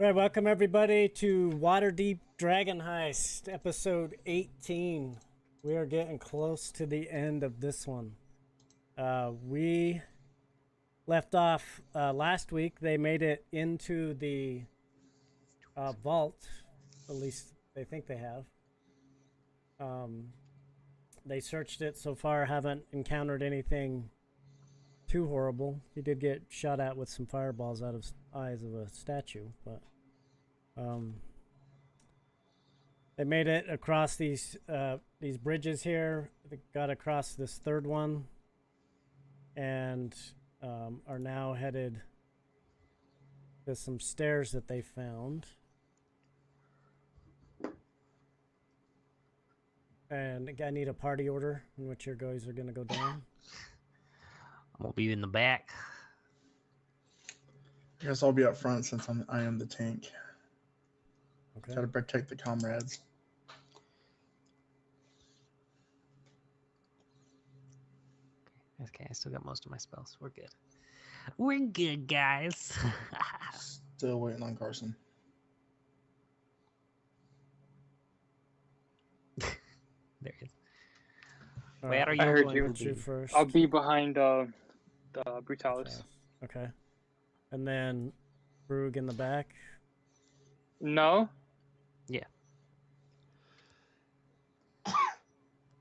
All right, welcome everybody to Waterdeep Dragon Heist, episode 18. We are getting close to the end of this one. We left off last week. They made it into the vault, at least they think they have. They searched it so far, haven't encountered anything too horrible. He did get shot at with some fireballs out of eyes of a statue, but they made it across these bridges here. They got across this third one, and are now headed to some stairs that they found. And I need a party order in which your guys are going to go down. I'm gonna be in the back. I guess I'll be up front since I am the tank. Okay. Gotta protect the comrades. Okay, I still got most of my spells. We're good. We're good, guys. Still waiting on Carson. There he is. All Wait, right, are I heard going you. to you be- first. I'll be behind the Brutalis. Okay. And then Brug in the back. No? Yeah.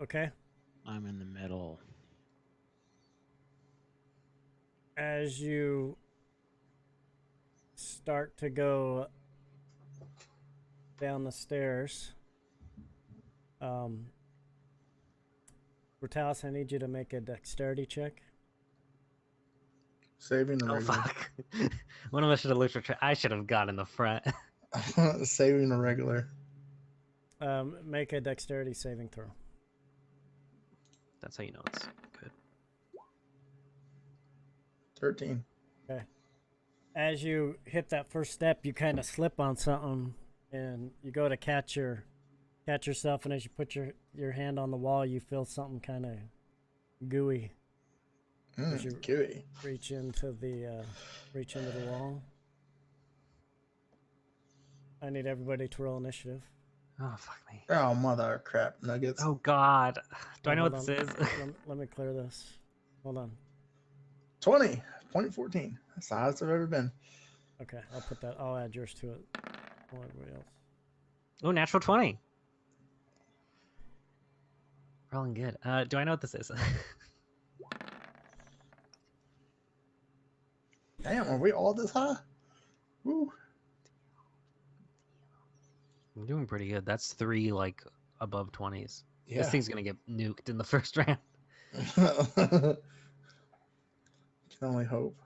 Okay. I'm in the middle. As you start to go down the stairs, Brutalis, I need you to make a dexterity check. Saving the Oh regular. fuck! One of us should have looked for. I should have got in the front. Saving the regular. Make a dexterity saving throw. That's how you know it's good. 13. Okay. As you hit that first step, you kind of slip on something, and you go to catch yourself, and as you put your hand on the wall, you feel something kind of gooey. As you Gooey. reach into the wall. I need everybody to roll initiative. Oh fuck me! Oh, mother crap. Nuggets. Oh god! Do I know Hold what this on. is? Let me clear this. Hold on. 20.14. That's the highest I've ever been. Okay, I'll add yours to it. Oh, everybody else. Oh, natural 20. Rolling good. Do I know what this is? Damn, are we all this high? Woo. I'm doing pretty good. That's 3 like above 20s. Yeah. This thing's gonna get nuked in the first round. Can only hope.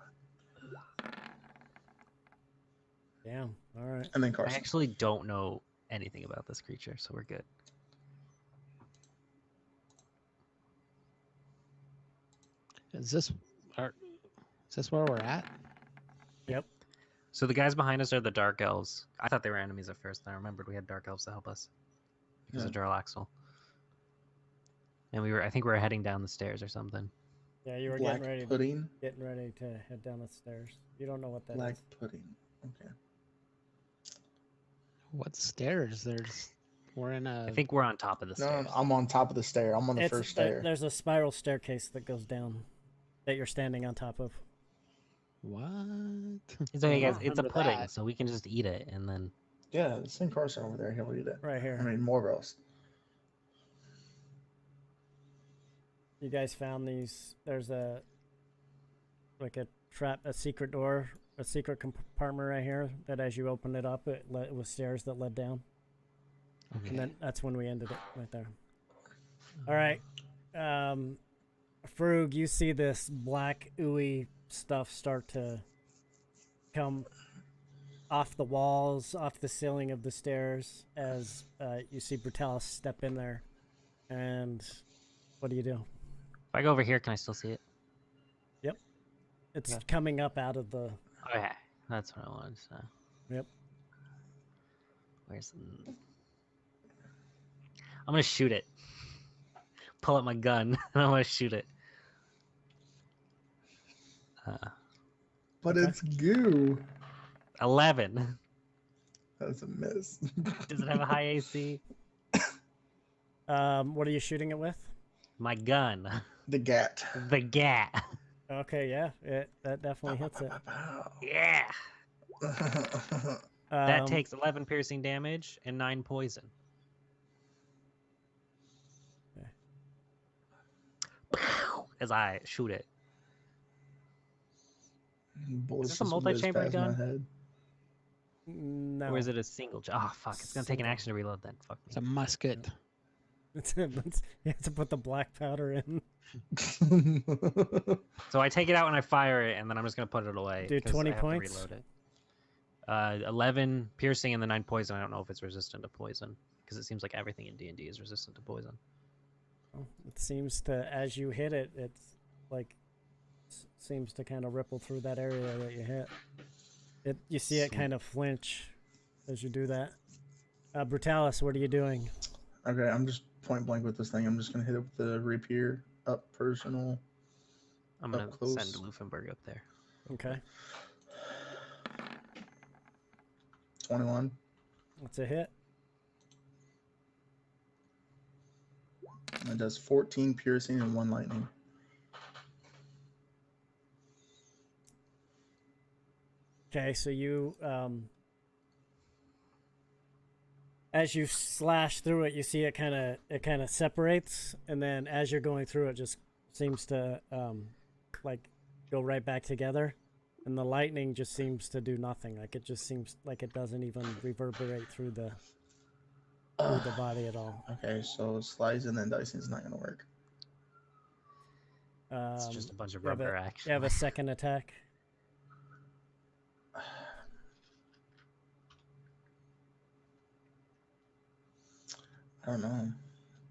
Damn. All right. And then I Carson. actually don't know anything about this creature, so we're good. Is this where we're at? Yep. So the guys behind us are the Dark Elves. I thought they were enemies at first, and I remembered we had Dark Elves to help us because of Duralaxle. And I think we were heading down the stairs or something. Yeah, you were Black pudding. getting ready to head down the stairs. You don't know what that is. Black pudding. Okay. What stairs? We're in a. I think we're on top of the No, stairs. I'm on top of the stair. I'm on the first stair. There's a spiral staircase that goes down that you're standing on top of. What? It's okay, I guys. It's a remember pudding, that. so we can just eat it, and then Yeah, send Carson over there. He'll eat it. Right here. I mean, Morros. You guys found these. There's a secret door, a secret compartment right here that as you open it up, it was stairs that led down. Okay. And then that's when we ended it right there. All right. Frug, you see this black ooey stuff start to come off the walls, off the ceiling of the stairs as you see Brutalis step in there. And what do you do? if I go over here, can I still see it? It's Okay. coming up out of the... Okay, that's what I wanted. So. Yep. Where's I'm gonna shoot it. Pull out my gun and I'm gonna shoot it. But it's goo. 11. That's a miss. Does it have a high AC? What are you shooting it with? My gun. The gat. The gat. Okay, yeah, that definitely hits it. Yeah. Pow. That takes 11 piercing damage and 9 poison. As I shoot it. Bullets Is this a just whizzed multi-chambered past my gun? head. No. Or is it a single? Oh, fuck. It's going to take an Single. action to reload then. Fuck It's a me. musket. You have to put the black powder in. So I take it out and I fire it, and then I'm just going to put it away. Do 'cause 20 I have to points? reload it. 11 piercing and the 9 poison. I don't know if it's resistant to poison. Because it seems like everything in D&D is resistant to poison. Well, it seems to, as you hit it, it's like seems to kind of ripple through that area that you hit. You see it kind of flinch as you do that. Brutalis, what are you doing? Okay, I'm just point blank with this thing. I'm just gonna hit it with the rapier up personal. I'm going Up to close. send Luffenberg up there. Okay, 21. that's a hit. And it does 14 piercing and 1 lightning. Okay, so you as you slash through it, you see it kind of separates, and then as you're going through it, just seems to like go right back together, and the lightning just seems to do nothing. Like it just seems like it doesn't even reverberate through the body at all. Okay, so slice and then dicing is not gonna work. It's just a bunch of you have rubber a- action. You have a second attack. I don't know.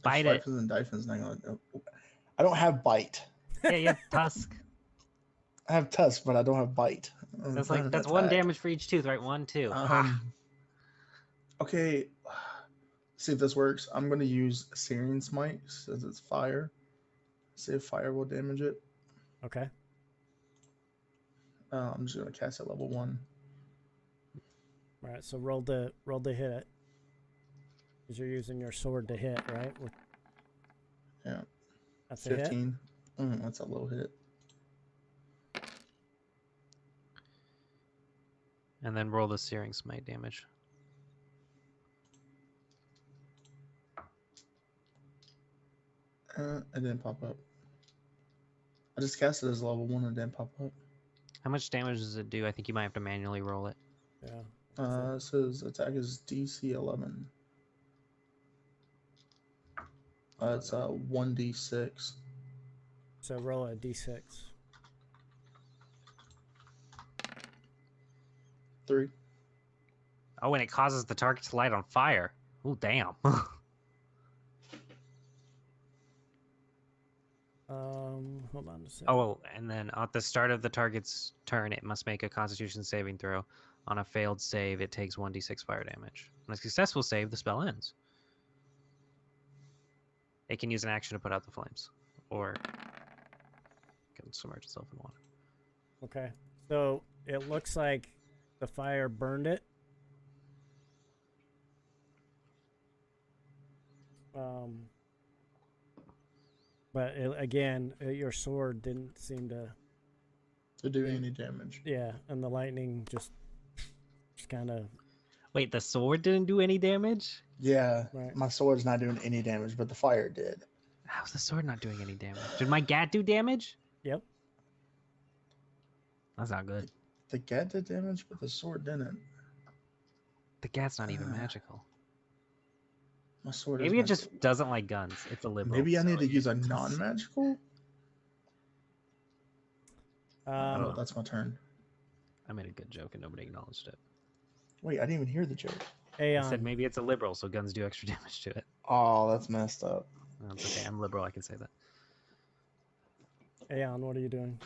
Bite it. Slices and dicing's not gonna. I don't have bite. Yeah, you have tusk. I have tusk, but I don't have bite. That's like that's 1 damage for each tooth, right? 1, 2. Okay, see if this works. I'm gonna use Searing Smite since it's fire. See if fire will damage it. Okay. I'm just gonna cast at level 1. All right. So roll to hit it. Because you're using your sword to hit, right? Yeah. That's a hit. 15. That's a low hit. And then roll the Searing Smite damage. It didn't pop up. I just cast it as level 1 and it didn't pop up. How much damage does it do? I think you might have to manually roll it. Yeah. It says attack is DC 11. It's 1d6. So roll a d6. 3. Oh, and it causes the target to light on fire. Oh, damn. Hold on a second. Oh, and then at the start of the target's turn, it must make a Constitution saving throw. On a failed save, it takes 1d6 fire damage. On a successful save, the spell ends. It can use an action to put out the flames, or can submerge itself in water. Okay. So it looks like the fire burned it. But your sword didn't seem to Do any damage. Yeah, and the lightning just kind of. Wait, the sword didn't do any damage? Yeah, Right. my sword's not doing any damage, but the fire did. How's the sword not doing any damage? Did my gat do damage? Yep. That's not good. The gat did damage, but the sword didn't. The gat's not even magical. My sword Maybe is it just doesn't like guns. It's a liberal. Maybe I need so to use a non-magical? don't know. Oh, that's my turn. I made a good joke and nobody acknowledged it. Wait, I didn't even hear the joke. I said maybe it's a liberal, so guns do extra damage to it. Oh, that's messed up. That's okay. I'm liberal. I can say that. Aeon, what are you doing?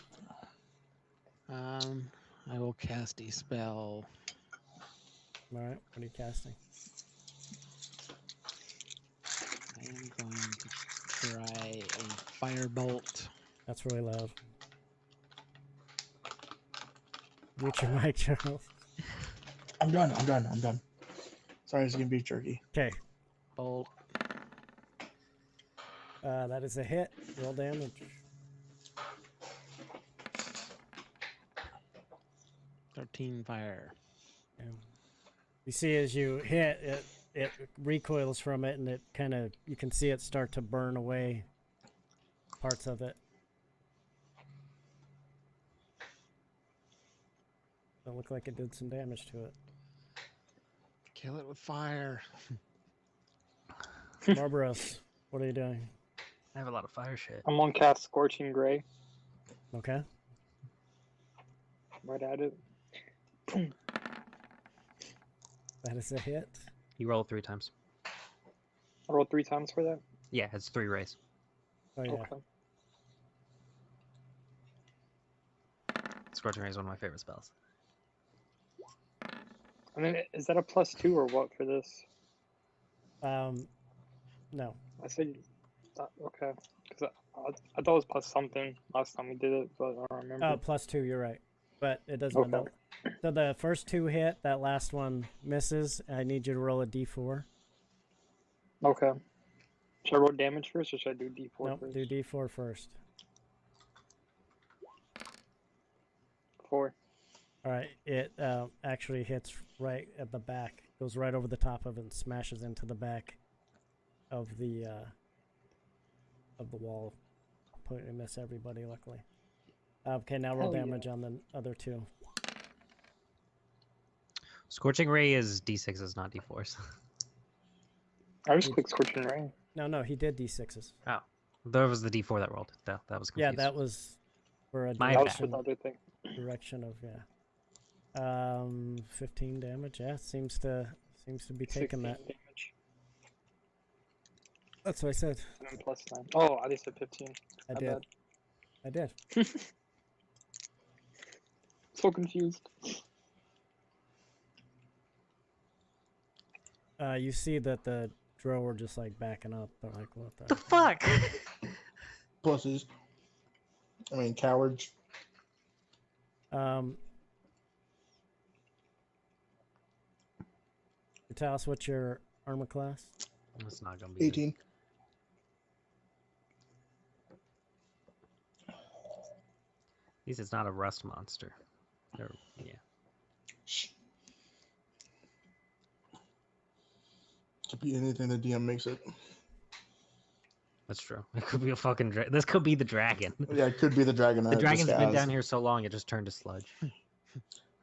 I will cast a spell. All right. What are you casting? I am going to try a firebolt. That's really loud. Mute your mic, Charles. I'm done. Sorry, it's gonna be jerky. Okay. Bolt. That is a hit. Roll damage. 13 fire. Yeah. You see, as you hit it, it recoils from it, and it kind of, you can see it start to burn away parts of it. It looked like it did some damage to it. Kill it with fire. Barbaros, what are you doing? I have a lot of fire shit. I'm on cast Scorching Ray. Okay. Right at it. That is a hit. You roll 3 times. I rolled 3 times for that. Yeah, it's 3 rays. Oh, yeah. Okay. Scorching Ray is one of my favorite spells. And then is that a +2 or what for this? No. I said, okay. Because I thought it was plus something last time we did it, but I don't remember. Oh, +2, you're right. But it doesn't Okay. matter. So the first 2 hit, that last one misses. I need you to roll a d4. Okay. Should I roll damage first, or should I do D4 Nope, first? do d4 first. 4. All right, it actually hits right at the back, goes right over the top of it and smashes into the back of the wall. Completely miss everybody, luckily. Okay, now roll Hell yeah. damage on the other 2. Scorching Ray is D6s, not D4s. I just clicked Scorching Ray. No, he did d6s. Oh, that was the D4 that rolled. That was Yeah, confused. that was for a My That was bad. for the other thing. direction of 15 damage. Yeah, seems to be taking 16 that. damage. That's what I said. And then +9. Oh, I just said 15. I My did. bad. I did. So confused. You see that the drow are just like backing up. They're like, what The fuck? Pussies. I mean, cowards. Tell us what's your armor class? That's not gonna be 18. At least it's not a rust monster. Yeah. Shh. Could be anything the DM makes it. That's true. It could be a fucking this could be the dragon. Yeah, it could be the dragon. The dragon's been down here so long it just turned to sludge.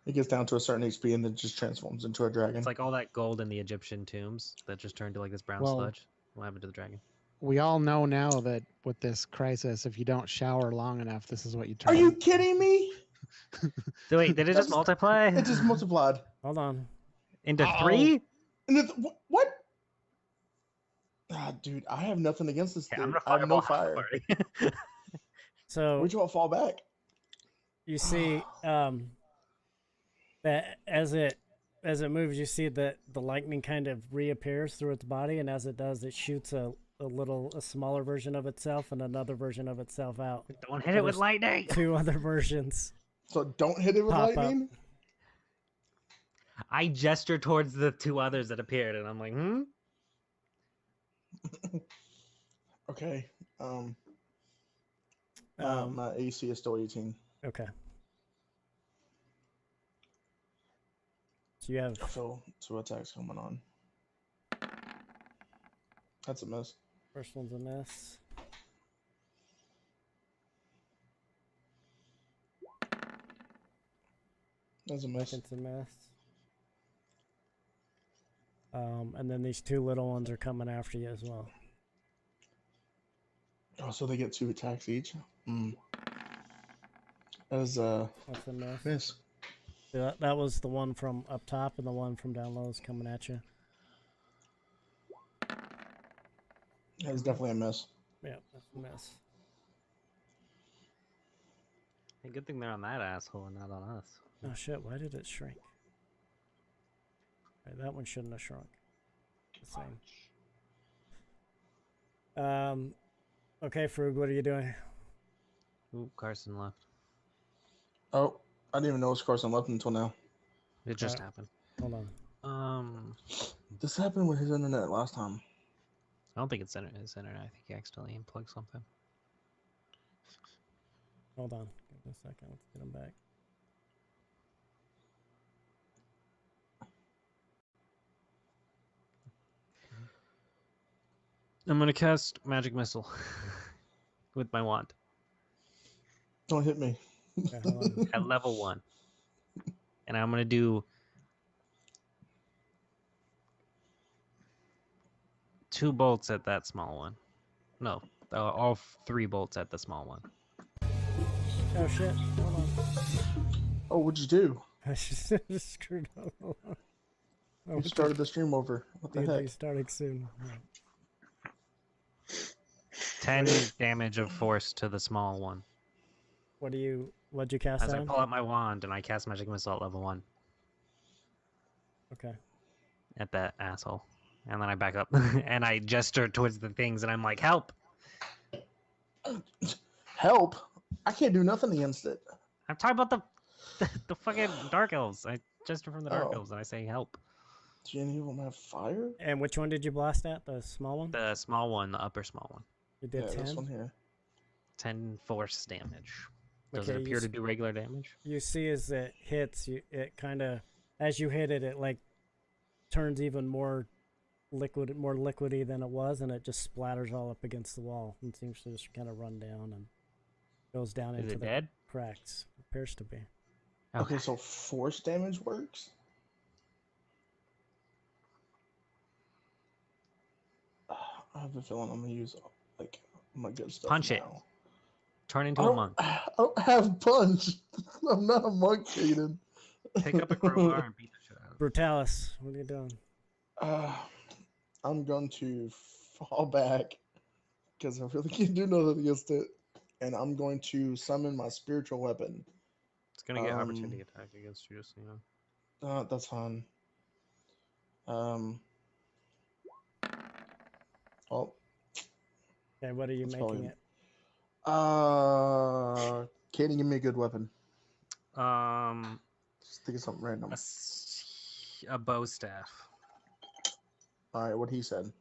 It gets down to a certain HP and then it just transforms into a dragon. It's like all that gold in the Egyptian tombs that just turned to like this brown Well- sludge. What happened to the dragon? We all know now that with this crisis, if you don't shower long enough, this is what you turn. Are you kidding me? So wait, did it just That's- multiply It just multiplied. Hold on. into Oh. 3? And what? Ah, dude, I have nothing against this Yeah, thing. I'm gonna I have no fireball fire. party. So Where'd you all fall back? you see that as it moves, you see that the lightning kind of reappears through its body, and as it does, it shoots a smaller version of itself and another version of itself out. Don't hit it with There's lightning. 2 other versions. So don't hit it with Pop up. lightning. I gestured towards the 2 others that appeared, and I'm like, Okay. Um, My AC is still 18. Okay. So you have So 2 attacks coming on. That's a miss. first one's a miss. That's a miss. Second's a miss. And then these 2 little ones are coming after you as well. Oh, so they get 2 attacks each. That is a That's a miss. miss. Yeah, that was the one from up top, and the one from down low is coming at you. That is definitely a miss. Yeah, that's a miss. hey, good thing they're on that asshole and not on us. Oh shit, why did it shrink? Right, that one shouldn't have shrunk. The same. Okay, Frug, what are you doing? Ooh, Carson left. Oh, I didn't even know it was Carson left until now. It just happened. Hold on. This happened with his internet last time. I don't think it's his internet. I think he accidentally unplugged something. Hold on. Give me a second. Let's get him back. I'm gonna cast Magic Missile with my wand Don't hit me. Okay, hold on. at level 1, and I'm gonna do 2 bolts at that small one. No, all 3 bolts at the small one. Oh shit! Hold on. Oh, what'd you do? I just screwed up. Hold on. Oh, You started the stream over. What the heck? He's starting soon. 10 damage of force to the small one. What'd you cast As I on? pull out my wand and I cast Magic Missile at level 1 Okay. at that asshole. And then I back up and I gesture towards the things and I'm like, help! Help! I can't do nothing against it. I'm talking about the fucking Dark Elves. I gesture from the Dark Oh. Elves and I say help. Do any of them have fire? And which one did you blast at? The small one? The small one, the upper small one. You did Yeah, 10? this one here. 10 force damage. Does Okay, it appear to do regular damage? You see as it hits, it kind of, as you hit it, it like turns even more liquidy than it was, and it just splatters all up against the wall and seems to just kind of run down and goes down Is into it the dead? cracks. Appears to be. Okay, so force damage works? I have a feeling I'm gonna use like my good stuff. Punch it. now. Turn into I a don't, monk. I don't have punch. I'm not a monk, Jaden. Pick up a crowbar and beat the shit out of it. Brutalis, what are you doing? I'm going to fall back because I really can't do nothing against it, and I'm going to summon my spiritual weapon. It's gonna get opportunity attack against you, just so you know. That's fine. Oh, Okay, what are you That's making probably- it? Katie, give me a good weapon. Um, Just think of something random. a bow staff. All right, what he said.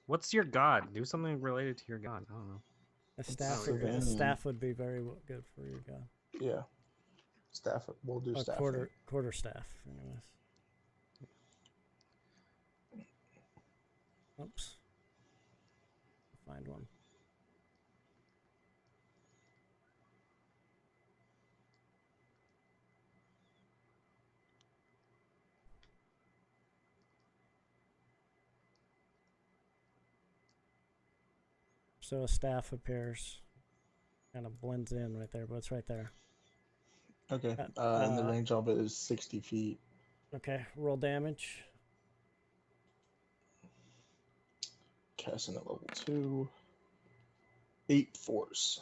What's your god? Do something related to your god. I don't know. A staff, so bad. staff would be very good for your god. Yeah, staff. We'll do A staff. quarter staff, anyways. Oops. Find one. So a staff appears, kind of blends in right there, but it's right there. Okay. And the range of it is 60 feet. Okay, roll damage. Casting at level 2. 8 force.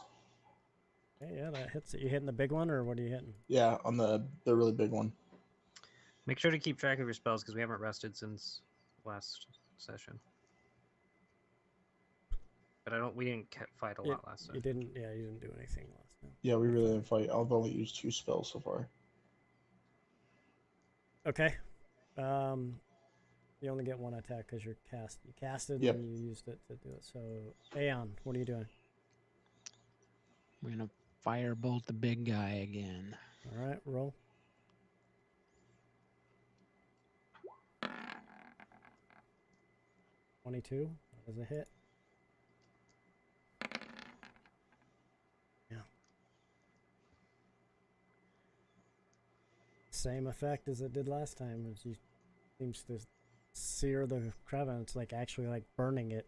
Okay, yeah, that hits it. You hitting the big one, or what are you hitting? Yeah, on the really big one. Make sure to keep track of your spells because we haven't rested since last session. But we didn't fight a lot last time. You didn't do anything last time. Yeah, we really didn't fight. I've only used 2 spells so far. Okay. You only get one attack because you casted Yep. and you used it to do it. So, Aeon, what are you doing? We're gonna firebolt the big guy again. All right, roll. $22. That was a hit. Yeah. Same effect as it did last time. As you seems to sear the crab, and it's like actually like burning it.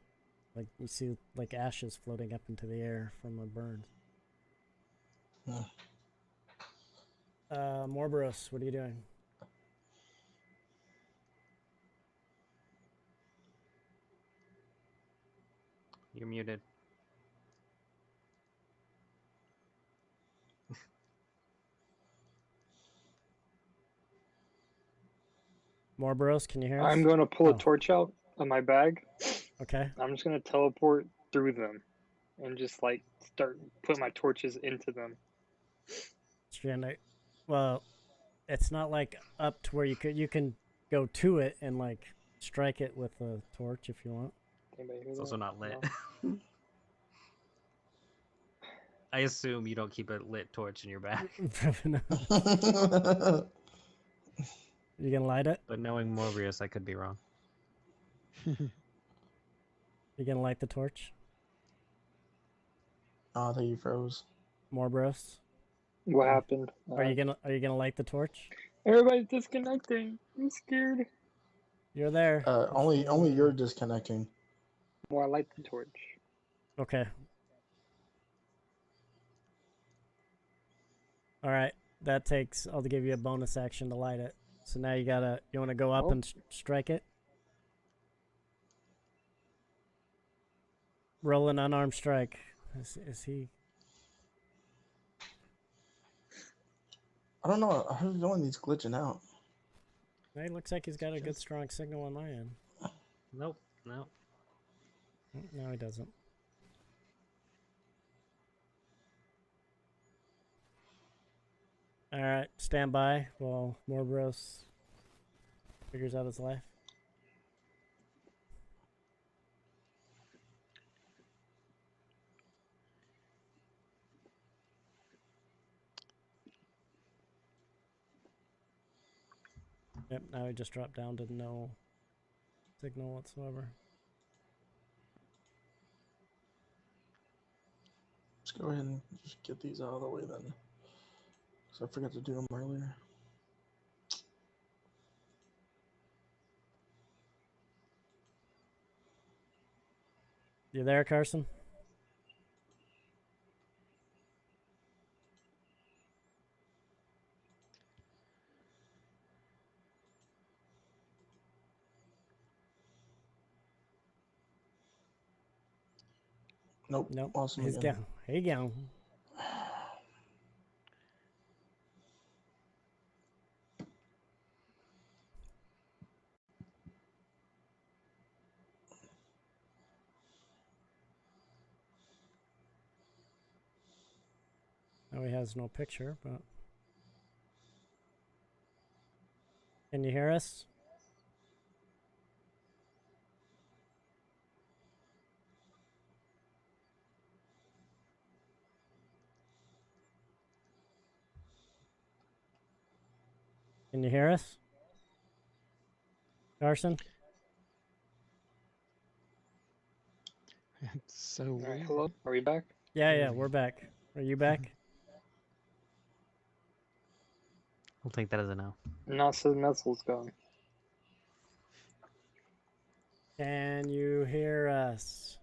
Like you see like ashes floating up into the air from the burns. Morboros, what are you doing? You're muted. Morboros, can you hear us? I'm going to pull Oh. a torch out of my bag. Okay. I'm just going to teleport through them and just like start putting my torches into them. Well, it's not like up to where you can go to it and like strike it with a torch if you want. Anybody hear It's that? also not lit. No? I assume you don't keep a lit torch in your back. No. You gonna light it? But knowing Morbius, I could be wrong. You gonna light the torch? Oh, I think you froze. Morbius? What happened? Are you gonna light the torch? Everybody's disconnecting. I'm scared. You're there. Only you're disconnecting. Well, I light the torch. Okay. All right. That takes. I'll give you a bonus action to light it. So now you gotta. You want to go up Oh. and strike it? Roll an unarmed strike. Is he? I don't know. I heard the one he's glitching out. It looks like he's got a good strong signal on my end. Nope. No. No, he doesn't. All right, stand by while Morbius figures out his life. Yep, now he just dropped down to no signal whatsoever. Let's go ahead and just get these out of the way then. Because I forgot to do them earlier. You there, Carson? Nope. Nope. Awesome He's again. gone. He gone. Oh, he has no picture, but... Can you hear us? Can you hear us? Carson? It's so All right, weird. hello. Are we back? Yeah, we're back. Are you back? I'll take that as a no. No, it says Metzel's gone. Can you hear us?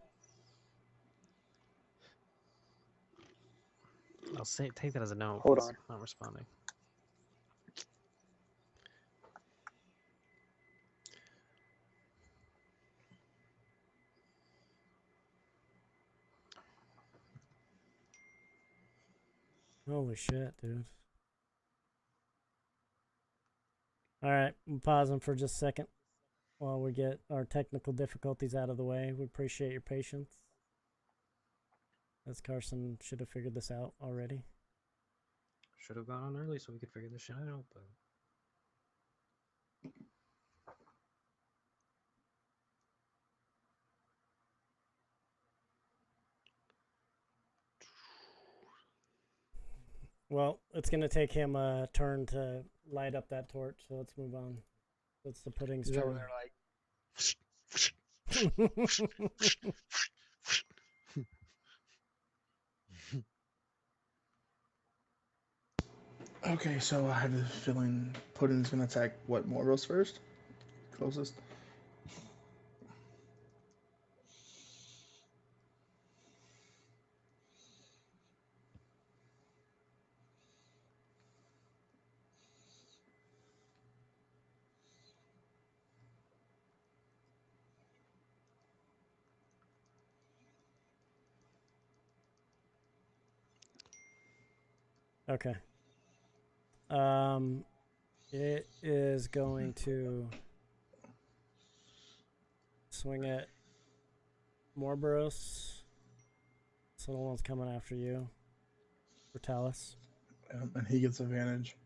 I'll take that as a no. Hold He's on. not responding. Holy shit, dude. Alright, I'm pausing for just a second while we get our technical difficulties out of the way. We appreciate your patience. As Carson should have figured this out already. Should have gone on early so we could figure this shit out, but... Well, it's going to take him a turn to light up that torch, so let's move on. It's the pudding's He's over turn. there like, Okay, so I have a feeling Pudding's gonna attack what, Morbius first? Closest. Okay. It is going to swing at Morbius. So the one's coming after you. Brutalis. And he gets advantage.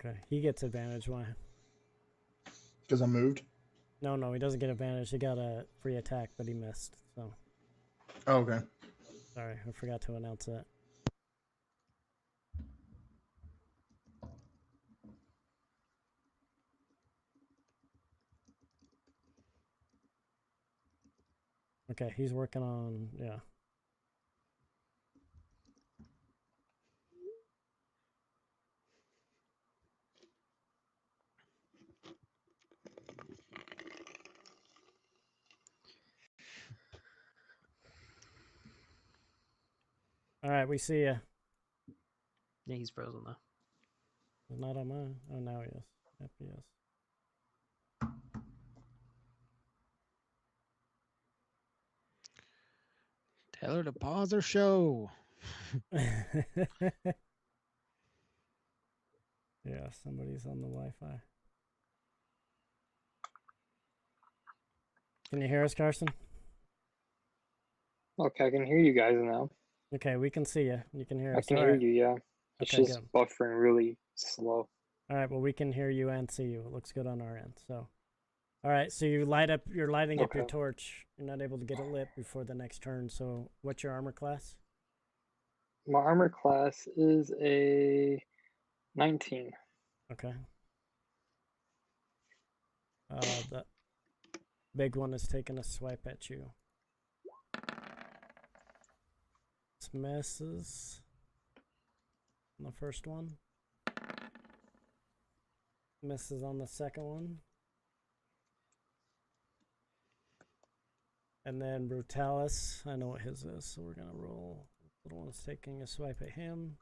Okay, he gets advantage. Why? Because I moved. No, he doesn't get advantage. He got a free attack, but he missed. So, Oh, okay. sorry, I forgot to announce that. Okay, he's working on, yeah. All right, we see ya. Yeah, he's frozen though. He's not on mine. Oh, now he is. Yep, he is. Tell her to pause her show. Yeah, somebody's on the Wi-Fi. Can you hear us, Carson? Okay, I can hear you guys now. Okay, we can see you. You can hear I us. can All hear right. you, yeah. It's Okay, just good. buffering really slow. All right, well, we can hear you and see you. It looks good on our end. So, all right, so you're lighting up your Okay. torch. You're not able to get it lit before the next turn. So, what's your armor class? My armor class is a 19. Okay. The big one is taking a swipe at you. This misses on the first one. Misses on the second one. And then Brutalis, I know what his is, so we're gonna roll. Little one's taking a swipe at him.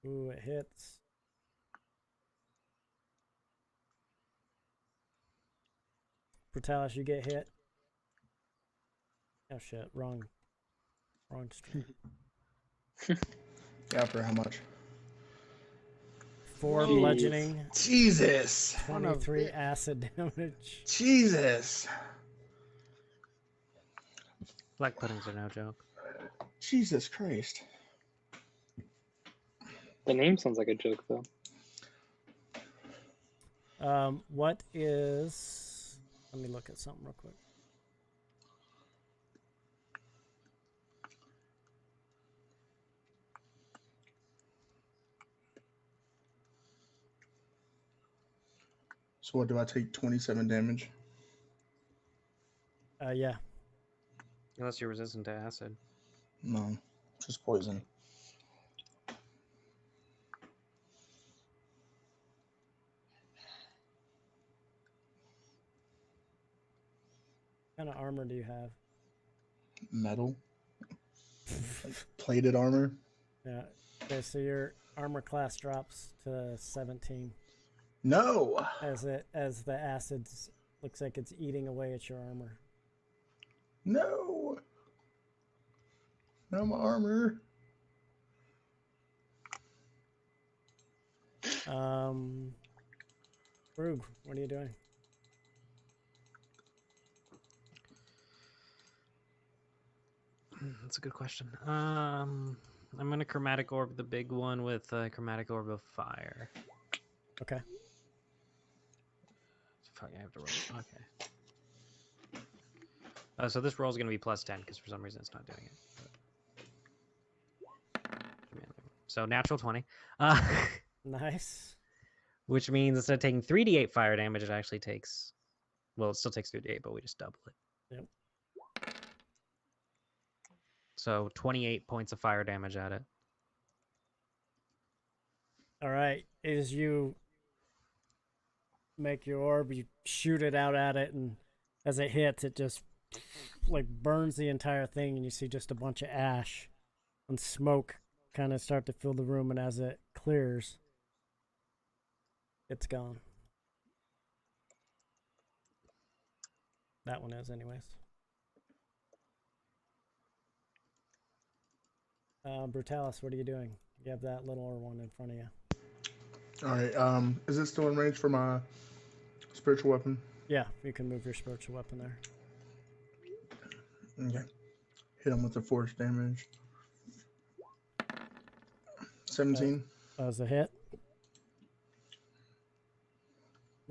Ooh, it hits. Brutalis, you get hit. Oh shit, wrong stream. Yeah, for how much? 4 Jeez. bludgeoning, Jesus. 23 acid damage. Jesus. Black puddings are no joke. Jesus Christ. The name sounds like a joke, though. What is... Let me look at something real quick. So what do I take? 27 damage. Yeah. Unless you're resistant to acid. No, just poison. What kind of armor do you have? Metal. Like plated armor. Yeah. Okay, so your armor class drops to 17 No. as the acids looks like it's eating away at your armor. No. No, my armor. Brug, what are you doing? That's a good question. I'm gonna chromatic orb the big one with chromatic orb of fire. Okay. Fuck, I have to roll. Okay. So this roll is gonna be plus 10 because for some reason it's not doing it. So natural 20. Nice. Which means instead of taking 3d8 fire damage, it actually takes. Well, it still takes 3d8, but we just double it. Yep. So 28 points of fire damage at it. All right. As you make your orb, you shoot it out at it, and as it hits, it just like burns the entire thing, and you see just a bunch of ash and smoke kind of start to fill the room, and as it clears, it's gone. That one is, anyways. Brutalis, what are you doing? You have that little one in front of you. All right. Is it still in range for my spiritual weapon? Yeah, you can move your spiritual weapon there. Okay. Hit him with the force damage. 17. That was a hit.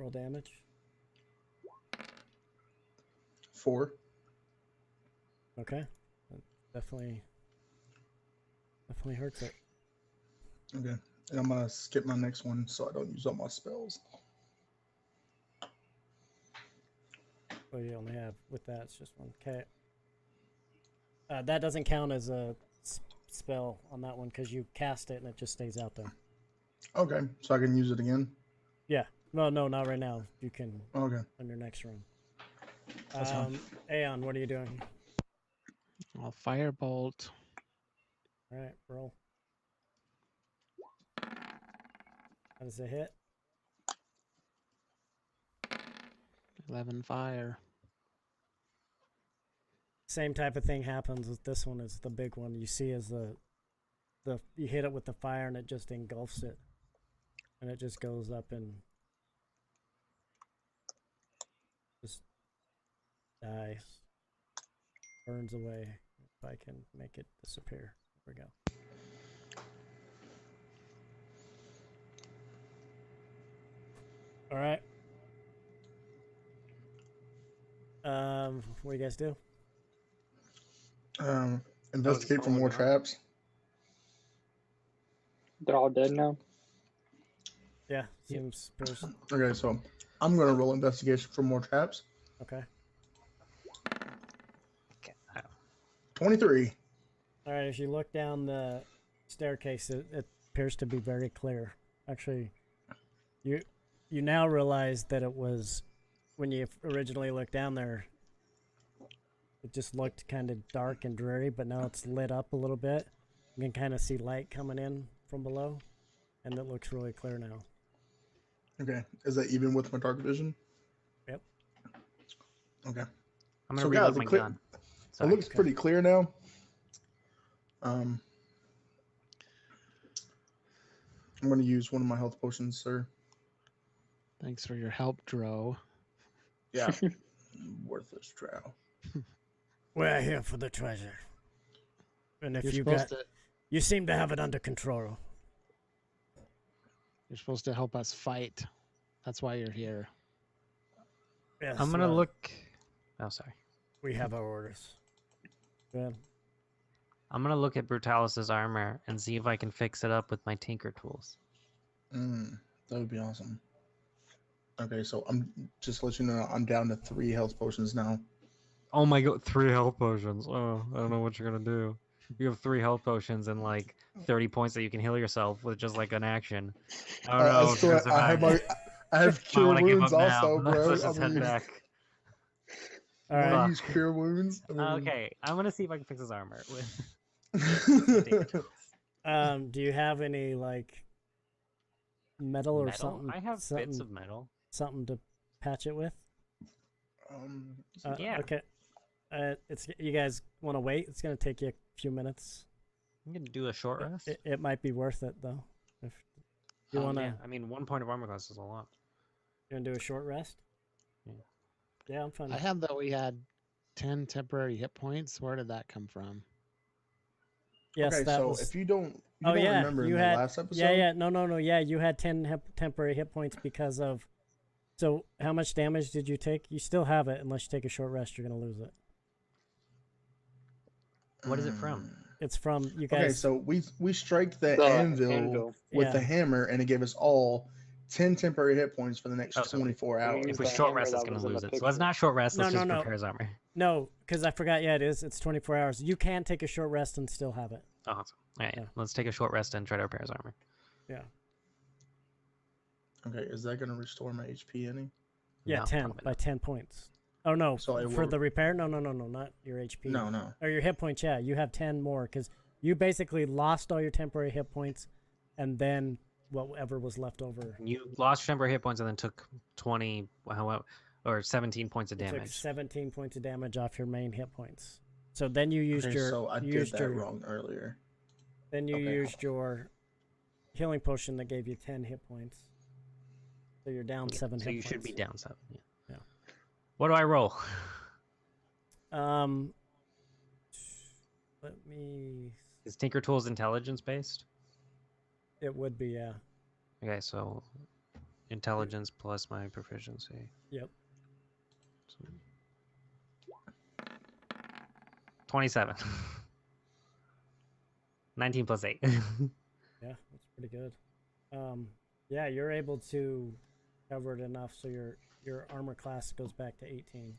Roll damage. 4. Okay. That definitely hurts it. Okay. And I'm gonna skip my next one so I don't use all my spells. Oh, you only have with that. It's just one. Okay. That doesn't count as a spell on that one because you cast it and it just stays out there. Okay, so I can use it again. Yeah. No, not right now. You can Okay. on your next run. That's fine. Aeon, what are you doing? I'll firebolt. All right, roll. How does it hit? 11 fire. Same type of thing happens with this one as the big one. You see as the you hit it with the fire and it just engulfs it. And it just goes up and just dies. Burns away. If I can make it disappear. There we go. All right. What do you guys do? Investigate for more traps. They're all dead now. Yeah, seems person. Okay, so I'm gonna roll investigation for more traps. Okay. Okay. 23. All right, as you look down the staircase, it appears to be very clear. Actually, you now realize that it was when you originally looked down there. It just looked kind of dark and dreary, but now it's lit up a little bit. You can kind of see light coming in from below, and it looks really clear now. Okay, is that even with my dark vision? Yep. Okay. I'm gonna So, reload guys, my it gun. It Sorry. looks pretty clear now. I'm going to use one of my health potions, sir. Thanks for your help, Dro. Yeah. Worthless drow. We're here for the treasure, and if You're you supposed got, to you seem to have it under control. you're supposed to help us fight. That's why you're here. Yes, I'm gonna well, look. Oh, sorry. We have our orders. Good. I'm gonna look at Brutalis's armor and see if I can fix it up with my tinker tools. That would be awesome. Okay, so I'm just to let you know I'm down to 3 health potions now. Oh my god, 3 health potions. Oh, I don't know what you're gonna do. You have 3 health potions and like 30 points that you can heal yourself with just like an action. I don't know if you're gonna survive. I have Might cure wanna give wounds up now. also, bro. Let's just head back. All Wanna right. use cure wounds? I mean... Okay, I'm gonna see if I can fix his armor with tinker tools. Do you have any like metal or something? I have something, bits of metal. something to patch it with. Yeah. Okay. It's you guys want to wait? It's gonna take you a few minutes. I'm gonna do a short rest. It might be worth it though. If you Oh, wanna, yeah. I mean, 1 point of armor class is a lot. you wanna do a short rest? Yeah. Yeah, I'm fine. I have that we had 10 temporary hit points. Where did that come from? Yes, okay, that so was. if you don't Oh yeah, remember you in had. the last episode. Yeah, no. Yeah, you had 10 temporary hit points because of. So how much damage did you take? You still have it unless you take a short rest. You're gonna lose it. What is it from? It's from you guys. Okay, so we strike the The anvil with the Yeah. hammer, and it gave us all 10 temporary hit points for the next Oh, so 24 I mean, hours. If we the short hammer rest, it's that gonna was in lose the it. So let's picture. not short rest. Let's No, just no. repair his armor. No, because I forgot. Yeah, it is. It's 24 hours. You can take a short rest and still have it. Oh, awesome. All right, Yeah. let's take a short rest and try to repair his armor. Yeah. Okay, is that going to restore my HP any? Yeah, No, 10 probably by not. 10 points. Oh no, So it for will- the repair? No, not your HP. No. Or your hit points. Yeah, you have 10 more because you basically lost all your temporary hit points, and then whatever was left over. You lost temporary hit points and then took 20, or 17 points of You took damage. 17 points of damage off your main hit points. So then you used Okay, your. so I you did used that your, wrong earlier. Then you Okay. used your healing potion that gave you 10 hit points. So you're down Yeah, 7 so hit you points. should be down 7. Yeah. Yeah. What do I roll? Let me. Is Tinker Tools intelligence based? It would be, yeah. Okay, so Intelligence plus my proficiency. Yep. So, 27. 19 plus 8. Yeah, that's pretty good. Yeah, you're able to cover it enough so your armor class goes back to 18.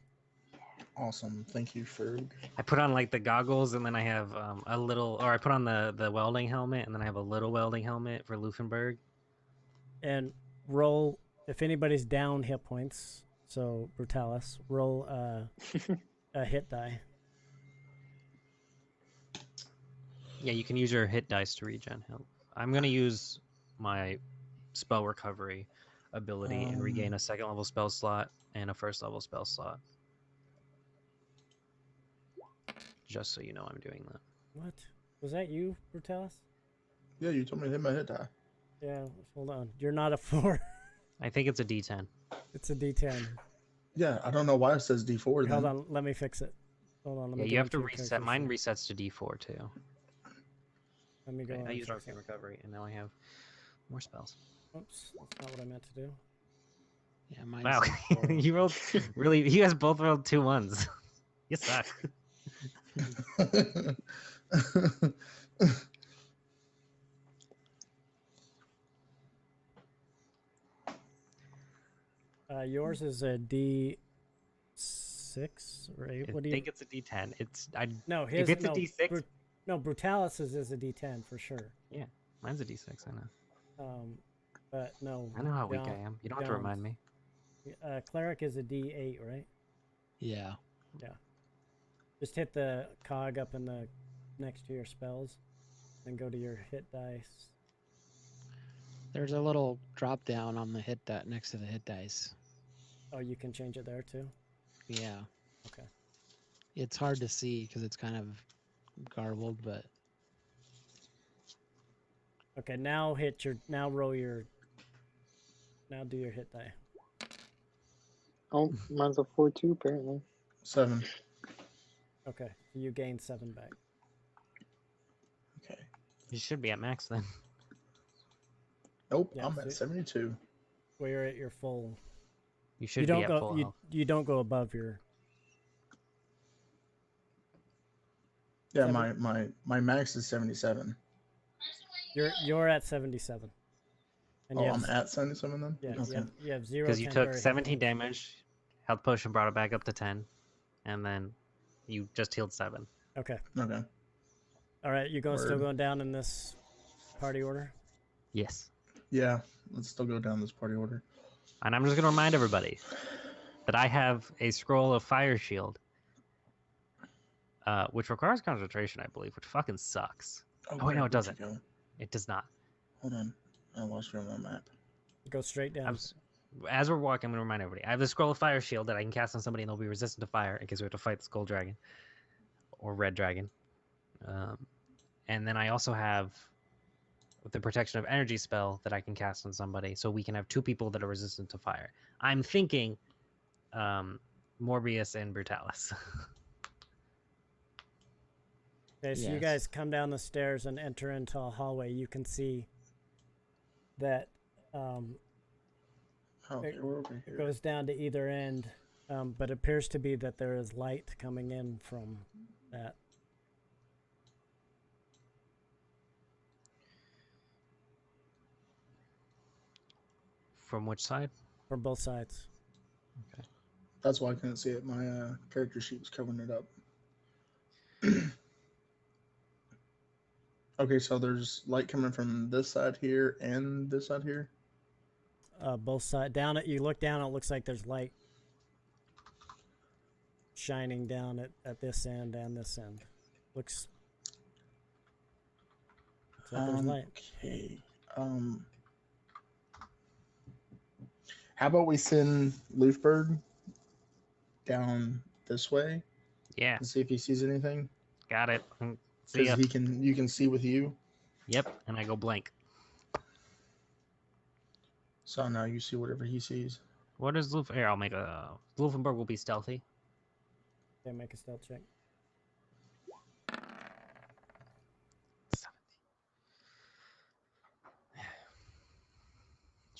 Awesome. Thank you, Ferg. I put on like the goggles, and then I have a little, or I put on the welding helmet, and then I have a little welding helmet for Luffenberg. And roll, if anybody's down hit points, so Brutalis, roll a hit die. Yeah, you can use your hit dice to regen health. I'm gonna use my spell recovery ability and regain a 2nd level spell slot and a 1st level spell slot. Just so you know, I'm doing that. What? Was that you, Brutalis? Yeah, you told me to hit my hit die. Yeah, hold on. You're not a 4. I think it's a D10. It's a D10. Yeah, I don't know why it says D4 then. Hold on, let me fix it. Hold on, let me Yeah, go you have into to your reset. character Mine sheet. resets to D4 too. Let me go. Okay, I and used fix Arcane it. Recovery, and now I have more spells. Oops, that's not what I meant to do. Yeah, mine's Wow, D4. you rolled really. You guys both rolled 2 1s. You suck. Yours is a D6 or 8. I What do you think it's a D10. It's I. No, If his it's a no, D6, no, Brutalis is a D10 for sure. mine's a D6. I know. But no. I know how weak I don't- am. You don't have to remind me. Cleric is a D8, right? Yeah. Just hit the cog up in the next to your spells, then go to your hit dice. There's a little drop down on the hit next to the hit dice. Oh, you can change it there too. Yeah. Okay. It's hard to see because it's kind of garbled, but Okay, now do your hit die. Oh, mine's a 4 too, apparently. 7. Okay, so you gain 7 back. Okay. You should be at max then. Nope, Yeah, I'm at 72. Well, you're at your full. You should You be don't at go. full health. You don't go above your. Yeah, Seven- my max is 77. You're at 77. And you Oh, have, I'm at 77 then? yeah, Okay. you have 0 Because you took temporary hit 17 points. damage, health potion brought it back up to 10, and then you just healed 7. Okay. Okay. All right, you still Word. going down in this party order? Yes. Yeah, let's still go down this party order. And I'm just going to remind everybody that I have a scroll of Fire Shield, which requires concentration, I believe, which fucking sucks. Oh, wait, where- no, it where'd doesn't. you go? It does not. Hold on. I lost you on my map. Go straight down. As we're walking, I'm going to remind everybody. I have a scroll of Fire Shield that I can cast on somebody and they'll be resistant to fire in case we have to fight this gold dragon or red dragon. And then I also have the protection of energy spell that I can cast on somebody, so we can have 2 people that are resistant to fire. I'm thinking Morbius and Brutalis. Okay, so you guys come down the stairs and enter into a hallway. You can see that Okay, we're over it here. goes down to either end, but it appears to be that there is light coming in from that. From which side? From both sides. That's why I couldn't see it. My character sheet was covering it up. Okay, so there's light coming from this side here and this side here. Both sides. You look down, it looks like there's light shining down at this end and this end. Looks like there's light. Okay. How about we send Leafbird down this way Yeah, and see if he sees anything? got it. See ya. Because you can see with you. Yep, and I go blank. So now you see whatever he sees. What is Luf? Here, I'll make a. Wolfenberg will be stealthy. Okay, make a stealth check. 70.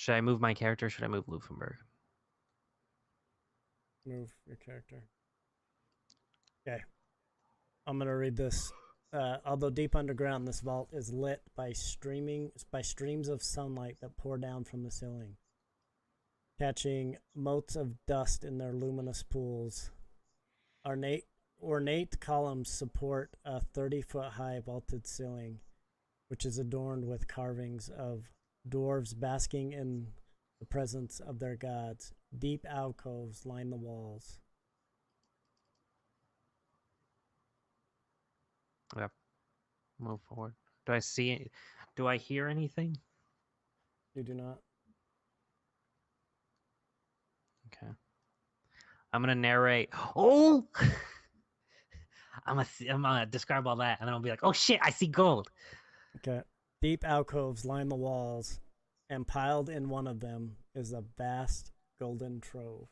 Should I move my character? Or should I move Luffenberg? Move your character. Okay. I'm gonna read this. Although deep underground, this vault is lit by streams of sunlight that pour down from the ceiling, catching motes of dust in their luminous pools. Ornate columns support a 30-foot-high vaulted ceiling, which is adorned with carvings of dwarves basking in the presence of their gods. Deep alcoves line the walls. Yep. Move forward. Do I hear anything? You do not. Okay. I'm gonna narrate. Oh, I'm gonna describe all that, and then I'll be like, "Oh shit, I see gold." Okay. Deep alcoves line the walls, and piled in one of them is a vast golden trove.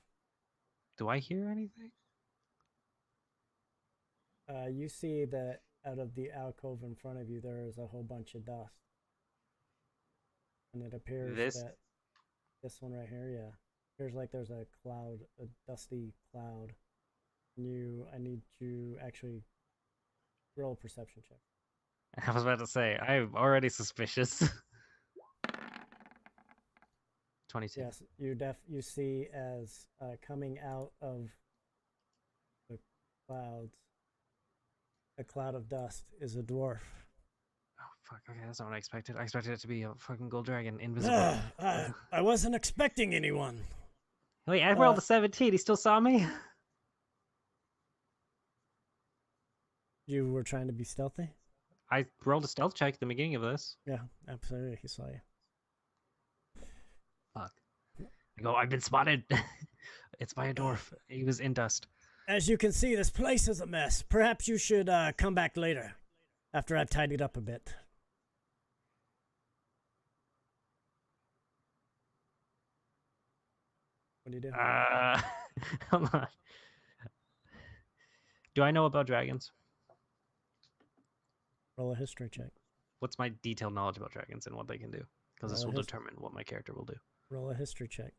Do I hear anything? You see that out of the alcove in front of you, there is a whole bunch of dust. And it appears that this one right here, yeah, appears like there's a cloud, a dusty cloud. I need to actually roll a perception check. I was about to say, I'm already suspicious. 22. Yes, you see as coming out of the clouds, a cloud of dust is a dwarf. Oh fuck! Okay, that's not what I expected. I expected it to be a fucking gold dragon, invisible. I wasn't expecting anyone. Wait, I rolled a 17. He still saw me. You were trying to be stealthy? I rolled a stealth check at the beginning of this. Yeah, absolutely. He saw you. Fuck. I go, I've been spotted. It's by a dwarf. He was in dust. As you can see, this place is a mess. Perhaps you should come back later, after I've tidied up a bit. What do you do? Hold on. Do I know about dragons? Roll a history check. What's my detailed knowledge about dragons and what they can do? Because this will determine what my character will do. Roll a history check.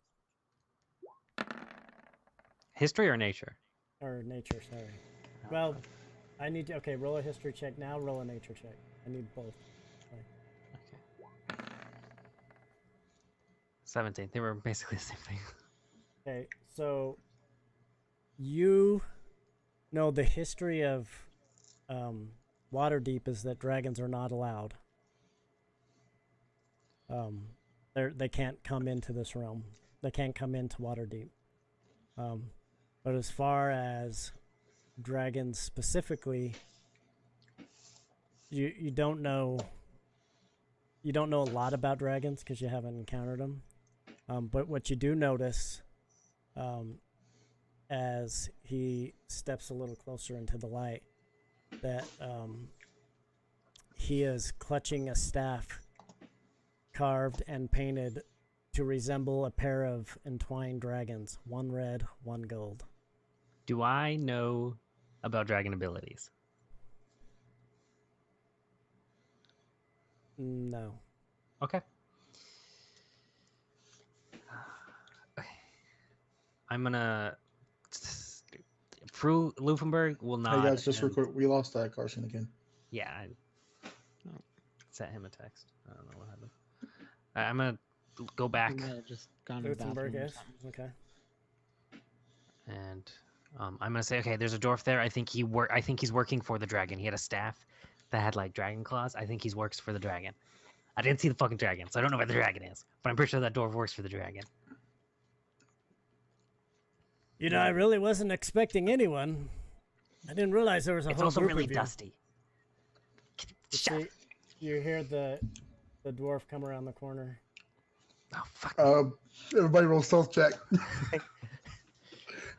History or nature? Or nature, sorry. Well, I need to... Okay, roll a history check now, roll a nature check. I need both. Okay. 17. They were basically the same thing. Okay, so... You know the history of Waterdeep is that dragons are not allowed. They can't come into this realm. They can't come into Waterdeep. But as far as dragons specifically, you don't know a lot about dragons because you haven't encountered them. But what you do notice, as he steps a little closer into the light, that he is clutching a staff carved and painted to resemble a pair of entwined dragons, one red, one gold. Do I know about dragon abilities? No. Okay. I'm gonna... Luffenberg will not... Hey guys, just record. We lost Carson again. Yeah, I sent him a text. I don't know what happened. I'm gonna go back. He might have just gone to the bathroom. Luthenberg, or yes. something. Okay. And I'm gonna say, okay, there's a dwarf there. I think he's working for the dragon. He had a staff that had like dragon claws. I think he works for the dragon. I didn't see the fucking dragon, so I don't know where the dragon is. But I'm pretty sure that dwarf works for the dragon. You know, I really wasn't expecting anyone. I didn't realize there was a It's whole also group really of you. dusty. You Shut. see, you hear the dwarf come around the corner. Oh fuck. Everybody roll stealth check.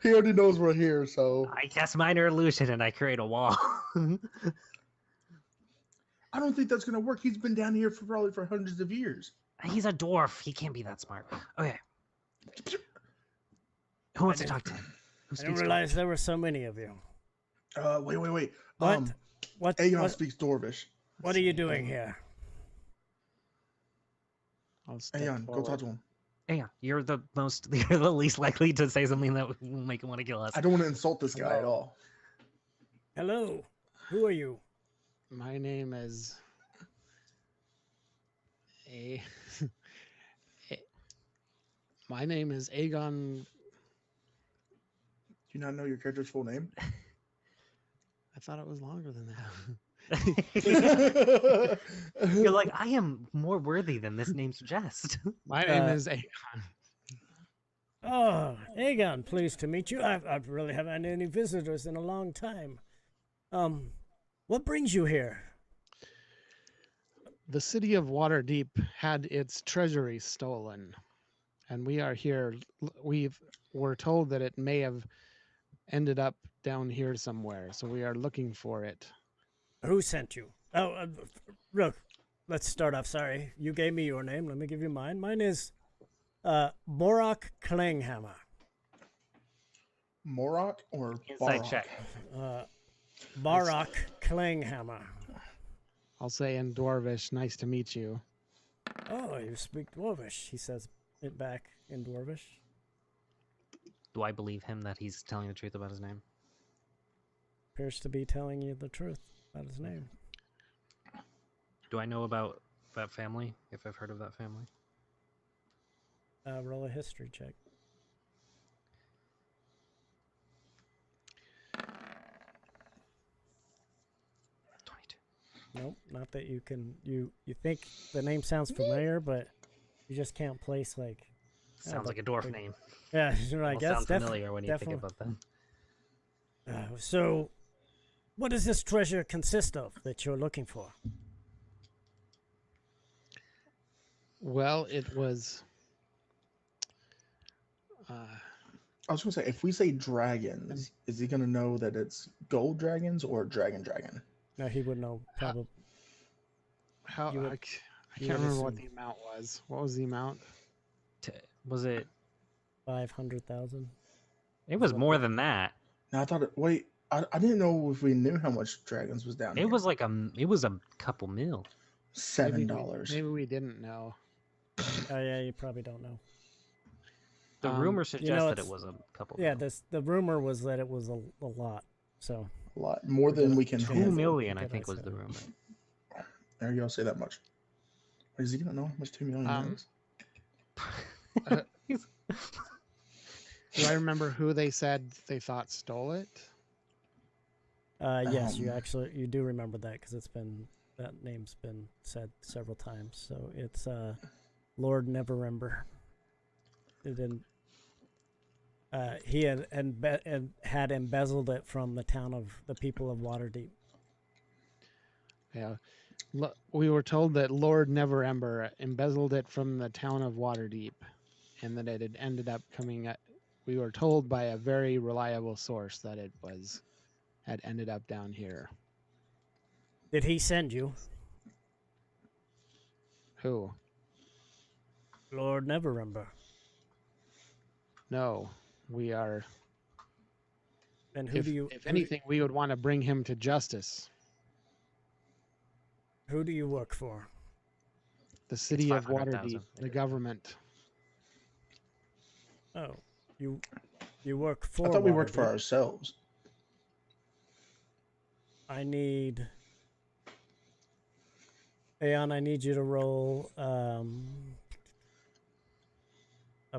He already knows we're here, so I cast minor illusion and I create a wall. I don't think that's gonna work. He's been down here for probably hundreds of years. He's a dwarf. He can't be that smart. Okay. Who wants to talk to him? Who I didn't speaks realize there were so many of you. Wait. What? Aegon speaks Dwarvish. What are you doing here? I'll step Aegon, go talk forward. to him. Yeah, you're the you're the least likely to say something that will make him want to kill us. I don't want to insult this guy at Hello. all. Hello. Who are you? My name is A. My name is Aegon. Do you not know your character's full name? I thought it was longer than that. You're like, I am more worthy than this name suggests. My name is Aegon. Oh, Aegon, pleased to meet you. I really haven't had any visitors in a long time. What brings you here? The city of Waterdeep had its treasury stolen, and we are here. We're told that it may have ended up down here somewhere, so we are looking for it. Who sent you? Oh, look, let's start off. Sorry, you gave me your name. Let me give you mine. Mine is Borak Klinghammer. Morok or Inside Barok? check. Barak Klinghammer. I'll say in Dwarvish, nice to meet you. Oh, you speak Dwarvish, he says it back in Dwarvish. Do I believe him that he's telling the truth about his name? Appears to be telling you the truth about his name. Do I know about that family? If I've heard of that family? Roll a history check. 22. Nope, not that you can. You think the name sounds familiar, but you just can't place like. Sounds like a dwarf like- name. Yeah, I Will guess sound familiar when you think definitely. about them. So, what does this treasure consist of that you're looking for? Well, it was. I was gonna say, if we say dragons, is he gonna know that it's gold dragons or dragon? No, he would know probably. How You would- I you can't would remember what assume. the amount was. What was the amount? Was it? 500,000. It was what more the- than that. Now I thought, wait, I didn't know if we knew how much dragons was down It here. was like it was a couple mil. $7. Maybe we didn't know. Oh yeah, you probably don't know. The Um, rumor you suggests know, that it it's- was a couple. Yeah, mil. the rumor was that it was a lot. So A lot more We than got we can 2 handle. million, I Did I think, was say the that? rumor. There you go. Say that much. Is he gonna know how much 2 million is? Do I remember who they said they thought stole it? yes, you Um, actually you do remember that because that name's been said several times. So it's Lord Neverember. It didn't. He had had embezzled it from the town of the people of Waterdeep. Yeah. We were told that Lord Neverember embezzled it from the town of Waterdeep, and that it had ended up coming at. We were told by a very reliable source that it had ended up down here. Did he send you, Who? Lord Neverember? No, we are. And who If, do you? if anything, we would want to bring him to justice. Who do you work for? The city of 500,000. Waterdeep, the government. Oh, you work for. I thought we worked for Waterdeep. ourselves. I need. Aeon, I need you to roll a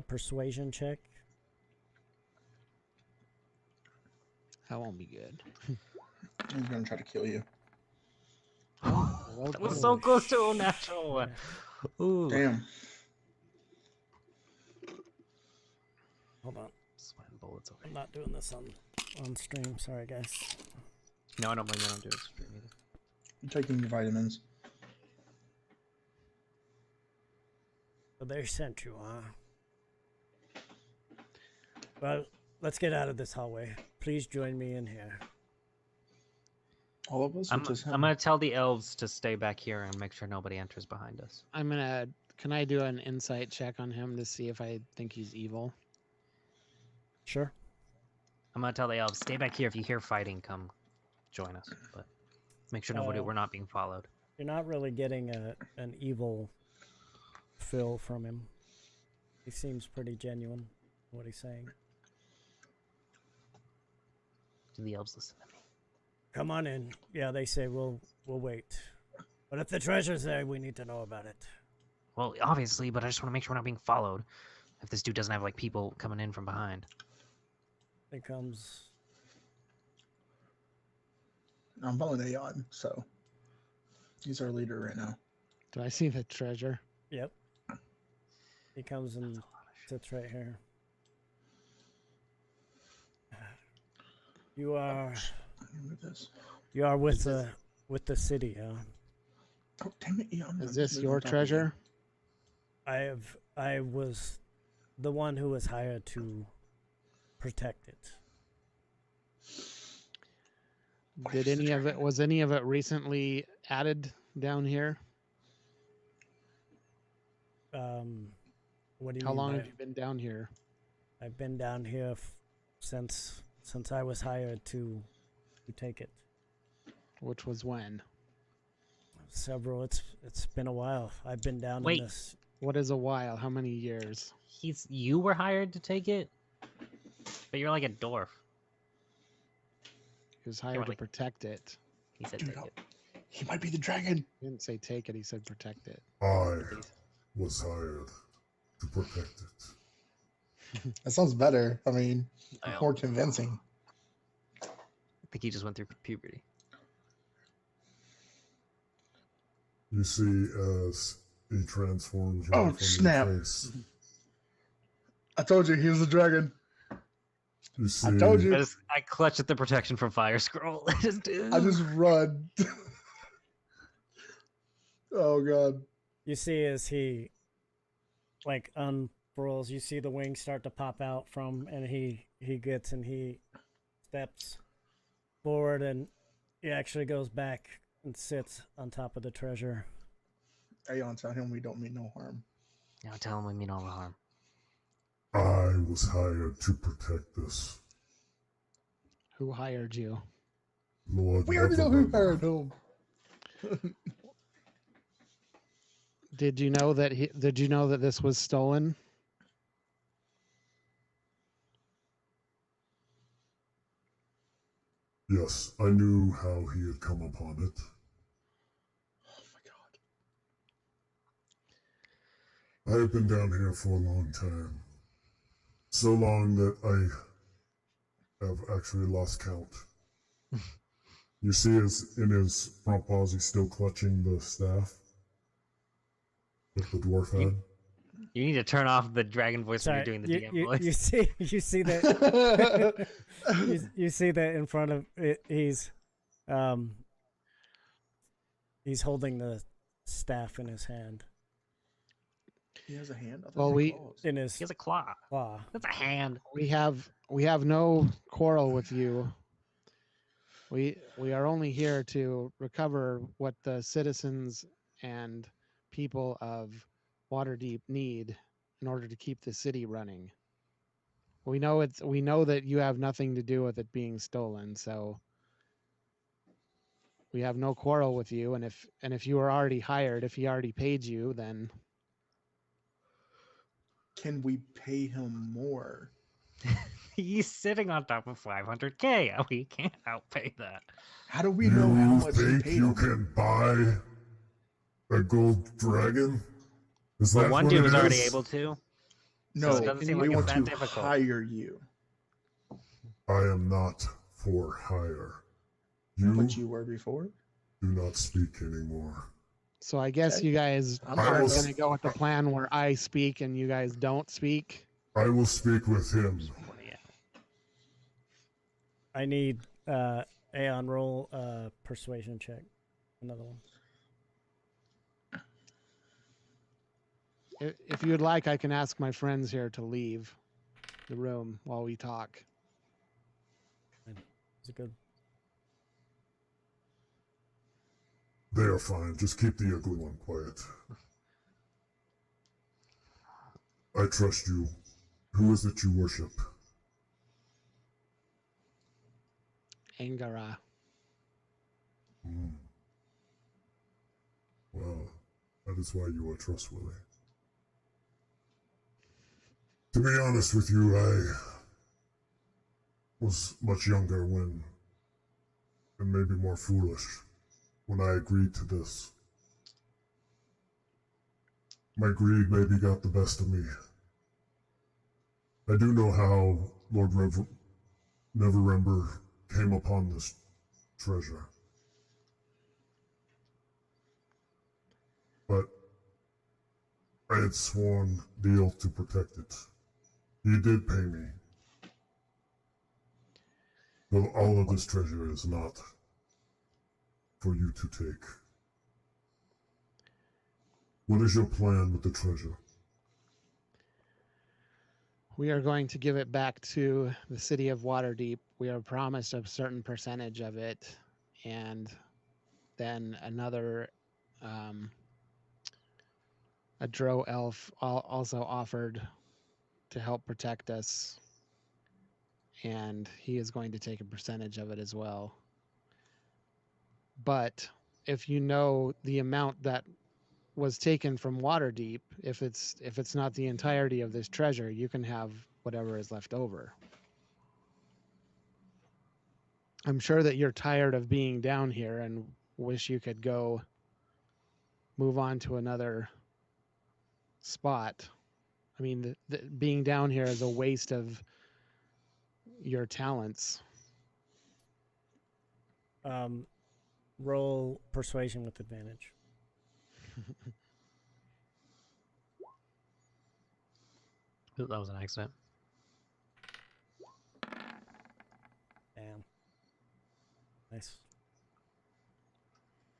persuasion check. That won't be good. He's gonna try to kill you. Well, That was good. so close to a natural one. Ooh. Damn. Hold on, Sweating bullets over I'm here. not doing this on stream. Sorry, guys. No, I don't blame you. I don't do it stream either. I'm taking your vitamins. So they sent you, huh? Well, let's get out of this hallway. Please join me in here. All of us? Or I'm just him? gonna tell the elves to stay back here and make sure nobody enters behind us. Can I do an insight check on him to see if I think he's evil? Sure. I'm gonna tell the elves, stay back here. If you hear fighting, come join us. But make sure we're not being followed. You're not really getting an evil feel from him. He seems pretty genuine. What he's saying. Do the elves listen to me? Come on in. Yeah, they say we'll wait. But if the treasure's there, we need to know about it. Well, obviously, but I just want to make sure we're not being followed. If this dude doesn't have like people coming in from behind. It comes. I'm following Aeon, so he's our leader right now. Do I see the treasure? Yep. He comes and sits right here. You are. Move this. You are with the city, huh? Oh, damn it, Aeon. Is this your treasure? I was the one who was hired to protect it. Did any of it, was any of it recently added down here? What do you How mean long by- have you been down here? I've been down here since I was hired to take it. Which was when? Several. It's been a while. I've been down Wait. in this. What is a while? How many years? You were hired to take it, but you're like a dwarf. He was hired to wait. protect it. He said Dude, take no. it. He might be the dragon. He didn't say take it, he said protect it. I was hired to protect it. That sounds better. I mean, I more convincing. think he just went through puberty. You see, as he transforms Oh, from snap. your face, I told you he was the dragon. you see, I told you. I clutch at the protection from fire scroll. I just do. I just run. Oh god. You see as he like unfurls, you see the wings start to pop out from, and he gets and he steps forward, and he actually goes back and sits on top of the treasure. Aeon, tell him we don't mean no harm. Now tell him we mean all the harm. I was hired to protect this. Who hired you? Lord We already know who Neverwinter. hired him. Did you know that this was stolen? Yes, I knew how he had come upon it. Oh my god. I have been down here for a long time. So long that I have actually lost count. You see in his front paws, he's still clutching the staff that the dwarf had. You need to turn off the dragon voice when Sorry, you're doing the DM voice. you see that you see that in front of it, he's holding the staff in his hand, He has a hand. I thought Well, he had we- claws. in his He has a claw. claw. That's a hand. We have no quarrel with you. We are only here to recover what the citizens and people of Waterdeep need in order to keep the city running. We know that you have nothing to do with it being stolen, so we have no quarrel with you, and if you were already hired, if he already paid you, then Can we pay him more? He's sitting on top of 500k. We can't outpay that. How do we know how You much he think paid you him? can buy a gold dragon? Is But that one what dude it was already is? able to. No, it doesn't seem we like want it's that to difficult. hire you. I am not for hire. You But you were before. do not speak anymore. so I guess Okay. you guys I'm I are will going s- to go with the plan where I speak and you guys don't speak. I will speak with him. Yeah. I need Aeon roll persuasion check. Another one. If you'd like, I can ask my friends here to leave the room while we talk. Is it good? They are fine. Just keep the ugly one quiet. I trust you. Who is it you worship? Angara. Hmm. Well, that is why you are trustworthy. To be honest with you, I was much younger when, and maybe more foolish, when I agreed to this. My greed maybe got the best of me. I do know how Lord Neverember came upon this treasure. But I had sworn the oath to protect it. He did pay me. But all of this treasure is not for you to take. What is your plan with the treasure? We are going to give it back to the city of Waterdeep. We are promised a certain percentage of it, and then another a drow elf also offered to help protect us, and he is going to take a percentage of it as well. But if you know the amount that was taken from Waterdeep, if it's not the entirety of this treasure, you can have whatever is left over. I'm sure that you're tired of being down here and wish you could go move on to another spot. I mean, being down here is a waste of your talents. Roll persuasion with advantage. That was an accident. Damn. Nice.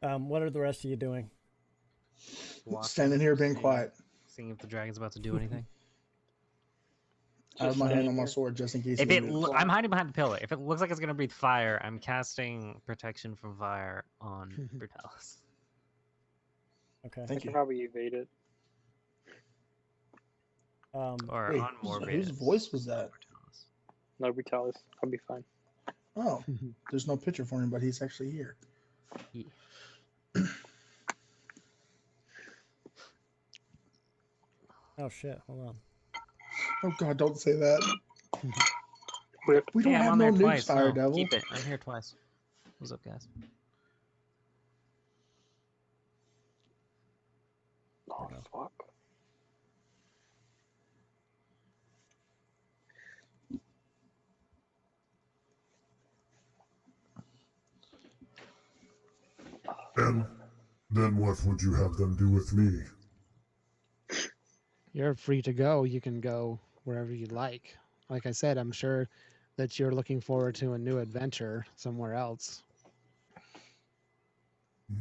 What are the rest of you doing? Standing here being quiet. Seeing if the dragon's about to do anything. I have my hand on my standing sword just in case. If he it, moves. I'm hiding behind the pillar. If it looks like it's gonna breathe fire, I'm casting protection from fire on Brutalis. Okay. I Thank can you. probably evade it. Or Wait, on whose voice was that? Brutalis. No Brutalis. I'll be fine. Oh, there's no picture for him, but he's actually here. Yeah. Oh shit! Hold on. Oh God, don't say that. Rip. We don't Hey, I'm have on no there nukes, twice. Fire No, Devil. keep it. I'm here twice. What's up, guys? Oh fuck. And then what would you have them do with me? You're free to go. You can go wherever you'd like. Like I said, I'm sure that you're looking forward to a new adventure somewhere else.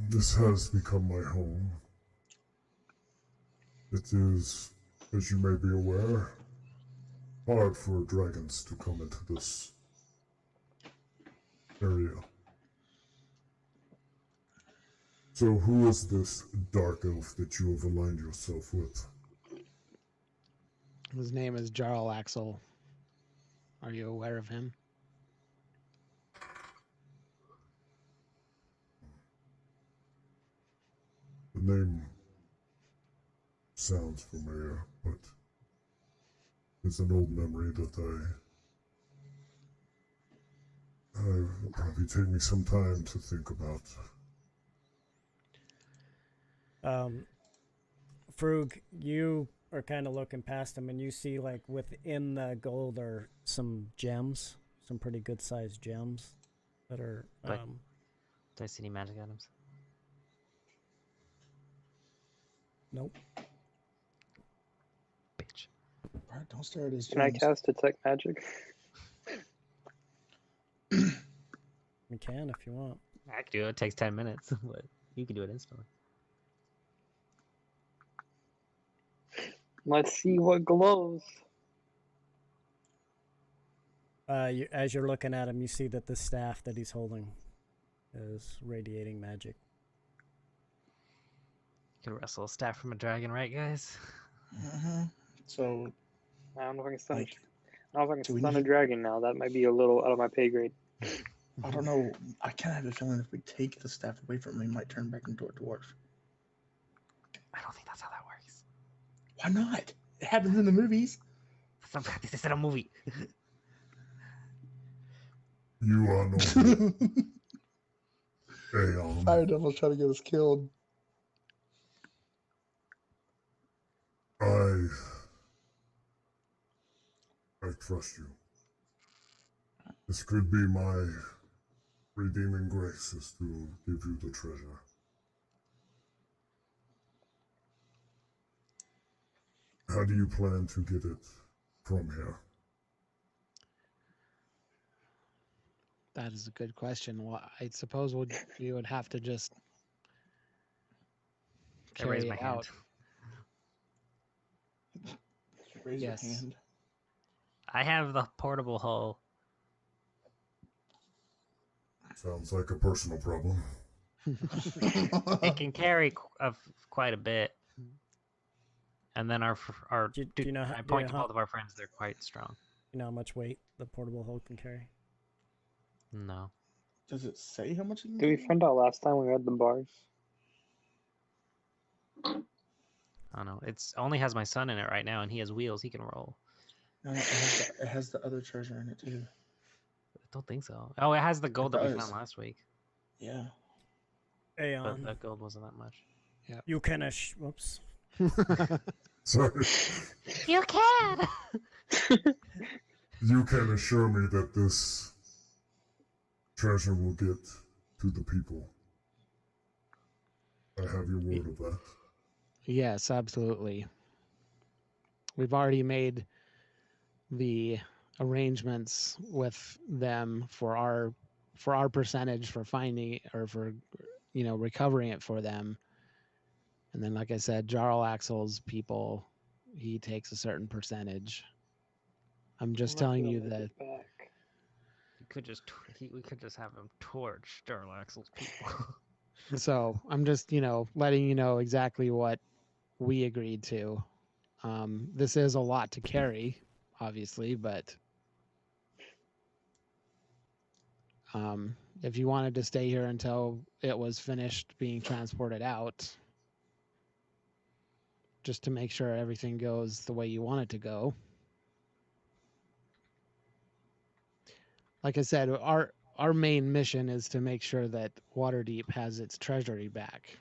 This has become my home. It is, as you may be aware, hard for dragons to come into this area. So who is this dark elf that you have aligned yourself with? His name is Jarl Axel. Are you aware of him? The name sounds familiar, but it's an old memory that it'll probably take me some time to think about. Frug, you are kind of looking past him, and you see like within the gold are some gems, some pretty good sized gems that are. Like- Do I see any magic items? Nope. Bitch. Alright, don't stare at his Can I gems. cast detect magic? You can if you want. I can do it. It takes 10 minutes, but you can do it instantly. Let's see what glows. As you're looking at him, you see that the staff that he's holding is radiating magic. You can wrestle a staff from a dragon, right, guys? So, I don't know if I can stun. like, I don't know if I do can we stun a need- dragon now. That might be a little out of my pay grade. I don't know. I kind of have a feeling if we take the staff away from him, he might turn back into a dwarf. I don't think that's how that works. Why not? It happens in the movies. This is a movie. You are no Aeon. Fire Devil's trying to get us killed. I trust you. This could be my redeeming grace is to give you the treasure. How do you plan to get it from here? That is a good question. Well, I suppose we would have to just I raise carry my it hand. out. Raise Yes. your hand. I have the portable hull. Sounds like a personal problem. It can carry quite a bit. And then our Do you know I point to both of our friends. They're quite strong. You know how much weight the portable hull can carry? No. Does it say how much it can Did we carry? find out last time we had the bars? I don't know. It's only has my son in it right now, and he has wheels. He can roll. No, it has the other treasure in it too. I don't think so. Oh, it has the gold that we does. found last week, Yeah. but Aeon, the gold wasn't that much. you can whoops. Sorry. You can. You can assure me that this treasure will get to the people. I have your word of that. Yes, absolutely. We've already made the arrangements with them for our percentage for finding or for recovering it for them. And then, like I said, Jarl Axel's people, he takes a certain percentage. I'm just I'm not telling gonna you make that. it back. You could just we could just have him torch Darlaxle's people. So I'm just letting you know exactly what we agreed to. This is a lot to carry, obviously, but if you wanted to stay here until it was finished being transported out, just to make sure everything goes the way you want it to go. Like I said, our main mission is to make sure that Waterdeep has its treasury back.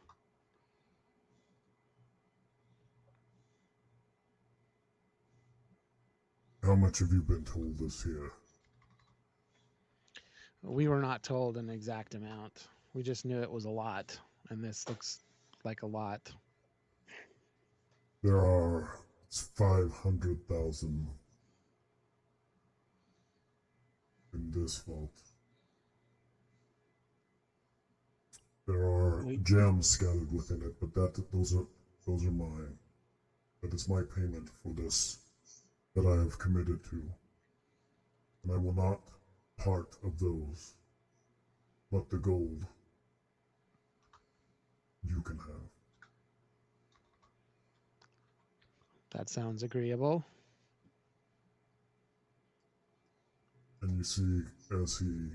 How much have you been told this here? We were not told an exact amount. We just knew it was a lot, and this looks like a lot. There are 500,000 in this vault. There are gems scattered within it, but those are mine. That is my payment for this that I have committed to. And I will not part of those, but the gold you can have. That sounds agreeable. And you see, as he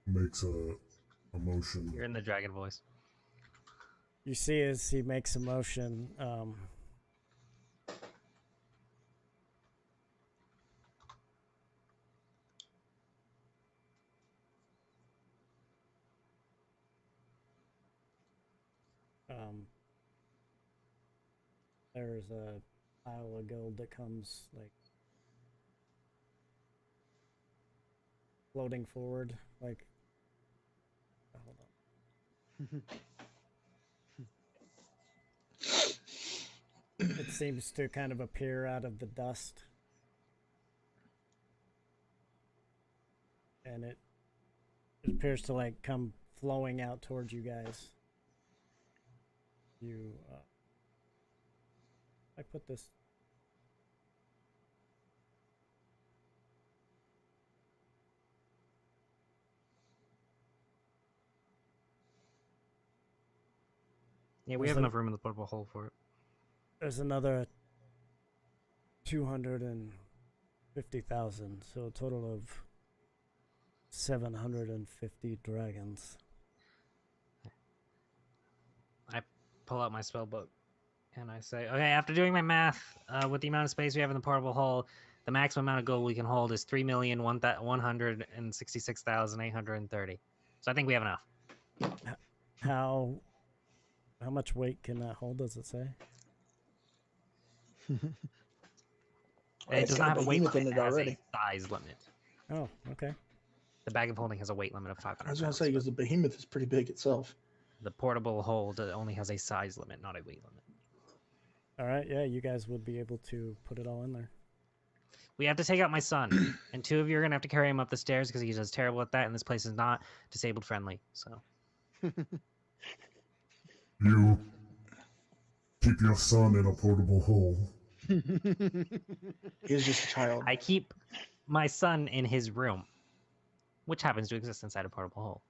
makes a motion, You're in the dragon voice. You see as he makes a motion, there's a pile of gold that comes like floating forward, like hold on. It seems to kind of appear out of the dust. And it appears to like come flowing out towards you guys. I put this. Yeah, we have enough room in the portable hole for it. There's another 250,000, so a total of 750 dragons. I pull out my spell book And I say, okay, after doing my math, with the amount of space we have in the portable hull, the maximum amount of gold we can hold is 3,166,830. So I think we have enough. How much weight can that hold? Does it say? It does not have a weight limit. in It it has already. a size limit. Oh, okay. The bag of holding has a weight limit of 500 I was gonna pounds, say but because the behemoth is pretty big itself. the portable hold only has a size limit, not a weight limit. All right. Yeah, you guys would be able to put it all in there. We have to take out my son, and 2 of you are gonna have to carry him up the stairs because he's just terrible at that, and this place is not disabled friendly. So You keep your son in a portable hole. He's just a child. I keep my son in his room, which happens to exist inside a portable hole.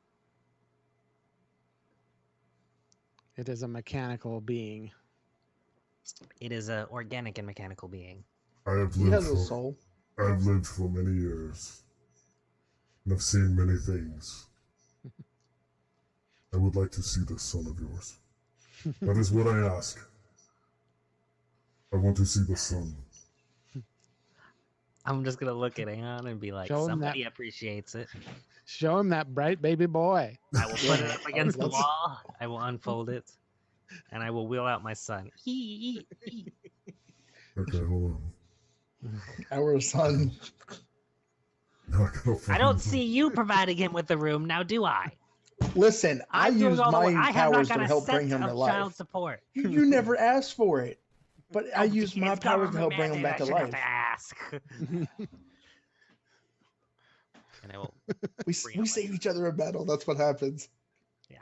It is a mechanical being. It is an organic and mechanical being. I have He lived has a for soul. I've lived for many years. And I've seen many things. I would like to see this son of yours. That is what I ask. I want to see the son. I'm just gonna look at Aeon and be like, Show him somebody appreciates it. Show him that bright baby boy. I will put it up against the Let's- wall. I will unfold it, and I will wheel out my son. Okay, hold on. Our son. Not gonna I don't find- see you providing him with the room now, do I? Listen, I I'm doing use all the work. my I have not powers got to a help cent bring him of to life. child support. You never asked for it, but I Oh, use my it's powers to government help bring him mandate, back I to shouldn't life. have to ask. And I will. We bring up my save son. each other in battle. That's what happens.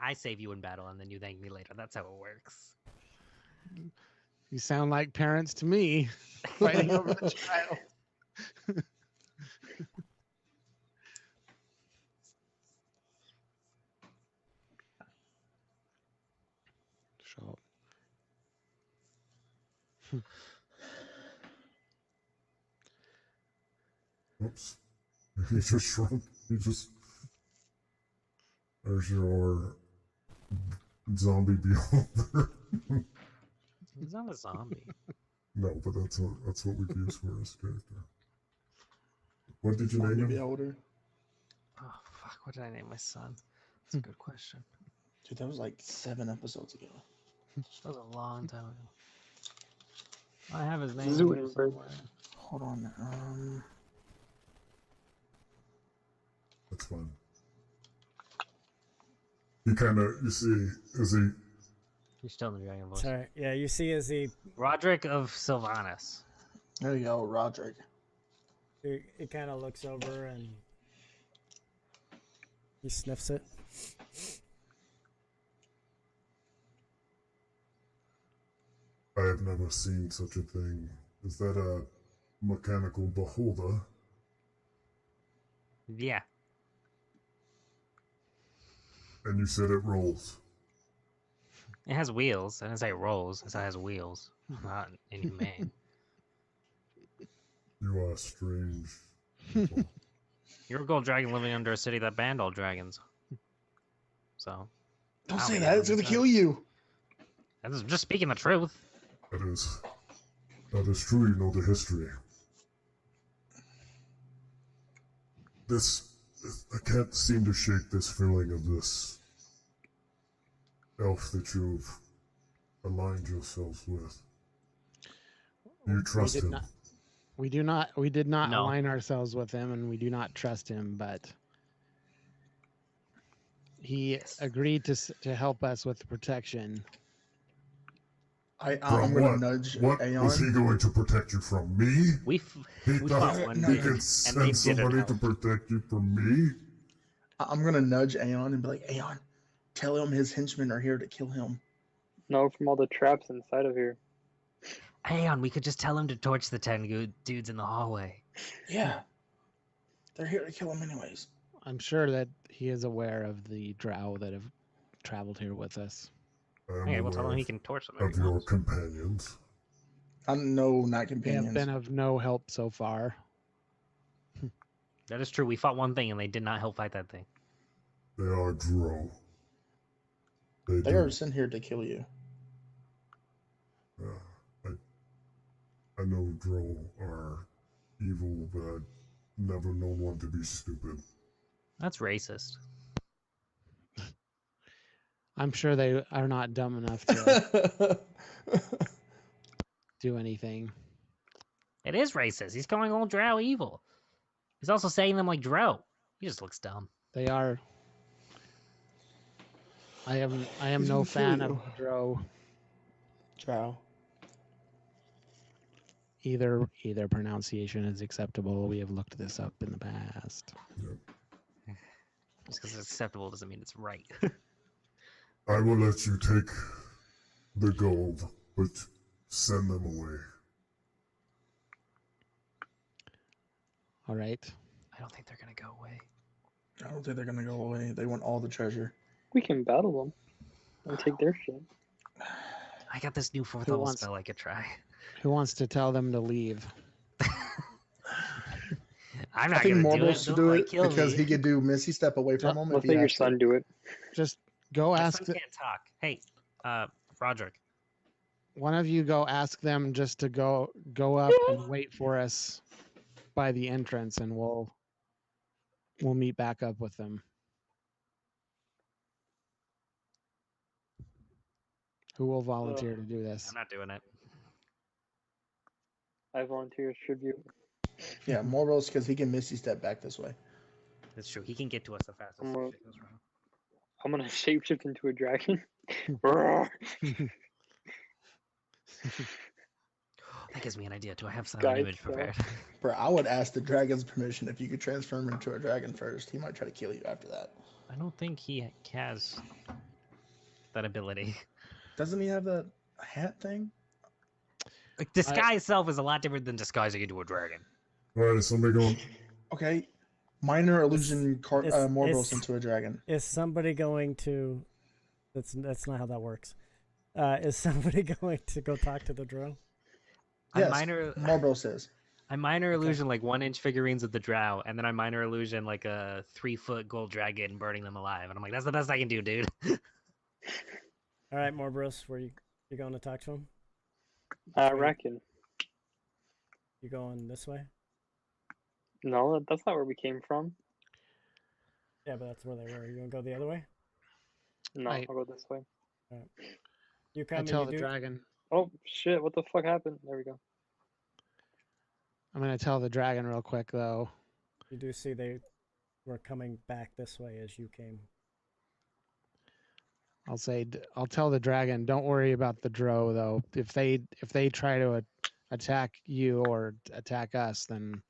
I save you in battle, and then you thank me later. That's how it works. You sound like parents to me, fighting over the child. So, Oops. He just shrunk. He just. There's your zombie beholder. He's not a zombie. No, but that's what we use for his character. What did you Zombie name him? beholder. Oh fuck! What did I name my son? That's a good question. Dude, that was like 7 episodes ago. That was a long time ago. I have his name Zoo here Bird. somewhere. Hold on. That's fine. He kind of, you see, is he? You're still in the dragon voice. Sorry. Yeah, you see as Roderick of Sylvanas. There you go, Roderick. he kind of looks over and he sniffs it. I have never seen such a thing. Is that a mechanical beholder? Yeah. And you said it rolls. It has wheels. I didn't say it rolls. I said it has wheels. Not inhumane. You are strange. people. You're a gold dragon living under a city that banned all dragons. So. Don't Wow, say yeah, that. It's gonna that's kill you. I'm just speaking the truth. That is true. You know the history. I can't seem to shake this feeling of this elf that you've aligned yourselves with. You trust did him. not- We did not No. align ourselves with him, and we do not trust him. But he agreed to help us with the protection. I'm From gonna what? nudge What Aeon. was he going to protect you from? Me? We He fought thought one he day, could and they send didn't somebody to help. protect you from me? I'm gonna nudge Aeon and be like, Aeon, tell him his henchmen are here to kill him. No, from all the traps inside of here. Aeon, we could just tell him to torch the 10 dudes in the hallway. Yeah. They're here to kill him anyways. I'm sure that he is aware of the drow that have traveled here with us. I am Okay, we'll tell aware him he can torch them. of your companions. No, not They have companions. been of no help so far. That is true. We fought one thing and they did not help fight that thing. They are drow. They They do. are sent here to kill you. I know Drow are evil, but I've never known one to be stupid. That's racist. I'm sure they are not dumb enough to do anything. It is racist. He's calling all drow evil. He's also saying them like drow. He just looks dumb. They are. I am He's no gonna kill fan of you. Drow. Drow. Either pronunciation is acceptable. We have looked this up in the past. Just because it's acceptable doesn't mean it's right. I will let you take the gold, but send them away. All right. I don't think they're gonna go away. I don't think they're gonna go away. They want all the treasure. We can battle them and take their shit. I got this new 4th Who level wants- spell I could try. Who wants to tell them to leave? I'm I not think gonna do it. Morbos should Don't, do like, it kill because me. he could do Misty Step away from him. Let's if let he your has to. son do it. Just go My ask son the, can't talk. Hey, Roderick. one of you. Go ask them just to go up and wait for us by the entrance, and we'll meet back up with them. Who will volunteer to do this? I'm not doing it. I volunteer as tribute. Yeah, Morbos because he can Misty Step back this way. That's true. He can get to us the fastest. I'm if gonna- shit goes wrong. I'm gonna shapeshift into a dragon. That gives me an idea. Do I have silent Guys, image prepared? Bro, I would ask the dragon's permission if you could transform him into a dragon first. He might try to kill you after that. I don't think he has that ability. Doesn't he have that hat thing? Like disguise itself is a lot different than disguising into a dragon. All right, is somebody going? Okay, minor illusion Morbos it's- into a dragon. Is somebody going to? That's not how that works. Is somebody going to go talk to the drow? Yes, I minor Morbos is. I minor illusion like 1-inch figurines of the drow, and then I minor illusion like a 3-foot gold dragon burning them alive. And I'm like, that's the best I can do, dude. All right, Morbros, where you going to talk to him? I reckon. You going this way? No, that's not where we came from. Yeah, but that's where they were. You gonna go the other way? No, Right. I'll go this way. You come I and tell you the do. dragon. Oh shit! What the fuck happened? There we go. I'm gonna tell the dragon real quick though. You do see they were coming back this way as you came. I'll tell the dragon. Don't worry about the drow though. If they try to attack you or attack us, then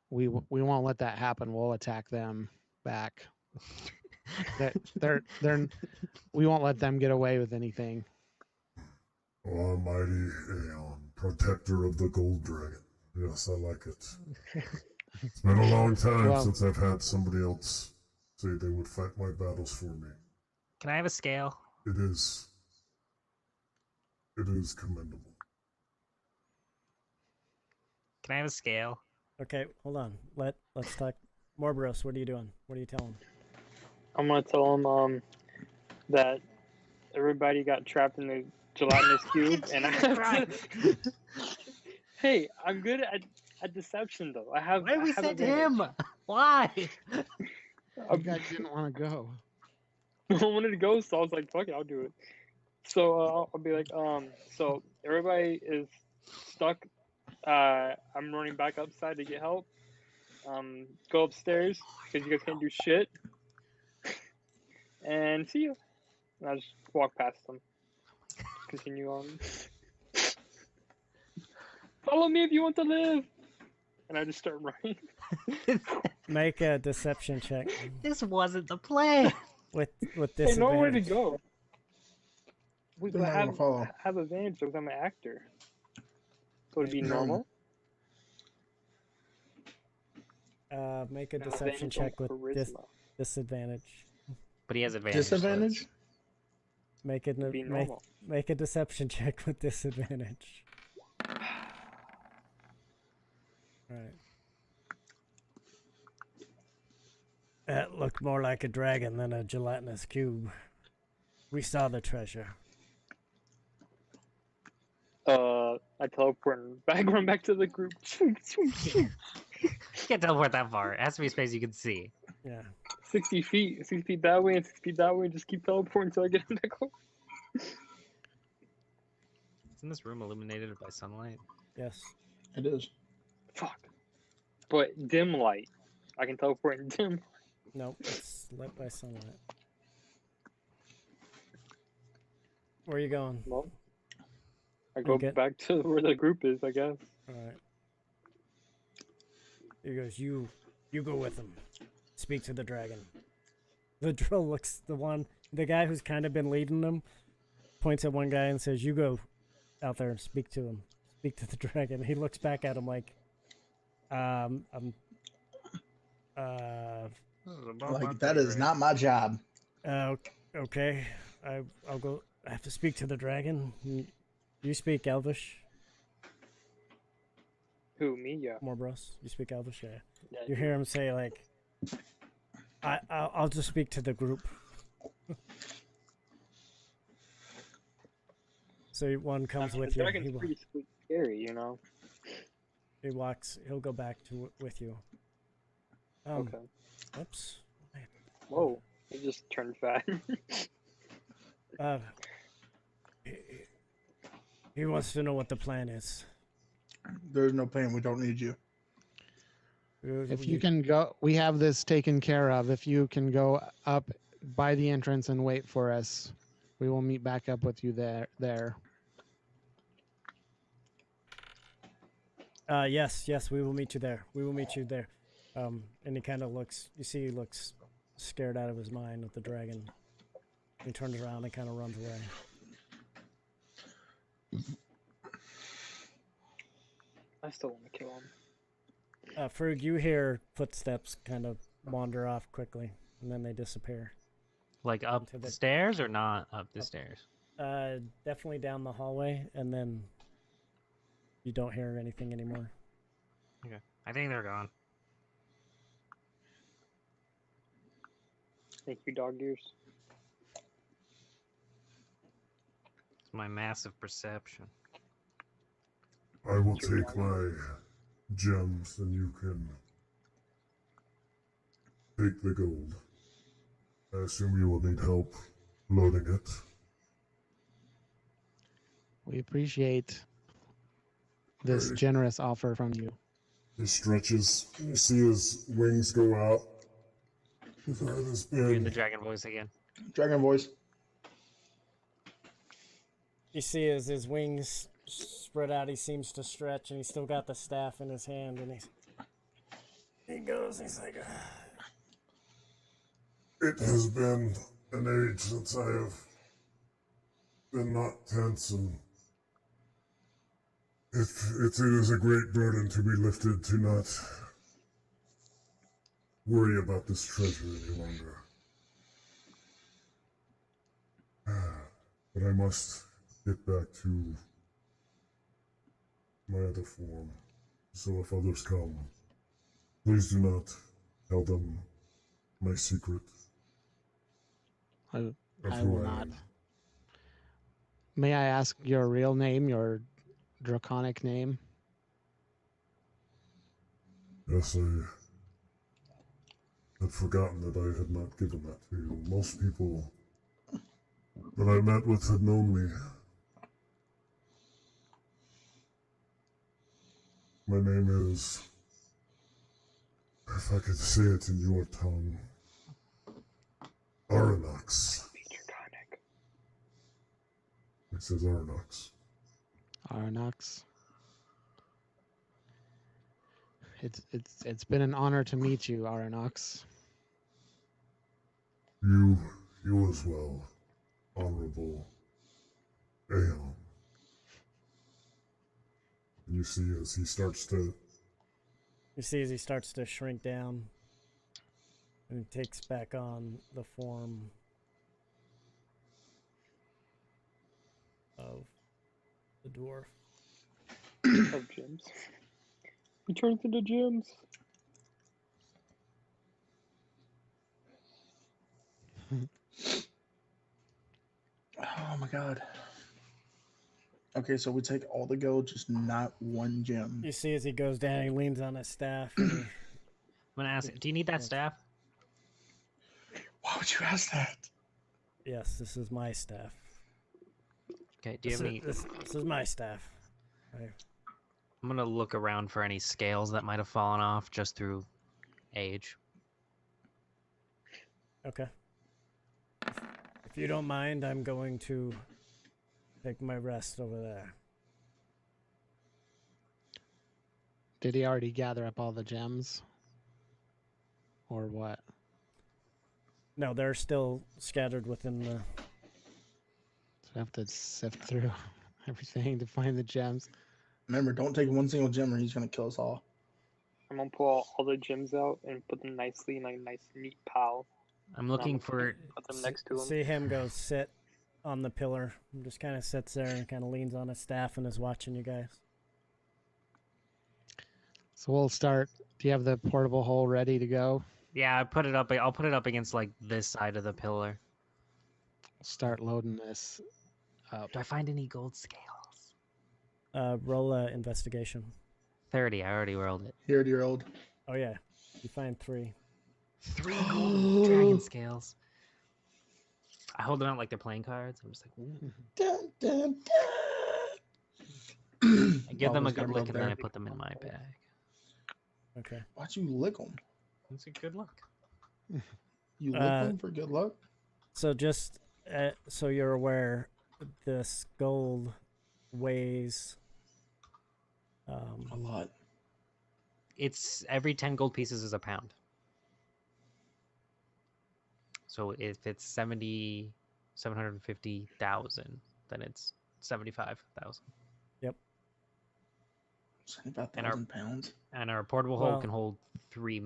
we won't let that happen. We'll attack them back. they're we won't let them get away with anything. Oh, Almighty Aeon, protector of the gold dragon. Yes, I like it. It's been a long time Well- since I've had somebody else say they would fight my battles for me. Can I have a scale? It is commendable. Can I have a scale? Okay, hold on. Let's talk. Morbros, what are you doing? What are you telling? I'm gonna tell him that everybody got trapped in the gelatinous cube, and I have to... Hey, I'm good at deception though. I have. Why did we I have send advantage. him? Why? You guys didn't want to go. I wanted to go, so I was like, "Fuck it, I'll do it." So I'll be like, so everybody is stuck. I'm running back upside to get help. Go upstairs because you guys can't do shit. And see you. And I just walk past them. Continue on. Follow me if you want to live. And I just start running. Make a deception check This wasn't the plan. with Hey, nowhere to disadvantage. go. We They're not gonna follow. have advantage because I'm an actor. So it'd be No. normal. Make a I have deception advantage on check with charisma. disadvantage. But he has advantage. so it's- Disadvantage? Make it Be make normal. make a deception check with disadvantage. All right. That looked more like a dragon than a gelatinous cube. We saw the treasure. I teleport and run back to the group. You can't teleport that far. It has to be a space you can see. Yeah. 60 feet. 60 feet that way and 60 feet that way. Just keep teleporting until I get back home. Isn't this room illuminated by sunlight? Yes. It is. Fuck. But dim light. I can teleport in dim. Nope. It's lit by sunlight. Where are you going? Well, I go get- back to where the group is, I guess. All right. He goes, you go with him. Speak to the dragon. The drill looks, the guy who's kind of been leading them, points at one guy and says, you go out there and speak to him. Speak to the dragon. He looks back at him like, Like, that is not my job. okay. I'll go. I have to speak to the dragon. You speak Elvish, Who, me? Yeah. Morbros? You speak Elvish? Yeah. Yeah, You hear him say like, I'll just speak to the group. So one comes I mean, with the you. dragon's pretty scary, you know? He'll go back with you. Okay. Oops. Whoa. He just turned fat. He wants to know what the plan is. There's no plan. We don't need you. If you can go, we have this taken care of. If you can go up by the entrance and wait for us, we will meet back up with you there. Yes, we will meet you there. We will meet you there. And he kind of looks, you see he looks scared out of his mind with the dragon. He turns around and kind of runs away. I still want to kill him. Ferg, you hear footsteps kind of wander off quickly, and then they disappear. Like up To the the- stairs or not up the stairs? Definitely down the hallway, and then you don't hear anything anymore. Okay. I think they're gone. Thank you, dog ears. It's my massive perception. I will take my gems and you can take the gold. I assume you will need help loading it. We appreciate this Right. generous offer from you. He stretches. You see his wings go out. His head has Hearing the been. dragon voice again. Dragon voice. You see as his wings spread out, he seems to stretch, and he's still got the staff in his hand, and he goes, he's like, It has been an age since I have been not tense, and it is a great burden to be lifted to not worry about this treasure any longer. But I must get back to my other form. So if others come, please do not tell them my secret I of I who will I not. am. May I ask your real name, your draconic name? Yes, I had forgotten that I had not given that to you. Most people that I met with had known me. My name is, if I could say it in your tongue, Aranox. Draconic. It says Aranox. Arnox. It's been an honor to meet you, Aranox. You as well, Honorable Aeon. And you see as he starts to you see as he starts to shrink down, and he takes back on the form of the dwarf. Of gyms. He turns into gyms. Oh my god. Okay, so we take all the gold, just not one gem. You see as he goes down, he leans on his staff. And I'm gonna ask. Do you need that staff? Why would you ask that? yes, this is my staff. Okay. Do you have any? This is my staff. Right. I'm gonna look around for any scales that might have fallen off just through age. Okay. If you don't mind, I'm going to take my rest over there. Did he already gather up all the gems? Or what? No, they're still scattered within the. So I have to sift through everything to find the gems. Remember, don't take one single gem or he's gonna kill us all. I'm gonna pull all the gems out and put them nicely in like a nice neat pile. I'm looking for. Put them next to him. See him go sit on the pillar. He just kind of sits there and kind of leans on his staff and is watching you guys. So we'll start. Do you have the portable hole ready to go? Yeah, I put it up. I'll put it up against like this side of the pillar. Start loading this up. Do I find any gold scales? Roll a investigation. 30. I already rolled it. Here, dear old. Oh yeah, you find 3. 3 gold dragon scales. I hold them out like they're playing cards. I'm just like, ooh. Dun, dun, dun. I give them a Always good gotta lick love and then I that. put them in my bag. Okay. Why'd you lick them? It's a good luck. You lick them for good luck? So just so you're aware, this gold weighs. A lot. It's every 10 gold pieces is a pound. So if it's 750,000, then it's 75,000. 75,000 pounds. And our portable Well- hole can hold 3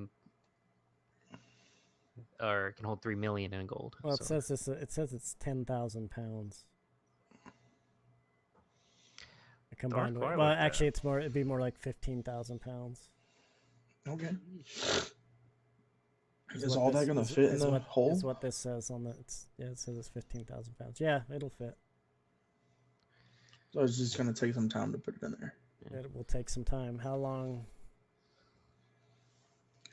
million in gold. Well, it so. says it's 10,000 pounds. Combined with, quite well, like that. actually, it'd be more like 15,000 pounds. Okay. Is Is what all that this- gonna is- fit in is the what- hole? Is what this says on the. It says it's 15,000 pounds. Yeah, it'll fit. So it's just gonna take some time to put it in there. It will take some time. How long?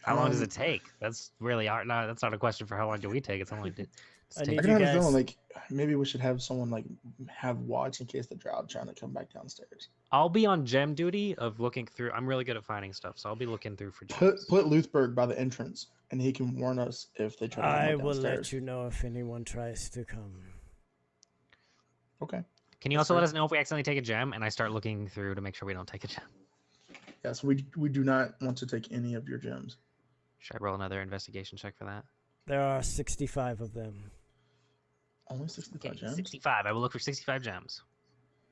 How long does it take? That's really hard. No, that's not a question for how long do we take. It's how long did I I need can you have a guys- feeling like maybe we should have someone like have watch in case the drought trying to come back downstairs. I'll be on gem duty of looking through. I'm really good at finding stuff, so I'll be looking through for Put gems. Luthberg by the entrance, and he can warn us if they try to come I back will downstairs. let you know if anyone tries to come. Okay. Can you That's also let fair. us know if we accidentally take a gem and I start looking through to make sure we don't take a gem? Yes, we do not want to take any of your gems. Should I roll another investigation check for that? There are 65 of them. Only 65 Okay, gems. 65. I will look for 65 gems.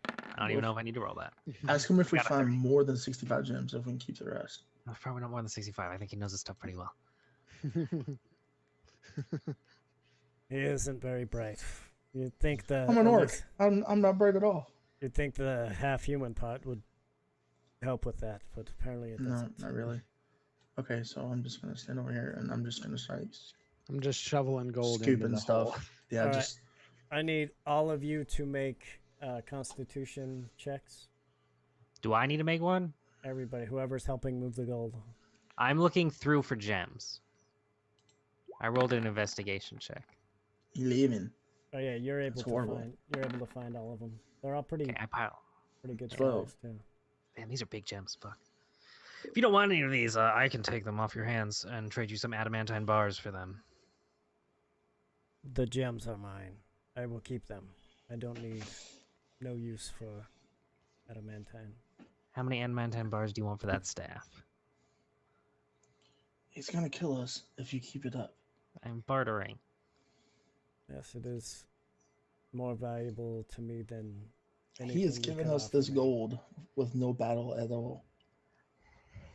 I don't even know if I need to roll that. Ask him if we Got a find 30. more than 65 gems, if we can keep the rest. That's probably not more than 65. I think he knows his stuff pretty well. He isn't very bright. You'd think the. I'm an at orc. least- I'm not bright at all. You'd think the half-human part would help with that, but apparently it No, doesn't. not really. Okay, so I'm just gonna stand over here and I'm just gonna start I'm just shoveling gold into scooping the stuff. hole. Yeah, All right. just I need all of you to make Constitution checks. Do I need to make one? Everybody, whoever's helping move the gold. I'm looking through for gems. I rolled an investigation check. 11. Oh yeah, you're able That's to horrible. find. You're able to find all of them. They're all pretty Okay, I pile. good 12. size too. Man, these are big gems. Fuck. If you don't want any of these, I can take them off your hands and trade you some adamantine bars for them. The gems are mine. I will keep them. I don't need. No use for adamantine. How many adamantine bars do you want for that staff? He's gonna kill us if you keep it up. I'm bartering. Yes, it is more valuable to me than. He has anything you given could us offer this me. gold with no battle at all.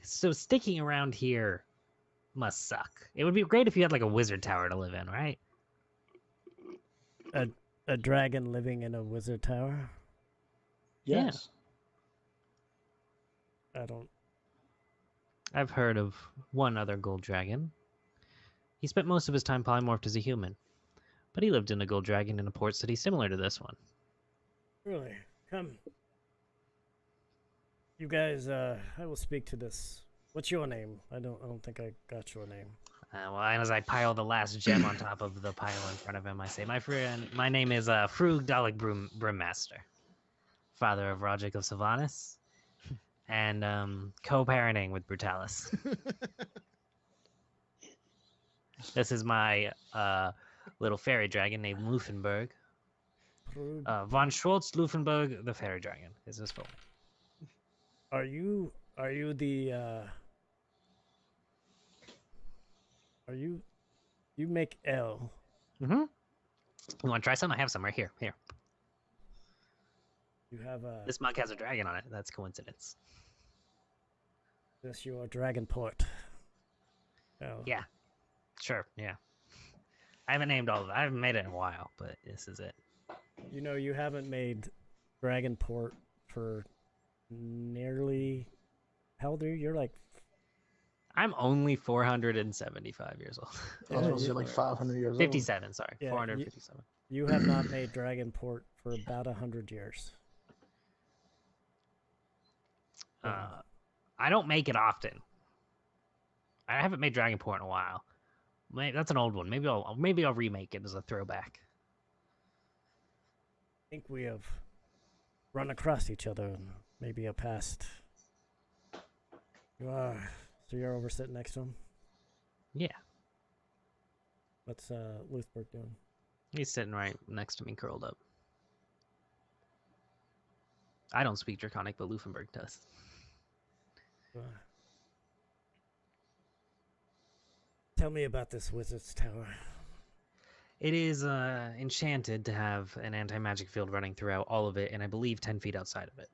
So sticking around here must suck. It would be great if you had like a wizard tower to live in, right? A dragon living in a wizard tower. Yeah. Yes. I don't. I've heard of one other gold dragon. He spent most of his time polymorphed as a human, but he lived in a gold dragon in a port city similar to this one. Really? Come. You guys, I will speak to this. What's your name? I don't think I got your name. Well, and as I pile the last gem on top of the pile in front of him, I say, "My friend, my name is Frug Dalek Brimmaster, father of Rogic of Sylvanas, and co-parenting with Brutalis. This is my little fairy dragon named Lufenberg. Von Schwartz Lufenberg, the fairy dragon, is his full name. Are you the you make L? Mm-hmm. You want to try some? I have some right here. Here. You have a This mug has a dragon on it. That's coincidence. this your dragon port? Oh. Yeah. Sure. Yeah. I haven't named all of it. I haven't made it in a while, but this is it. You know, you haven't made dragon port for nearly. How old are you? You're like. I'm only 475 years old. I was gonna say like 500 years old. 57, sorry. Yeah, 457. You have not made dragon port for about 100 years. I don't make it often. I haven't made Dragon Port in a while. That's an old one. Maybe I'll remake it as a throwback. I think we have run across each other in maybe a past. You are. So you're over sitting next to him? Yeah. What's Luthberg doing? He's sitting right next to me, curled up. I don't speak Draconic, but Lufenberg does. Tell me about this wizard's tower. It is enchanted to have an anti-magic field running throughout all of it, and I believe 10 feet outside of it.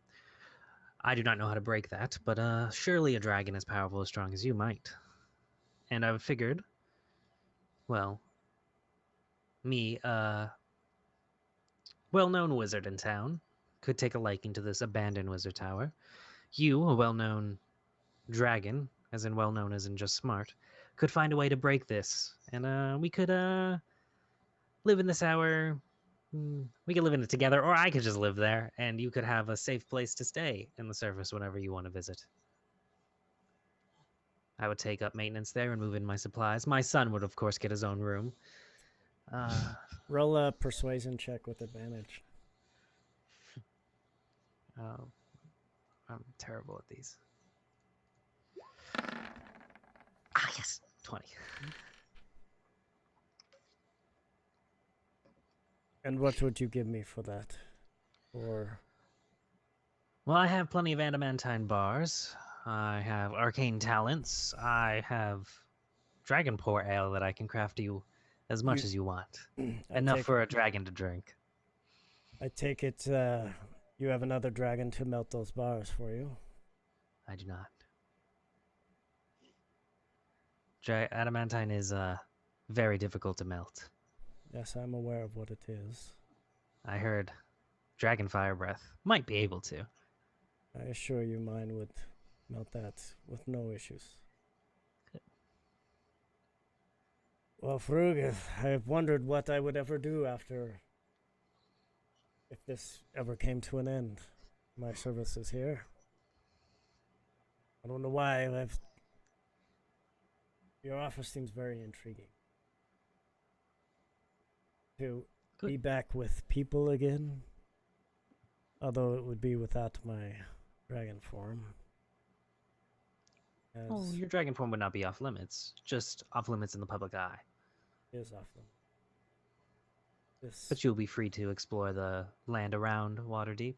I do not know how to break that, but surely a dragon as powerful as strong as you might. And I've figured, well, me, well-known wizard in town, could take a liking to this abandoned wizard tower. You, a well-known dragon, as in well-known as in just smart, could find a way to break this, and we could live in this tower. We could live in it together, or I could just live there, and you could have a safe place to stay in the surface whenever you want to visit. I would take up maintenance there and move in my supplies. My son would, of course, get his own room. Roll a persuasion check with advantage. I'm terrible at these. Yes, 20. And what would you give me for that? Or Well, I have plenty of adamantine bars. I have arcane talents. I have dragonport ale that I can craft you as much as you want. Enough for a dragon to drink. I take it you have another dragon to melt those bars for you. I do not. Adamantine is very difficult to melt. Yes, I'm aware of what it is. I heard dragon fire breath might be able to. I assure you mine would melt that with no issues. Good. Well, Frug, I've wondered what I would ever do after, if this ever came to an end. My services here. I don't know why your offer seems very intriguing. To be back with people again, although it would be without my dragon form. Oh, your dragon form would not be off limits, just off limits in the public eye. Is off limits. But you'll be free to explore the land around Waterdeep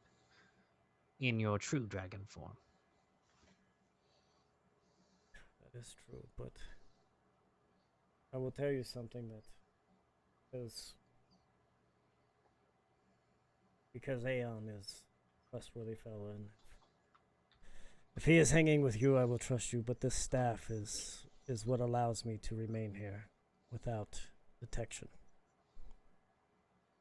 in your true dragon form. That is true, but I will tell you something that is because Aeon is a trustworthy fellow, and if he is hanging with you, I will trust you, but this staff is what allows me to remain here without detection.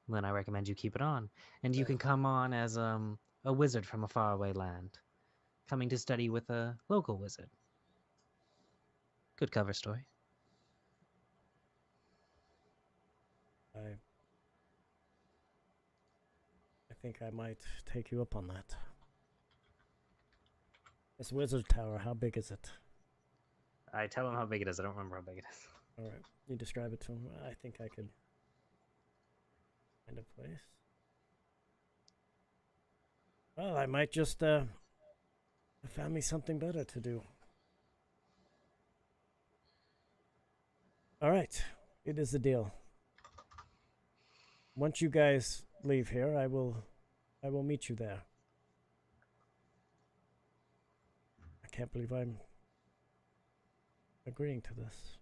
Then I recommend you keep it on, and you can come on as a wizard from a faraway land, coming to study with a local wizard. Good cover story. I think I might take you up on that. This wizard tower, how big is it? I tell him how big it is. I don't remember how big it is. All right, you describe it to him. I think I could find a place. Well, I might just found me something better to do. All right, it is a deal. Once you guys leave here, I will meet you there. I can't believe I'm agreeing to this.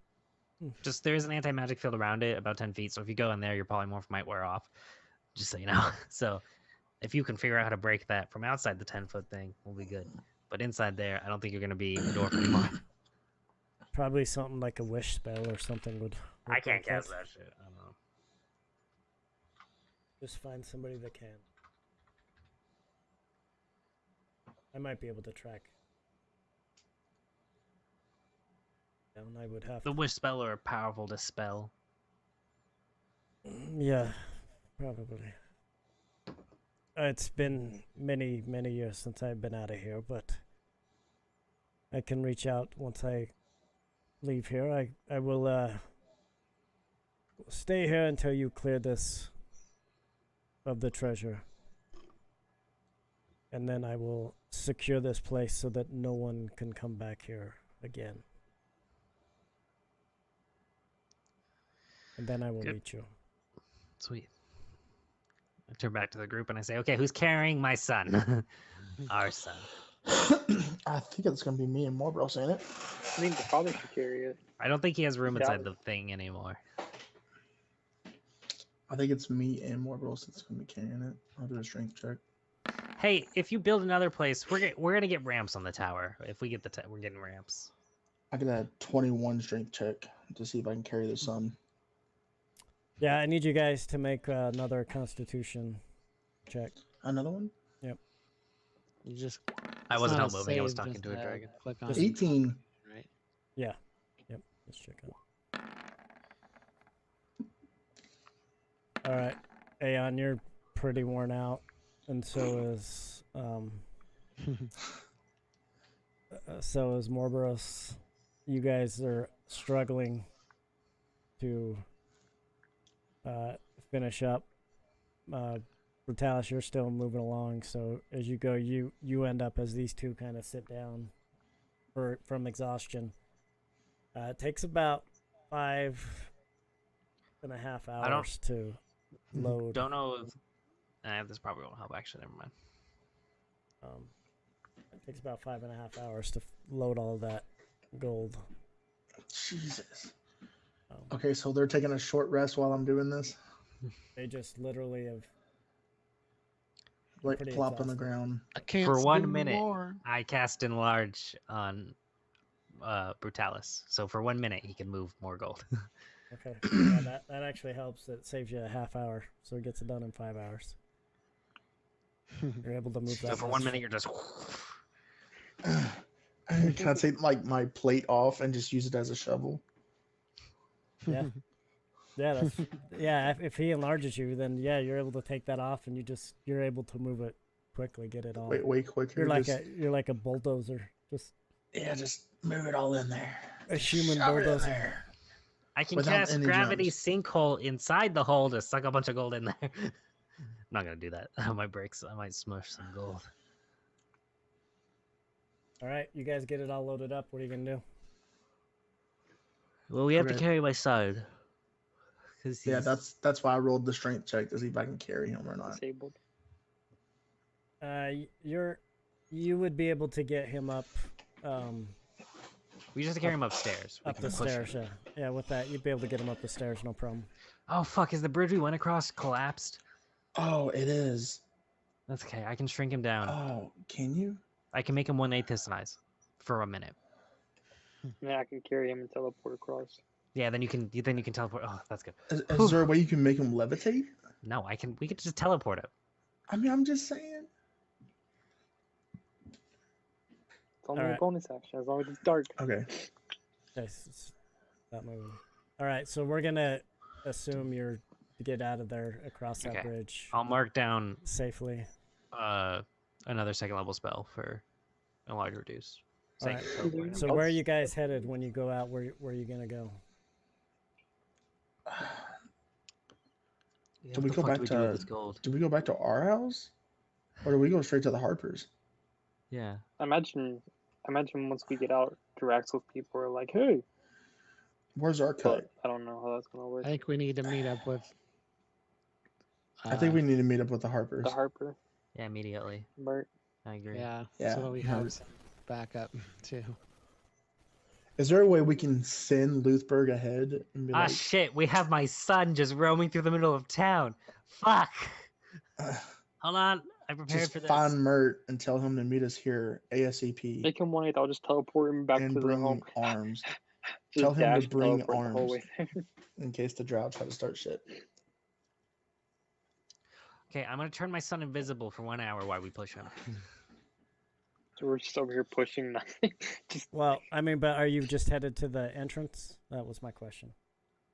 Just there is an anti-magic field around it, about 10 feet. So if you go in there, your polymorph might wear off. Just so you know. So if you can figure out how to break that from outside the 10-foot thing, we'll be good. But inside there, I don't think you're going to be a dwarf anymore. Probably something like a wish spell or something would. I can't like cast that shit. I don't know. Just find somebody that can. I might be able to track down. I would have The to. wish spell are powerful to spell. Yeah, probably. It's been many, many years since I've been out of here, but I can reach out once I leave here. I will stay here until you clear this of the treasure. And then I will secure this place so that no one can come back here again. And then I will Good. meet you. Sweet. I turn back to the group and I say, okay, who's carrying my son? Our son. I think it's gonna be me and Morbros, ain't it? I think the father should carry it. I don't think he has room Yeah. inside the thing anymore. I think it's me and Morbros that's gonna be carrying it. I'll do a strength check. Hey, if you build another place, we're gonna get ramps on the tower. If we get we're getting ramps. I get a 21 strength check to see if I can carry the sun. Yeah, I need you guys to make another constitution check. Another one? You just. I it's wasn't not help moving. I was save, talking just, to a dragon. Click on Just 18. right? Yeah. Yep. Let's check out. All right. Aeon, you're pretty worn out, and so is Morboros. You guys are struggling to finish up. Brutalis, you're still moving along, so as you go, you end up as these two kind of sit down from exhaustion. It takes about 5.5 hours to load. Don't know if this probably won't help. Actually, never mind. It takes about 5.5 hours to load all that gold. Jesus. Um, Okay, so they're taking a short rest while I'm doing this. They just literally have. Like pretty plop on the exhausted. ground. I can't For see 1 minute. more. I cast enlarge on Brutalis, so for 1 minute he can move more gold. Okay, yeah, that actually helps. It saves you a half hour, so it gets it done in 5 hours. You're able to move that. So for much. 1 minute you're just. Can I take like my plate off and just use it as a shovel? Yeah. Yeah, that's yeah. If he enlarges you, then yeah, you're able to take that off, and you're able to move it quickly, get it all. Wait, way quicker. You're like a bulldozer, just just move it all in there. a human Shove it in bulldozer. there. I can Without cast any gravity jumps. sinkhole inside the hole to suck a bunch of gold in there. I'm not gonna do that. I might smush some gold. All right, you guys get it all loaded up. What are you gonna do? Well, we have to Okay. carry my son. Yeah, that's why I rolled the strength check to see if I can carry him or not. Disabled. You would be able to get him up, we just have to carry him upstairs. We up can the push him. stairs. Yeah, with that, you'd be able to get him up the stairs, no problem. Oh fuck! Is the bridge we went across collapsed? Oh, it is. That's okay. I can shrink him down. Oh, can you? I can make him 1/8 the size for a minute. Yeah, I can carry him and teleport across. Yeah, then you can teleport. Oh, that's good. Is there a way you can make him levitate? No, we can just teleport him. I mean, I'm just saying. It's only Alright. a bonus action as long as it's dark. Okay. Nice. Stop moving. All right, so we're gonna assume you're to get out of there across that Okay. bridge I'll mark down safely. another second level spell for a large reduce. Alright. Second cohort. So where are you guys headed when you go out? Where are you gonna go? Yeah, Do what we the go fuck back do we do with to? this gold? Do we go back to our house, or do we go straight to the Harpers? Yeah. Imagine once we get out, Draxel's people are like, "Hey," Where's our cut? but I don't know how that's gonna work. I think we need to meet up with. I think we need to meet up with the Harpers. The Harper, Yeah, immediately. Bart. I agree. Yeah, Yeah, so that we have some backup too. Is there a way we can send Luthberg ahead and be Ah, like, shit. We have my son just roaming through the middle of town. Fuck. uh, Hold on. I prepared just for this. find Mert and tell him to meet us here ASAP Make him wait. I'll just teleport him back and to the home. bring arms Just Tell him to dash and bring teleport the whole arms. way there. in case the Drow try to start shit. Okay, I'm going to turn my son invisible for 1 hour while we push him. So we're just over here pushing nothing. Just Well, I mean, but are you just headed to the entrance? That was my question.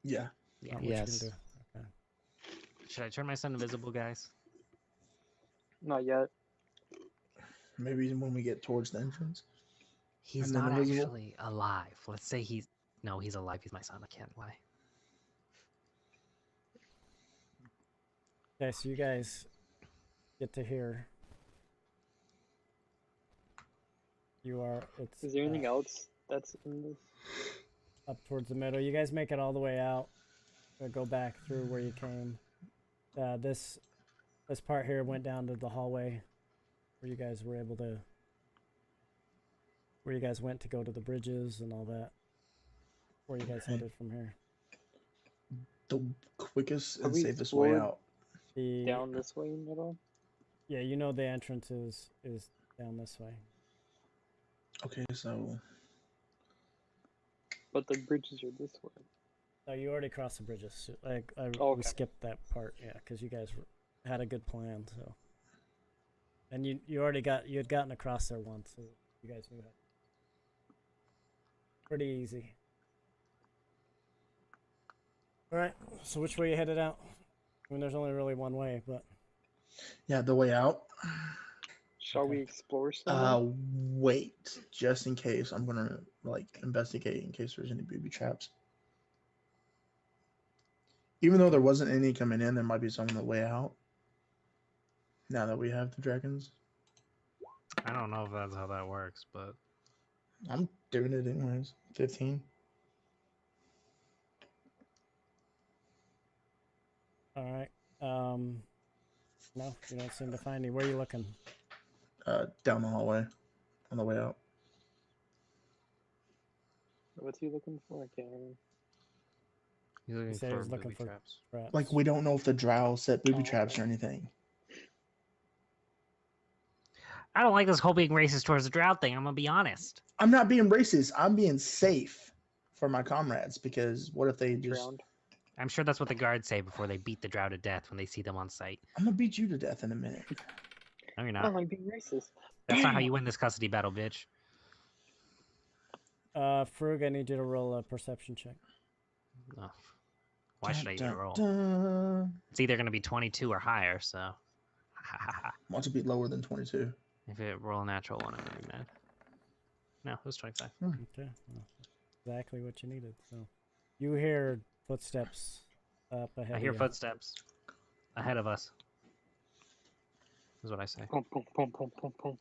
Yeah. Yeah. Not what you can Yes. do. Okay. Should I turn my son invisible, guys? not yet. Maybe when we get towards the entrance. He's And then not invisible? actually alive. Let's say he's... No, he's alive. He's my son. I can't lie. Okay, so you guys get to here. You are. It's Is there anything else that's in this? up towards the middle. You guys make it all the way out. Go back through where you came. This part here went down to the hallway, where you guys were able to. Where you guys went to go to the bridges and all that. Where you guys Okay. headed from here? The quickest Have and we safest way explored out. The Down this way at all? yeah, you know the entrance is down this way. Okay, so But the bridges are this way. Oh, you already crossed the bridges. So, like we Okay. skipped that part, yeah, because you guys had a good plan. So, and you already had gotten across there once, so you guys knew that. Pretty easy. All right. So which way you headed out? I mean, there's only really one way, but yeah, the way out. Shall Okay. we explore some? Wait, just in case. I'm gonna investigate in case there's any booby traps. Even though there wasn't any coming in, there might be some on the way out. Now that we have the dragons, I don't know if that's how that works, but... I'm doing it anyways. 15. all right. No, you don't seem to find any. Where are you looking? Down the hallway, on the way out. What's he looking for? I can't remember. He's looking said he for was looking booby for- traps. Rats. Like we don't know if the Drow set booby Oh, traps okay. or anything. I don't like this whole being racist towards the drought thing. I'm gonna be honest. I'm not being racist. I'm being safe for my comrades because what if they just? Drowned. I'm sure that's what the guards say before they beat the drought to death when they see them on sight. I'm gonna beat you to death in a minute. No, you're I not. don't like being racist. That's not how you win this custody battle, bitch. Frug, I need you to roll a perception check. Oh. Why should I even roll? Dun. It's either gonna be 22 or higher, so. Want to be lower than 22. If it roll a natural one, I'm gonna be mad. No, it was 25. Okay. Well, exactly what you needed. So, you hear footsteps up ahead. I of hear you. footsteps ahead of us. Is what I say. Boom, boom, boom, boom, boom, boom.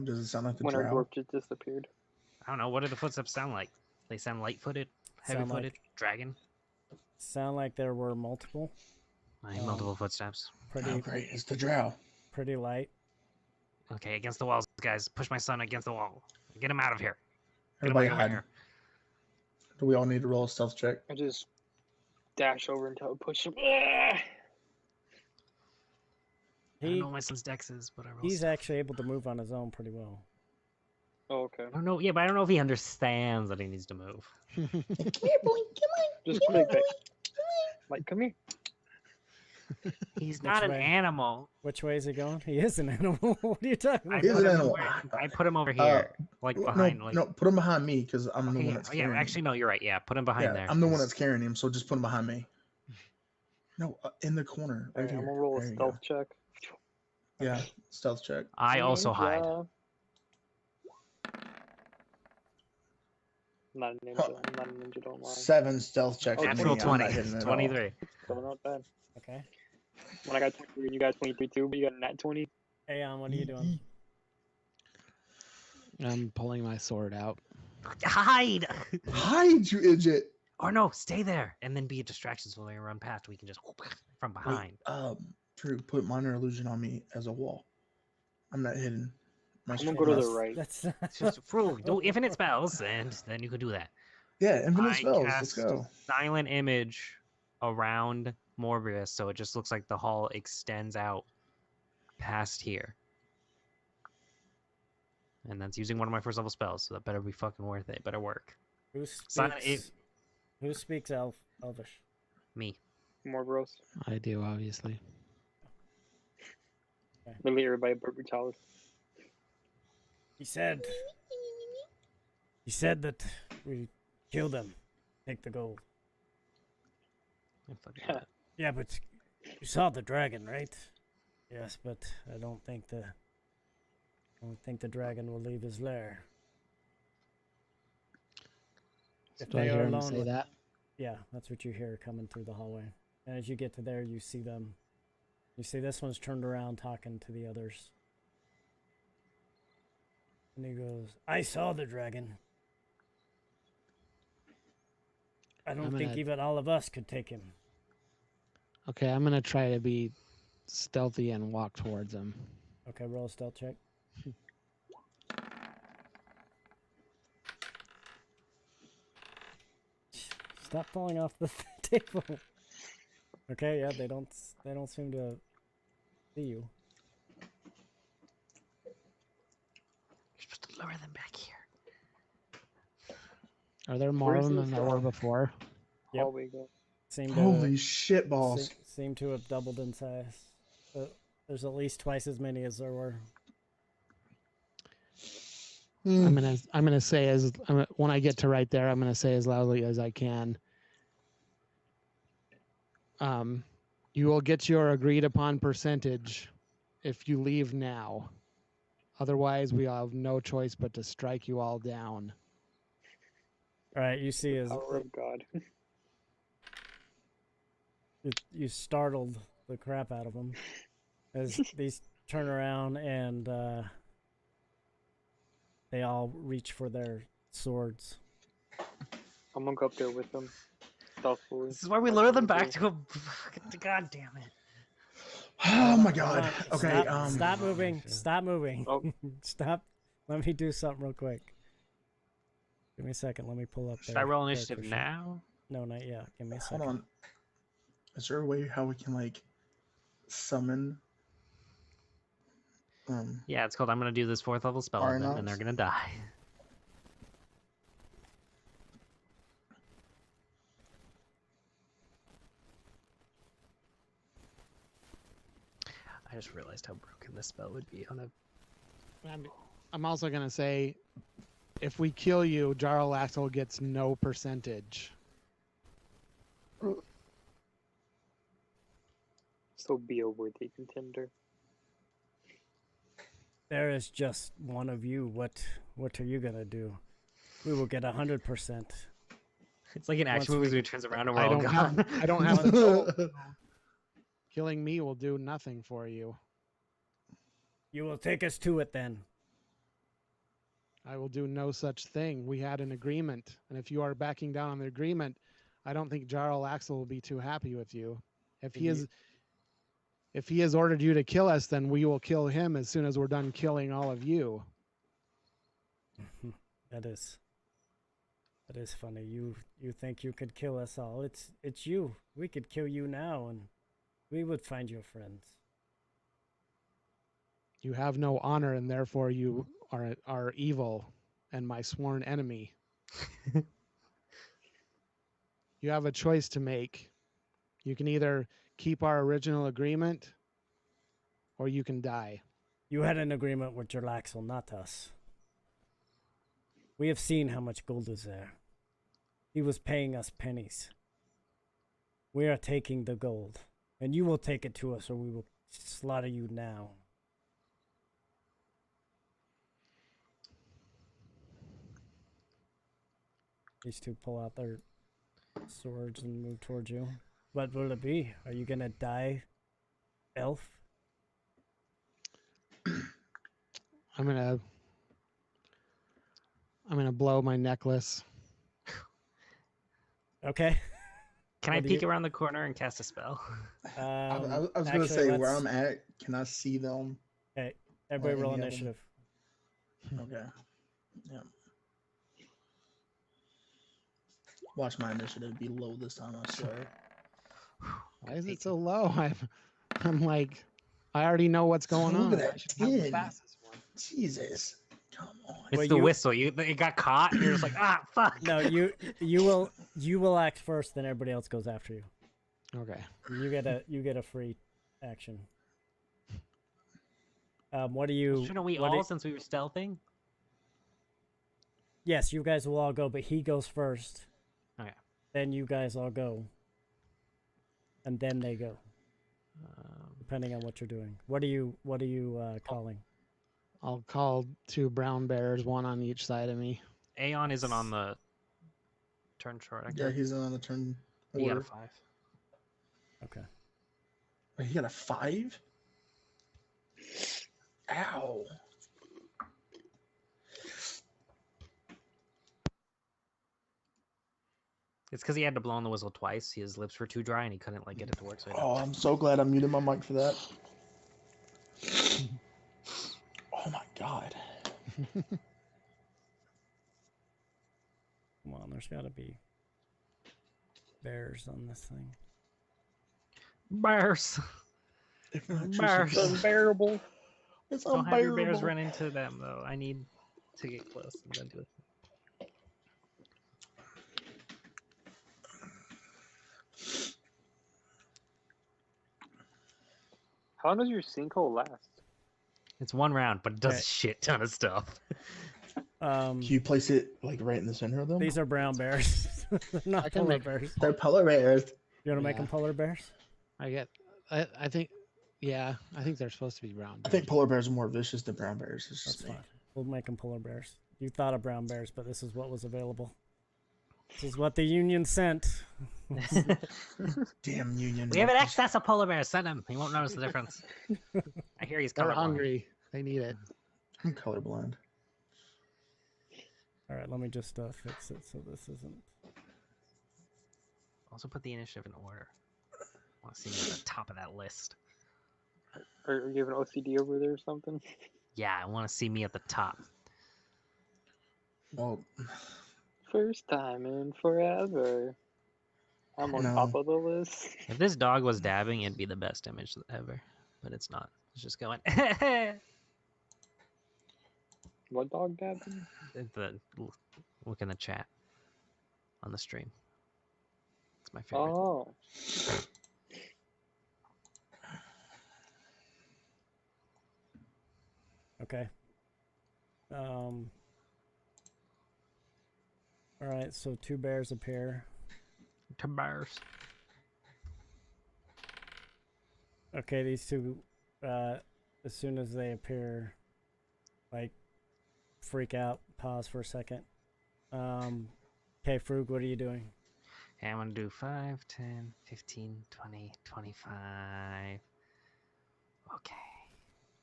Does it sound like the When our Drow? dwarf just disappeared. I don't know. What do the footsteps sound like? They sound light-footed, Sound heavy-footed, like- dragon. Sound like there were multiple. I have multiple footsteps. Pretty, Oh, great. It's the Drow. pretty light. Okay, against the walls, guys. Push my son against the wall. Get him out of here. Get him Everybody out of hide. here. Do we all need to roll a stealth check? I just dash over and push him. Ah! I don't He know what my son's dex is, but I roll. he's actually able to move on his own pretty well. Oh, okay. I don't know. Yeah, but I don't know if he understands that he needs to move. Come here, boy. Come on. Just click that. Like, come here. He's not an way? animal. Which way is he going? He is an animal. What are you talking I about? He's put an him animal. where- I put him over here, like behind. No, like, no, put him behind me because I'm the okay, one yeah, that's yeah, carrying actually, him. no, you're right. Yeah, put him behind Yeah, there. I'm the one 'cause- that's carrying him, so just put him behind me. No, in the corner, right Alright, I'm here. gonna roll a There you stealth check. go. Yeah, stealth check. I also hide. Ninja. I'm not a ninja. I'm not a ninja, don't lie. 7 stealth check. Oh, for Natural me. 20. I'm not hitting it at all. 23. So not bad. Okay. When I got 23 and you got 23 too, but you got a nat 20. Hey, what are you doing? I'm pulling my sword out. Hide! Hide, you idiot! Or no, stay there and then be a distraction so when we run past, we can just from behind. Wait, Drew, put minor illusion on me as a wall. I'm not hidden. I'm gonna go to the That's- right. That's It's just rule. Do infinite spells, and then you can do that. Yeah, infinite I spells. Let's cast go. Silent image around Morbius, so it just looks like the hall extends out past here. And that's using one of my first level spells, so that better be fucking worth it. Better work. who Silent speaks. Who speaks Elvish? Me. More gross. I do, obviously. Literally everybody but Brutalis. He said that we kill them, take the gold. Yeah, fucking- Yeah, but you saw the dragon, right? Yes, but I don't think the dragon will leave his lair. If Do I they hear are him alone say with- that? Yeah, that's what you hear coming through the hallway. And as you get to there, you see them. You see this one's turned around talking to the others. And he goes, I saw the dragon. I don't I'm think gonna- even all of us could take him. Okay, I'm gonna try to be stealthy and walk towards him. Okay, roll a stealth check. Stop falling off the table. Okay, yeah, they don't seem to see you. You're supposed to lower them back here. Are there more Where's of them this, than there were before? Yep. Hallway go. Seem to Holy shit balls. seem to have doubled in size. There's at least twice as many as there were. Hmm. I'm gonna say when I get to right there, I'm gonna say as loudly as I can. You will get your agreed upon percentage if you leave now. Otherwise, we have no choice but to strike you all down. All right, you see as Power of God. you startled the crap out of them as these turn around and they all reach for their swords. I'm gonna go up there with them. Stealthily. This is why we lure them back to a. God damn it. Oh my Hold god. on, Okay, stop moving. Stop moving. Oh. Stop. Let me do something real quick. Give me a second. Let me pull up. Should their I roll initiative character sheet. now? No, not yet. Give me a hold second. on. Is there a way how we can like summon Yeah, it's called I'm gonna do this 4th level spell event, and Arnauts? they're gonna die. I just realized how broken this spell would be on a. I'm also gonna say, if we kill you, Jarl Axel gets no percentage. So be a worthy contender. There is just one of you. What are you gonna do? We will get 100%. It's like in action Once movies where he turns around and we're I all don't gone. have. I don't have the. Killing me will do nothing for you. You will take us to it then. I will do no such thing. We had an agreement, and if you are backing down on the agreement, I don't think Jarl Axel will be too happy with you. If he is, if he has ordered you to kill us, then we will kill him as soon as we're done killing all of you. That is funny. You think you could kill us all? It's you. We could kill you now, and we would find your friends. You have no honor, and therefore you are evil and my sworn enemy. You have a choice to make. You can either keep our original agreement, or you can die. You had an agreement with Jarlaxle, not us. We have seen how much gold is there. He was paying us pennies. We are taking the gold, and you will take it to us, or we will slaughter you now. These two pull out their swords and move towards you. What will it be? Are you gonna die, elf? I'm gonna blow my necklace. Okay. Can I What do peek you- around the corner and cast a spell? I was gonna actually, say where let's- I'm at. Can I see them? Okay, everybody roll any of them? initiative. Okay. Yeah. Watch my initiative be low this time. I swear. Why is it so low? I'm like, I already know what's going Look on. at that, I should have the 10. fastest one. Jesus. Come on. It's Well, the you- whistle. It got caught. And you're just like, ah, fuck. No, you will act first, then everybody else goes after you. Okay. You get a free action. What do you? Shouldn't we what do- all, since we were stealthing? Yes, you guys will all go, but he goes first. Okay. Then you guys all go. And then they go, depending on what you're doing. What are you calling? I'll call 2 brown bears, one on each side of me. Aeon isn't on the turn short. Yeah, he's on the turn He got a order. 5. Okay. Wait, he got a 5? Ow. It's because he had to blow on the whistle twice. His lips were too dry and he couldn't like get it to work. So he Oh, I'm so glad I muted my mic for that. Oh my god. Come on, there's got to be bears on this thing. Bears. If not, Bears. Tristan- Unbearable. It's Don't have your bears unbearable. run into them though. I need to get close and then do it. How long does your sinkhole last? It's 1 round, but it does Okay. a shit ton of stuff. Can you place it like right in the center of them? These are brown bears. They're not I can polar make- bears. They're polar bears. You want to make Yeah. them polar bears? I think, yeah, I think they're supposed to be brown. I think polar bears are more vicious than brown bears. It's That's just me. fine. We'll make them polar bears. You thought of brown bears, but this is what was available. This is what the Union sent. Damn union. We have an monkeys. excess of polar bears. Send him. He won't notice the difference. I hear he's They're colorblind. hungry. They need it. I'm colorblind. All right, let me just fix it so this isn't. Also put the initiative in order. I want to see me at the top of that list. Or you have an OCD over there or something? Yeah, I want to see me at the top. Well, First time in forever. I'm on No. top of the list. If this dog was dabbing, it'd be the best image ever. But it's not. It's just going. What dog dabbing? Look in the chat on the stream. It's my favorite. Oh. Okay. All right, so 2 bears appear. To bears. Okay, these two, as soon as they appear, like, freak out, pause for a second. Okay, Frug, what are you doing? Okay, I'm going to do 5, 10, 15, 20, 25. Okay.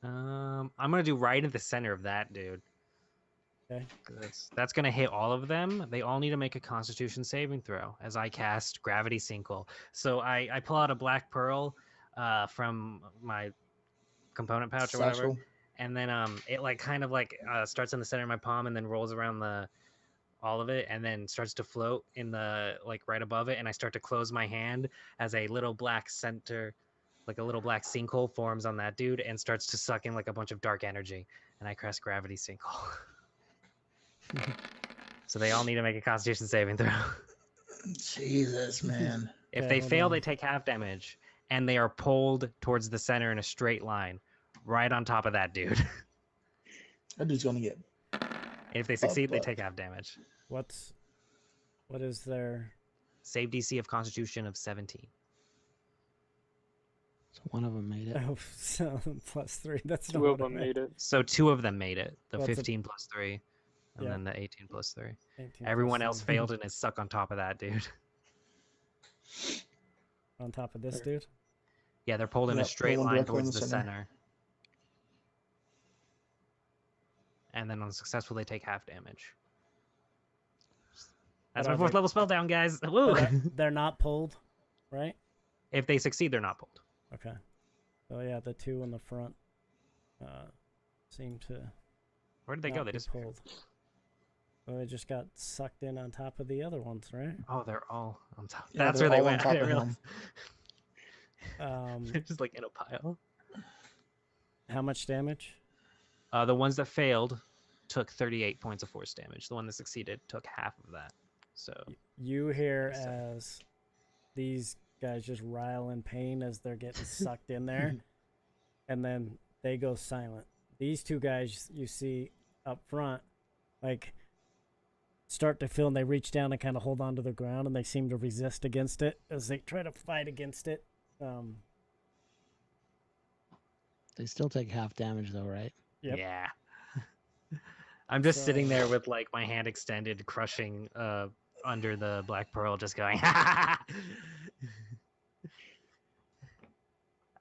I'm going to do right at the center of that dude. Okay. That's going to hit all of them. They all need to make a Constitution saving throw as I cast Gravity Sinkhole. So I pull out a black pearl from my component pouch or whatever, satchel. and then it like kind of like starts in the center of my palm and then rolls around all of it and then starts to float in the like right above it, and I start to close my hand as a little black center, like a little black sinkhole forms on that dude and starts to suck in like a bunch of dark energy, and I cast Gravity Sinkhole. So they all need to make a Constitution saving throw. Jesus, man. If Okay, they hold fail, on. they take half damage, and they are pulled towards the center in a straight line, right on top of that dude. That dude's gonna get. If they succeed, they fuck. take half damage. What is their... Save DC of Constitution of 17. So one of them made it. Oh, so +3. That's not Two of what I them meant. made it. So 2 of them made it. The Well, it's a- 15 plus 3, and Yeah. then the 18 plus 3. 18 Everyone plus else 3. failed and is stuck on top of that, dude. On top of this dude. Yeah, they're pulled in a Yep, straight pulling line directly in towards the the center. center. And then on successful, they take half damage. That's But my are 4th they- level spell down, guys. Woo! But they're not pulled, right? If they succeed, they're not pulled. Okay. So yeah, the 2 in the front seem to Where did they not go? They be just pulled. Well, they just got sucked in on top of the other ones, right? Oh, they're all on top. Yeah, That's they're where they all on went. top I didn't of realize. him. They're just like in a pile. How much damage? The ones that failed took 38 points of force damage. The one that succeeded took half of that. So You hear So- as these guys just rile in pain as they're getting sucked in there, and then they go silent. These 2 guys you see up front, like, start to feel, and they reach down and kind of hold onto the ground, and they seem to resist against it as they try to fight against it. They still take half damage though, right? Yep. yeah. I'm just sitting So- there with like my hand extended, crushing under the black pearl, just going.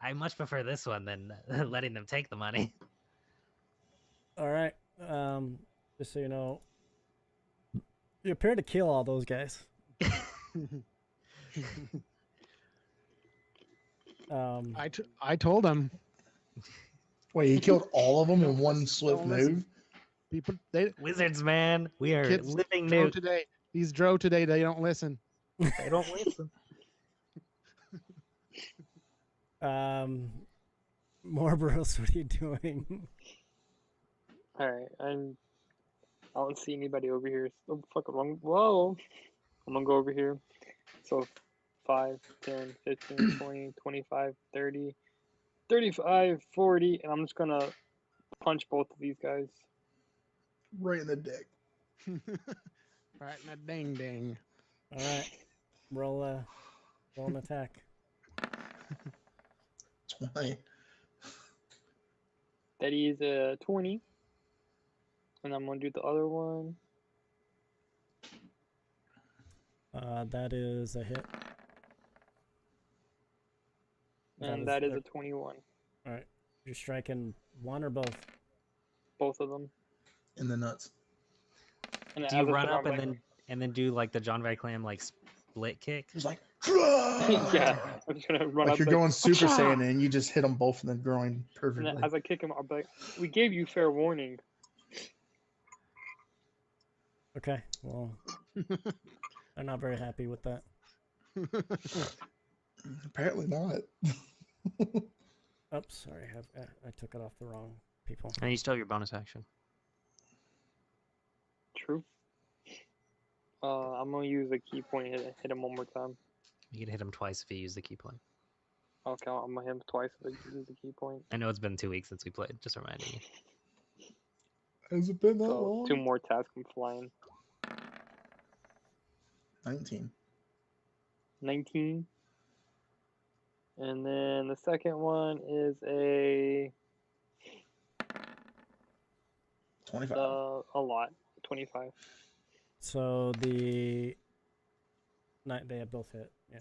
I much prefer this one than letting them take the money. All right. Just so you know, you appear to kill all those guys. I told him Wait, he killed all of them in one swift Don't listen. move? people they Wizards, man, we are kids living Dro new. today. These Dro today they don't listen. They don't listen. Morboros, what are you doing? Alright, I don't see anybody over here. So fuck wrong. Whoa! I'm gonna go over here. So 5, 10, 15, 20, 25, 30, 35, 40, and I'm just gonna punch both of these guys. Right in the dick. Right in a ding ding. All right. Roll an attack. 20. That is a 20. And I'm gonna do the other one. That is a hit. And that is a 21. All right. You're striking one or both? Both of them. In the nuts. And Do you as I run said, up I'm and then do like the John Van Clam like split kick? He's like, yeah, I'm just gonna run like up. you're like, going Super "Achah!" Saiyan and you just hit them both in the groin And perfectly. then as I kick him, I'll be like, "We gave you fair warning." Okay. Well, I'm not very happy with that. Apparently not. Oops, sorry. I took it off the wrong people. And you still have your bonus action. True. I'm gonna use the key point. Hit him one more time. You can hit him twice if you use the key point. Okay, I'm gonna hit him twice if I use the key point. I know it's been 2 weeks since we played. Just reminding you. Has it been that So long? 2 more attacks come flying. 19. 19. And then the second one is a 25. a lot. 25. So they have both hit. Yeah.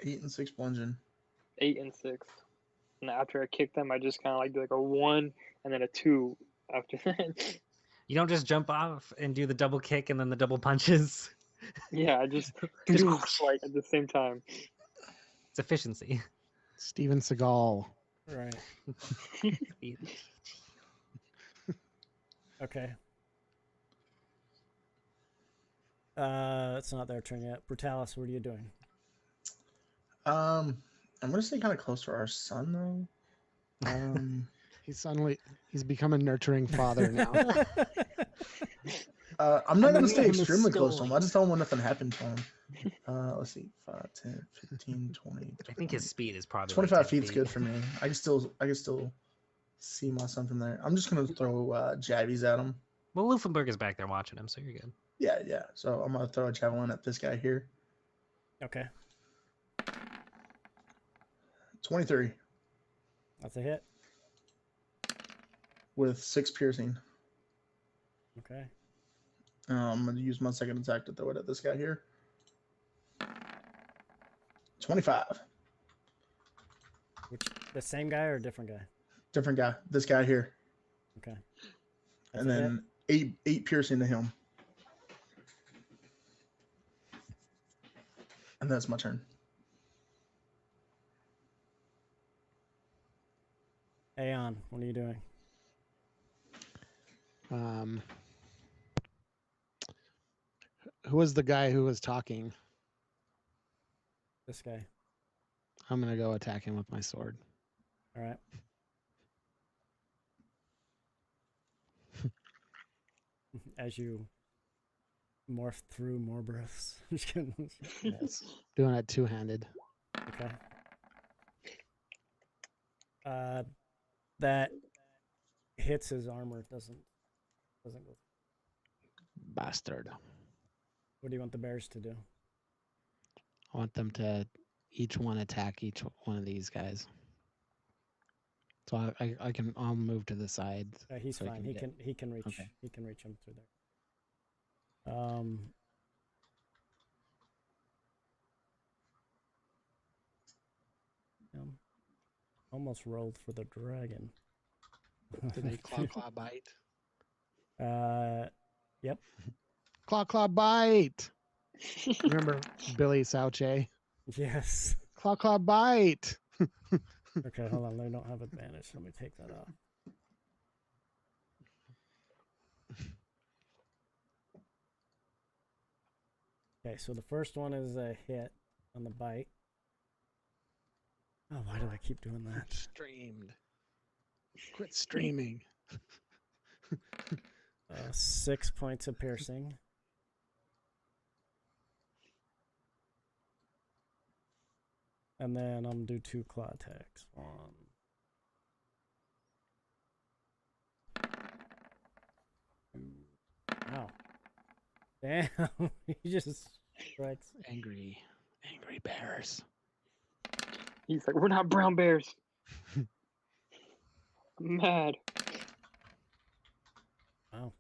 8 and 6 bludgeon. 8 and 6. And after I kick them, I just kind of like do like a 1 and then a 2 after that. You don't just jump off and do the double kick and then the double punches. Yeah, I just like at the same time. It's efficiency. Steven Seagal. Right. Okay. It's not their turn yet. Brutalis, what are you doing? I'm gonna stay kind of close to our son though. He's become a nurturing father now. I'm not gonna stay in the extremely close to story. him. I just tell him when nothing happened to him. Let's see, 5, 10, 15, 20. I think his speed is probably 25 like 10 feet's good for me. I can still see my son from there. I'm just gonna throw jabbies at him. Well, Luffenberg is back there watching him, so you're good. Yeah. So I'm gonna throw a javelin at this guy here. Okay. 23 That's a hit. with 6 piercing. Okay. I'm going to use my second attack to throw it at this guy here. 25. Which the same guy or a different guy? Different guy. This guy here. Okay. That's And a hit. then 8 piercing to him. And that's my turn. Aeon, what are you doing? Who was the guy who was talking? This guy. I'm gonna go attack him with my sword. All right. As you morph through more breaths. Just kidding. Yes. Doing it two-handed. Okay. That hits his armor. Doesn't go. Bastard. What do you want the bears to do? I want them to each one attack each one of these guys. So I'll move to the side. He's so fine. He can reach. Okay. He can reach him through there. Almost rolled for the dragon. Did they claw bite? Yep. Claw bite. Remember Billy Sauche? Yes. Claw bite. Okay, hold on. They don't have advantage. Let me take that off. Okay, so the first one is a hit on the bite. Oh, why do I keep doing that? Streamed. Quit streaming. 6 points of piercing. And then I'm gonna do 2 claw attacks. Wow. Damn, he just strikes. Angry bears. He's like, we're not brown bears. I'm mad. Wow.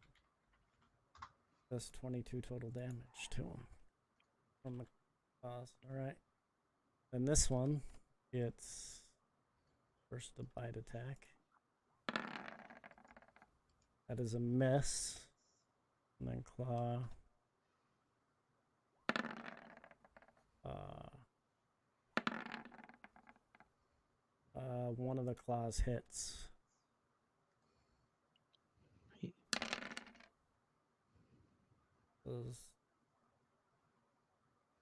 Does 22 total damage to him from the claws. Alright. Then this one gets first a bite attack. That is a miss. And then claw. One of the claws hits. Those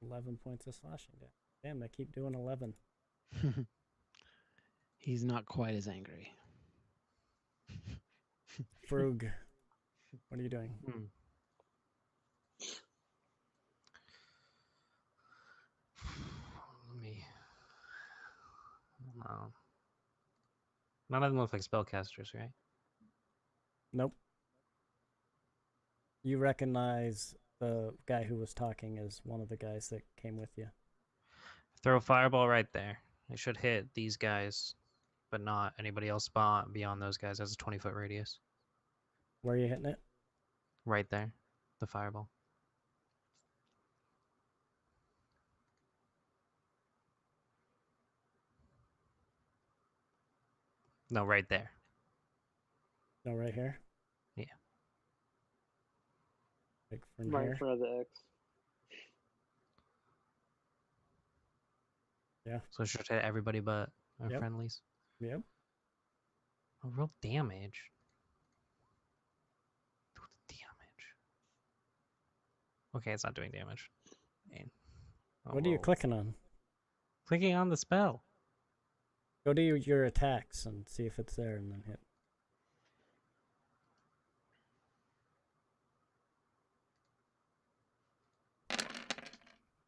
11 points of slashing damage. Damn, they keep doing 11. He's not quite as angry. Frug, what are you doing? Let me. No. None of them look like spellcasters, right? Nope. You recognize the guy who was talking as one of the guys that came with you. Throw a fireball right there. It should hit these guys, but not anybody else beyond those guys. That's a 20-foot radius. Where are you hitting it? Right there. The fireball. No, right there. No, right here? Yeah. Like from Right here? in front of the X. Yeah. So it should hit everybody but our Yep. friendlies. Yep. Oh, real damage. Do the damage. Okay, it's not doing damage. Man. Oh, What are you well. clicking on? Clicking on the spell. Go to your attacks and see if it's there and then hit.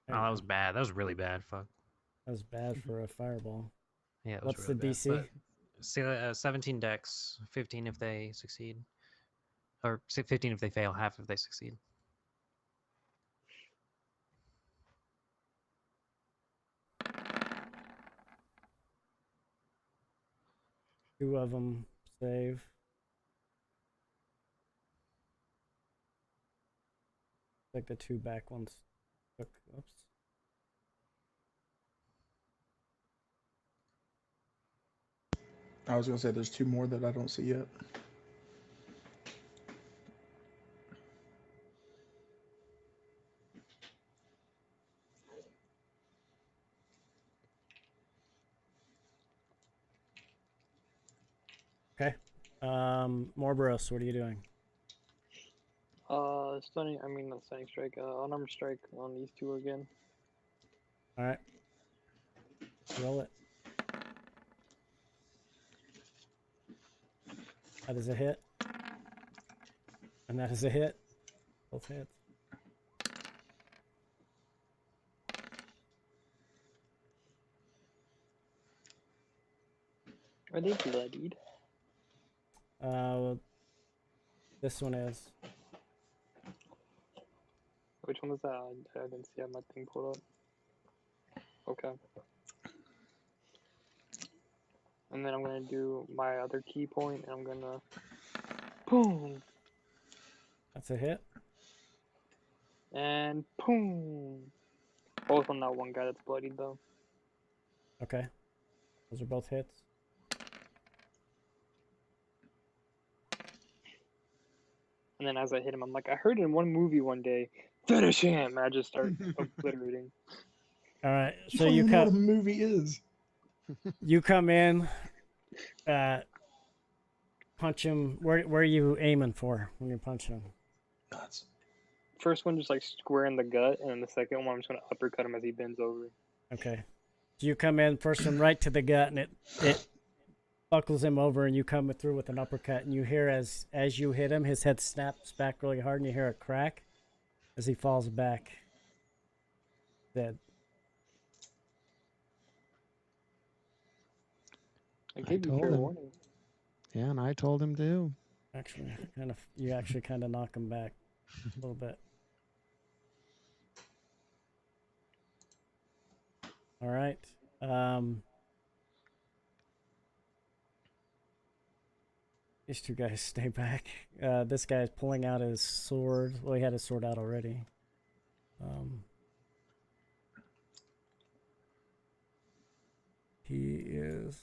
There Oh, you that was go. bad. That was really bad. Fuck. That was bad for a fireball. Yeah. It was What's really the bad. DC? But, 17 dex, 15 if they succeed, or 15 if they fail, half if they succeed. 2 of them save. Like the 2 back ones took. Oops. I was gonna say there's 2 more that I don't see yet. Okay. Morboros, what are you doing? Stunning. I mean, not stunning strike. Unarmed strike on these 2 again. All right. Roll it. That is a hit. And that is a hit. Both hits. Are they bloodied? This one is. Which one was that? I didn't see. I had my thing pulled up. Okay. And then I'm gonna do my other key point, and I'm gonna boom That's a hit. and boom. Both on that one guy that's bloodied though. Okay. Those are both hits. And then as I hit him, I'm like, I heard in one movie one day, finish him. And I just start obliterating. All right. You So don't you even know what a come. movie is. You come in. Punch him. Where are you aiming for when you're punching him? Nuts. First one just like square in the gut, and then the second one I'm just gonna uppercut him as he bends over. Okay. So you come in, first one right to the gut, and it buckles him over, and you come through with an uppercut, and you hear as you hit him, his head snaps back really hard, and you hear a crack as he falls back dead. I gave you told fair him. warning. Yeah, and I told him to. Actually, you actually kind of knock him back a little bit. All right. These 2 guys stay back. This guy's pulling out his sword. Well, he had his sword out already. He is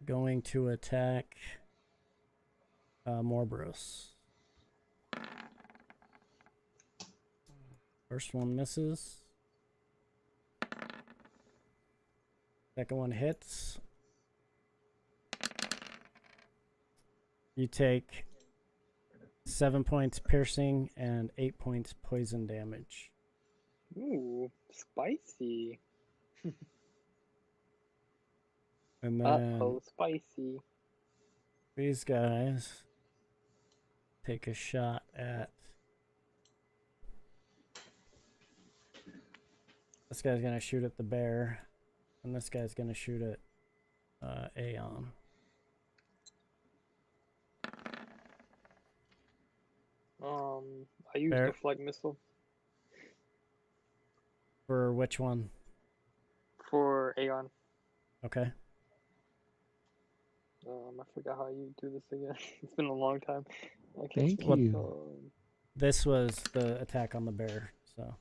going to attack Morboros. First one misses. Second one hits. You take 7 points piercing and 8 points poison damage. Ooh, spicy. And then Uh-oh, spicy. these guys take a shot at... This guy's going to shoot at the bear. And this guy's going to shoot at Aeon. I used Bear. deflect missile For which one? for Aeon. Okay. I forgot how you do this again. It's been a long time. I can't Thank see it. you. This was the attack on the bear, so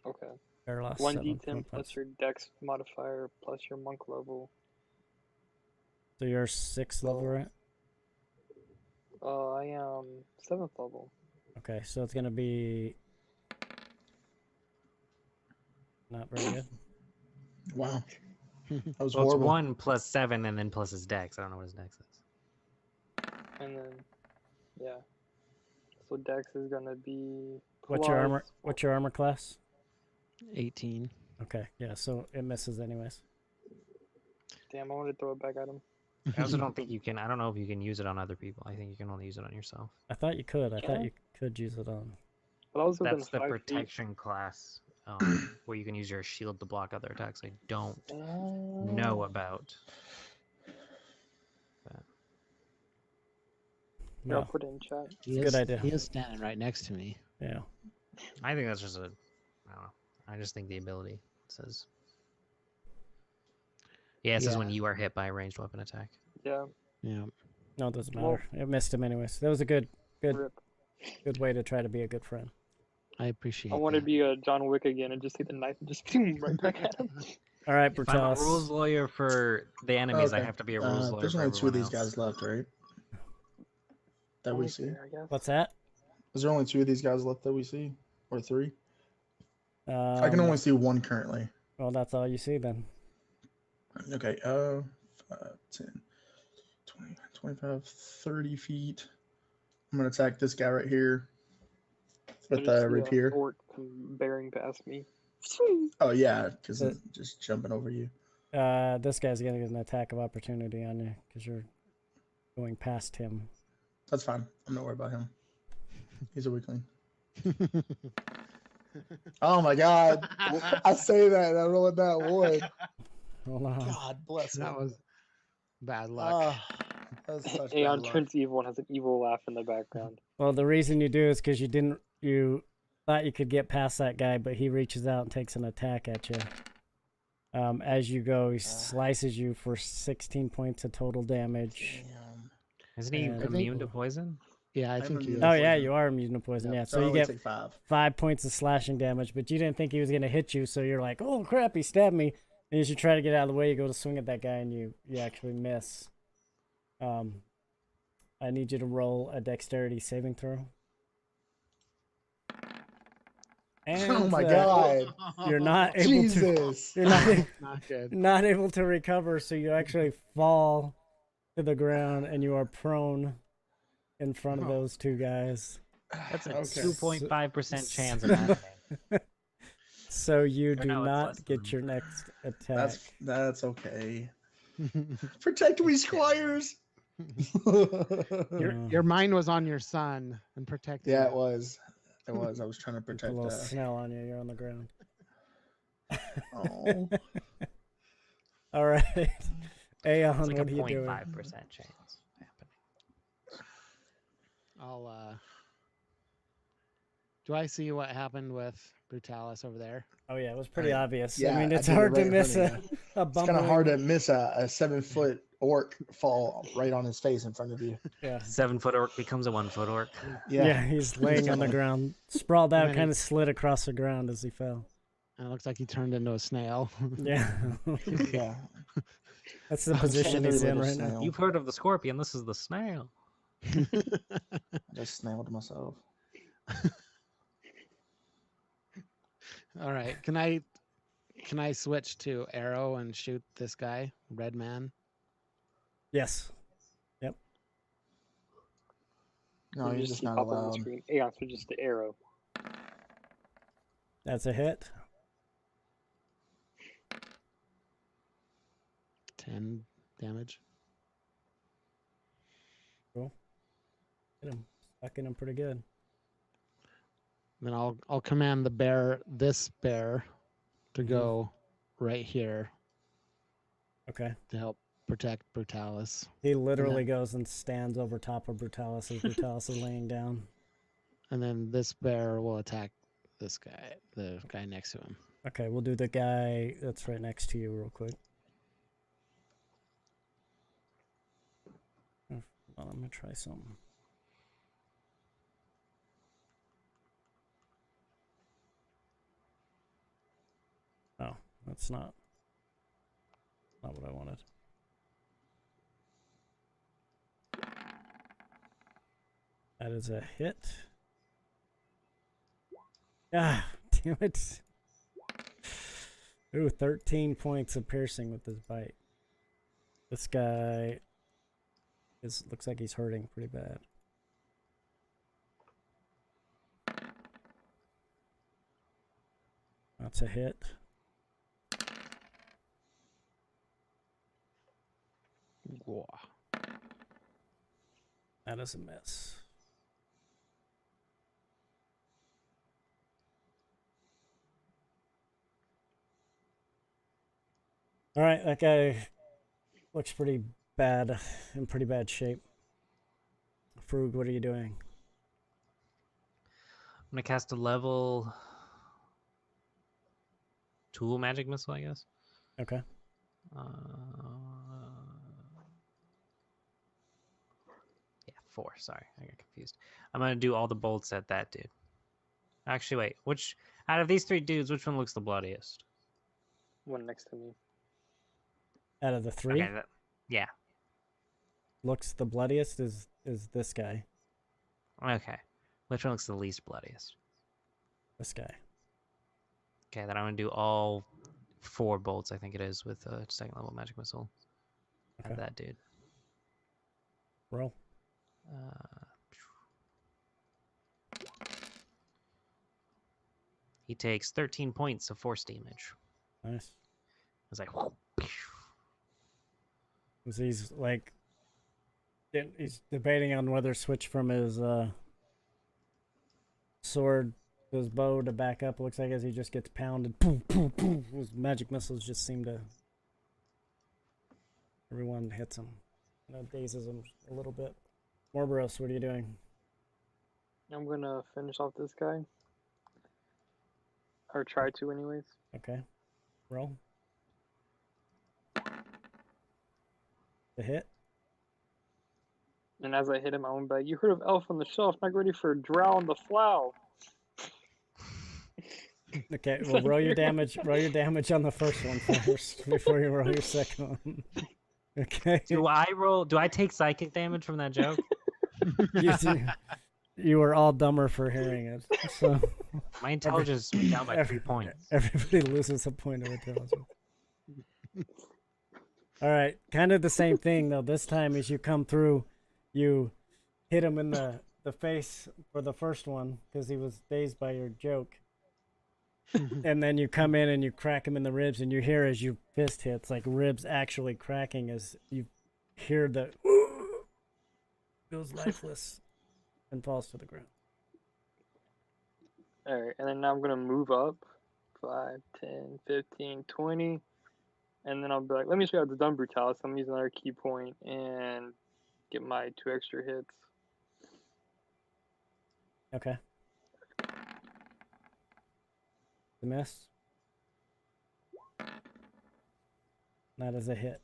Okay. bear lost 1d10 7 plus points. your dex modifier plus your monk level. So you're 6th level, right? I am 7th level. Okay, so it's gonna be not very good. Wow. That was Well, it's horrible. 1 plus 7 and then plus his dex. I don't know what his dex is. And then, yeah. So dex is gonna be. What's your armor? plus- What's your armor class? 18. Okay, yeah, so it misses anyways. Damn, I wanted to throw it back at him. I also don't think you can. I don't know if you can use it on other people. I think you can only use it on yourself. I thought you could. I Can thought I? you could use it on. But I was within That's the 5 feet. protection class where you can use your shield to block other attacks. I don't know about. But Here, I'll No, put it in chat. He Good is, idea. He is standing right next to me. yeah. I think that's just a. I don't know. I just think the ability says. Yeah, this is when Yeah. you are hit by a ranged weapon attack. Yeah. Yeah. No, it doesn't Well- matter. It missed him anyways. That was a good Rip. way to try to be a good friend. I appreciate I want to that. be a John Wick again and just take the knife and just boom right back at him. All right, If I'm a rules Brutalis. lawyer for the enemies, I Okay. have to be a rules lawyer There's for only two of everyone these else. guys left, right? That we Only see. fair, I guess. What's that? Is there only two of these guys left that we see, or three? I can only see one currently. Well, that's all you see then. Okay. 5, 10, 20, 25, 30 feet. I'm gonna attack this guy right here with I just the see a rapier. orc bearing past me. Oh yeah, because Uh, I'm just jumping over you. This guy's gonna get an attack of opportunity on you because you're going past him. That's fine. I'm not worried about him. He's a weakling. Oh my god! I say that and I rolled that one. Hold on. God bless him. That was bad luck. Ah, that was such bad Aeon luck. turns evil and has an evil laugh in the background. Well, the reason you do is because you thought you could get past that guy, but he reaches out and takes an attack at you. As you go, he slices you for 16 points of total damage. Damn. Isn't he And- immune to poison? Yeah, I I'm think you. immune. Oh yeah, Poison. you are immune to poison. Yep, Yeah, so so I you only get take 5. 5 points of slashing damage, but you didn't think he was gonna hit you, so you're like, "Oh crap, he stabbed me!" And as you try to get out of the way, you go to swing at that guy, and you actually miss. I need you to roll a dexterity saving throw. And, Oh my god! You're not able to. Jesus! You're not Not good. not able to recover, so you actually fall to the ground, and you are prone in front of those two guys. That's a Okay. 2.5% chance of happening. So you Or do no, it's less not than get your next attack. That's okay. Protect me, squires. Your mind was on your son and protecting. Yeah, him. it was. It was. I was trying to There's a protect. little smell on you. You're on the ground. Oh. All right, Aeon, It's like what a are you doing? 0.5% chance happening. I'll. Do I see what happened with Brutalis over there? Oh yeah, it was pretty Right. obvious. Yeah, I mean, I it's did it hard right to in miss front of a It's bumping. kind of hard to miss a 7-foot orc fall right on his face in front of you. Yeah. 7-foot orc becomes a 1-foot orc. Yeah, he's laying on the ground, sprawled And out, then kind he- of slid across the ground as he fell. And it looks like he turned into a snail. Yeah, Yeah. that's the position he's in right now. You've heard of the scorpion. This is the snail. Just snailed myself. All right. Can I switch to arrow and shoot this guy, Red Man? Yes. No, You you're just just see not pop up on the allowed. screen. Aeon switches to arrow. That's a hit. 10 damage. Hit him. Stucking him pretty good. Then I'll command this bear to go right here Okay. to help protect Brutalis. He literally goes and stands over top of Brutalis as Brutalis is laying down. And then this bear will attack this guy, the guy next to him. Okay, we'll do the guy that's right next to you real quick. Hold on, I'm gonna try something. Oh, that's not what I wanted. That is a hit. Ah, damn it. Ooh, 13 points of piercing with this bite. This guy looks like he's hurting pretty bad. That's a hit. Whoa. That is a miss. All right, that guy looks pretty bad, in pretty bad shape. Frug, what are you doing? I'm going to cast a level 2 magic missile, I guess. Okay. Yeah, 4. Sorry, I got confused. I'm gonna do all the bolts at that dude. Actually, wait. Which out of these 3 dudes, which one looks the bloodiest? One next to me. Out of the 3, Okay, yeah. looks the bloodiest is this guy. Okay. Which one looks the least bloodiest? This guy. Okay, then I'm gonna do all 4 bolts. I think it is with a 2nd level magic missile. At Okay. that dude. Roll. He takes 13 points of force damage. Nice. It's like, He's like, he's debating on whether to switch from his sword to his bow to back up. It looks like as he just gets pounded. Boom, boom, boom. His magic missiles just seem to. Everyone hits him. Dazes him a little bit. Morboros, what are you doing? I'm gonna finish off this guy. Or try to, anyways. Okay. Roll. The hit. And as I hit him, I went back. You heard of Elf on the Shelf? Not ready for Drow on the Flow. Okay, well, roll your damage. Roll your damage on the first one first before you roll your second one. Okay. do I take psychic damage from that joke? You were all dumber for hearing it. So My intelligence went down by 3 points. everybody loses a point of intelligence. All right, kind of the same thing though. This time, as you come through, you hit him in the face for the first one because he was dazed by your joke. And then you come in and you crack him in the ribs, and you hear as your fist hits, like ribs actually cracking as you hear the feels lifeless and falls to the ground. Alright, and then now I'm gonna move up 5, 10, 15, 20. And then I'll be like, let me show you the Dumb Brutalis. I'm using another key point and get my 2 extra hits. Okay. The miss. That is a hit.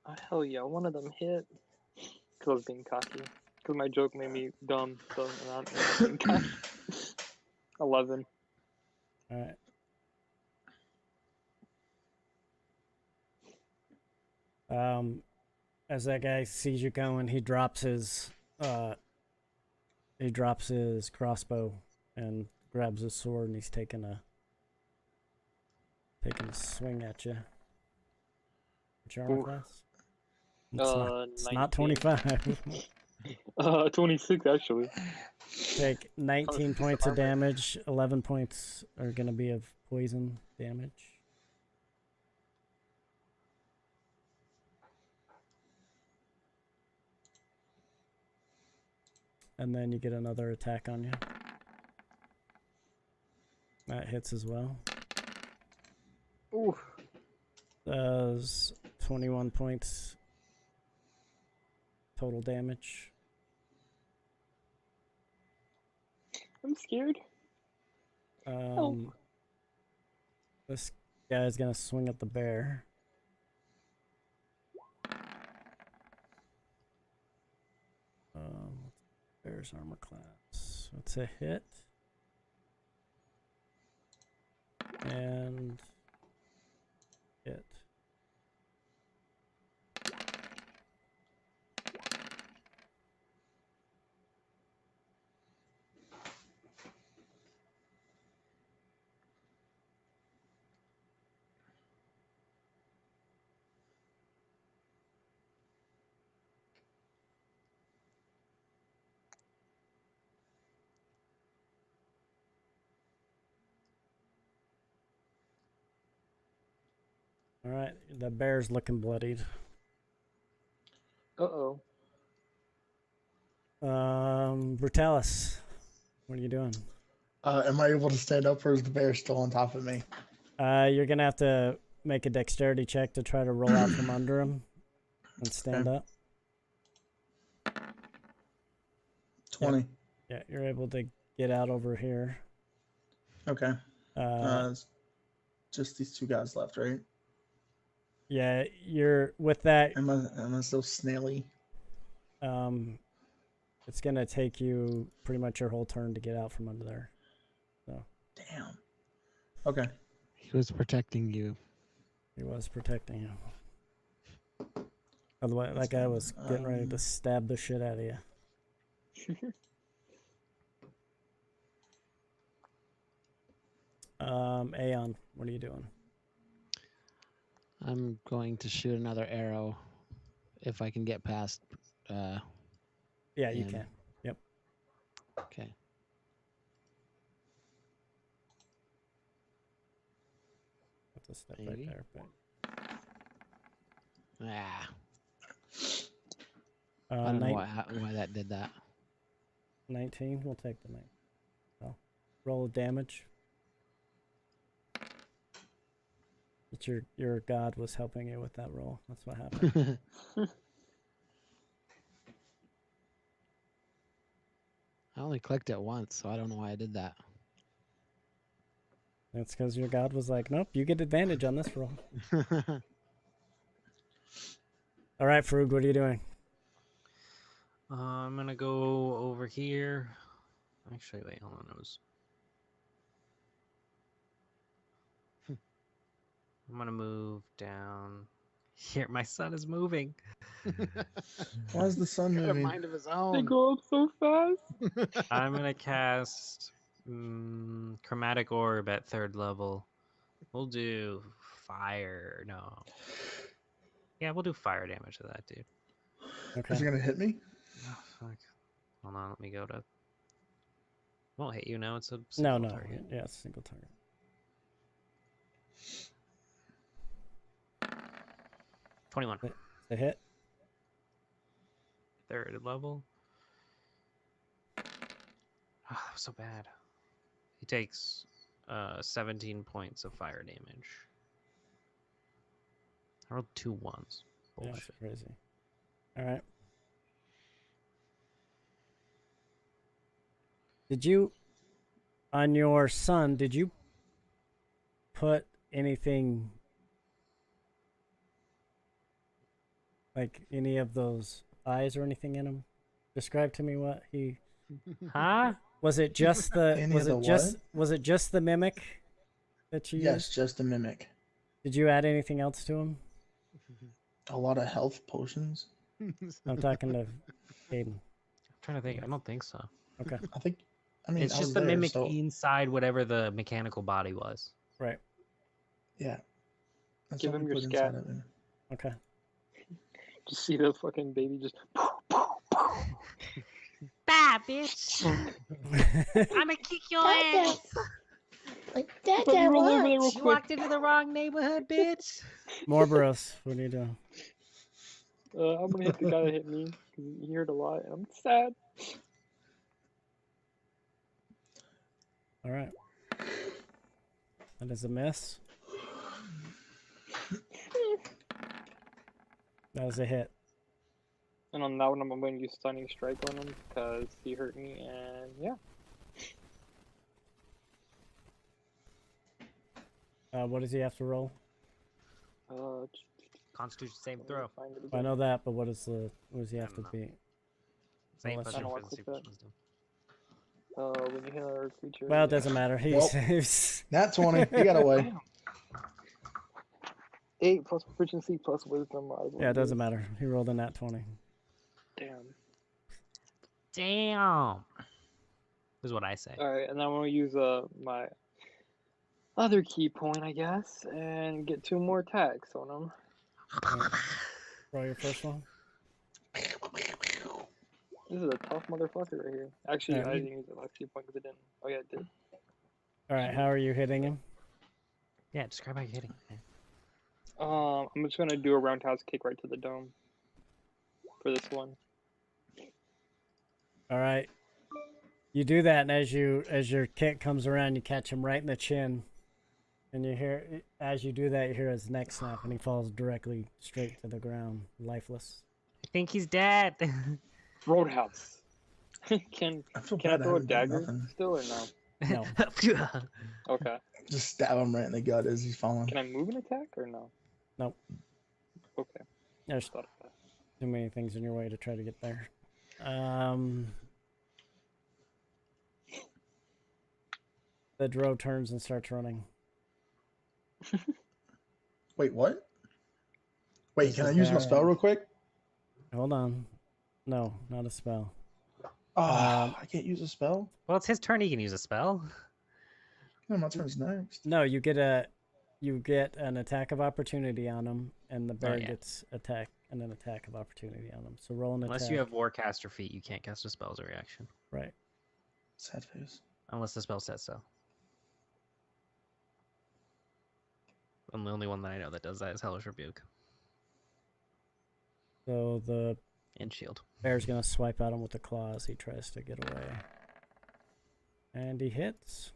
Oh, hell yeah, one of them hit. Because I was being cocky. Because my joke made me dumb, so I'm not being cocky. 11. All right. As that guy sees you coming, he drops his crossbow and grabs his sword, and he's taking a swing at you. What's your armor Oof. class? It's not 25. 26 actually. Take 19 piece of points of armor. damage. 11 points are going to be of poison damage. And then you get another attack on you. That hits as well. Ooh. Does 21 points total damage. I'm scared. This guy's gonna swing at the bear. Bear's armor class. It's a hit. And hit. All right, the bear's looking bloodied. Uh-oh. Brutalis, what are you doing? Am I able to stand up, or is the bear still on top of me? You're gonna have to make a dexterity check to try to roll out from under him and stand up. 20. Yeah, you're able to get out over here. Okay. Just these 2 guys left, right? Yeah, you're with that. Am I still snaily? It's gonna take you pretty much your whole turn to get out from under there. So Damn. Okay. He was protecting you. he was protecting you. Otherwise, that guy was getting ready to stab the shit out of you. Aeon, what are you doing? I'm going to shoot another arrow if I can get past. Yeah, you him. can. Yep. Okay. Put the step Maybe. right there. But, Ah. I don't know why that did that. 19. We'll take the 9. Oh. Roll of damage. It's your god was helping you with that roll. That's what happened. I only clicked it once, so I don't know why I did that. That's because your god was like, nope, you get advantage on this roll. All right, Frug, what are you doing? I'm gonna go over here. Actually, wait, hold on. I'm gonna move down here. My son is moving. Why is the sun Got a moving? mind of his They own. grow up so fast. I'm gonna cast chromatic orb at 3rd level. We'll do fire. No. Yeah, we'll do fire damage to that dude. Okay. Is it gonna hit me? Oh, fuck. Hold on, let me go to. Won't hit you now. It's a No, single no. target. Yeah, it's a single target. 21. It's a hit. 3rd level. Oh, that was so bad. He takes 17 points of fire damage. I rolled 2 ones. Yeah, Bullshit. that's crazy. All right. Did you, on your son, did you put anything, like any of those eyes or anything in him? Describe to me what he. Huh? Was it just the? Any was of it the just? what? Was it just the mimic that you Yes, used? just a mimic. Did you add anything else to him? A lot of health potions. I'm talking to Aiden. I'm trying to think. I don't think so. Okay. I think. I mean, It's I just was the there, mimic so inside whatever the mechanical body was. Right. yeah. That's Give what him we your put scat. inside of him. Okay. Just see the fucking baby just. Bye, bitch. I'm gonna kick your ass. Like that Let me guy roll over there real wants. You quick. walked into the wrong neighborhood, bitch. Morboros, what are you doing? I'm gonna hit the guy that hit me because he hurt a lot, and I'm sad. All right. That is a miss. That was a hit. And on that one, I'm going to use Stunning Strike on him because he hurt me, and yeah. What does he have to roll? Constitution save Let me throw. find it I again. know that, but what does he have to don't know. beat? Save Well, plus I your don't wanna physical click that. wisdom. When you hit another creature. Well, it doesn't matter. He's, Well. he's Nat 20. He got away. Damn. 8 plus proficiency plus wisdom. yeah, it doesn't matter. He rolled a nat 20. Damn. Damn. This is what I say. Alright, and then I'm going to use my other key point, I guess, and get 2 more attacks on him. Roll your first one. This is a tough motherfucker right here. Actually, Yeah. I didn't use the last key point because it didn't. Oh, yeah, it did. All right, how are you hitting him? Yeah, describe how you're hitting. Man. I'm just going to do a roundhouse kick right to the dome for this one. All right. You do that, and as your kick comes around, you catch him right in the chin, and you hear as you do that, you hear his neck snap, and he falls directly straight to the ground, lifeless. I think he's dead. Roadhouse. Can I feel I bad. I throw a haven't done dagger nothing. still or no? No. Okay. Just stab him right in the gut as he's falling. Can I move an attack or no? Nope. Okay. There's Thought of that. too many things in your way to try to get there. The drow turns and starts running. Wait, what? Wait, There's can the I use my bear. spell real quick? Hold on. No, not a spell. Oh, Um, I can't use a spell? Well, it's his turn. He can use a spell. No, my turn's next. No, you get an attack of opportunity on him, and the bear yeah. gets attack and an attack of opportunity on him. So roll an Unless attack. you have Warcaster feat, you can't cast a spell as a reaction. Right. Sad face. Unless the spell says so. And the only one that I know that does that is Hellish Rebuke So the and Shield. bear's gonna swipe at him with the claws. He tries to get away, and he hits.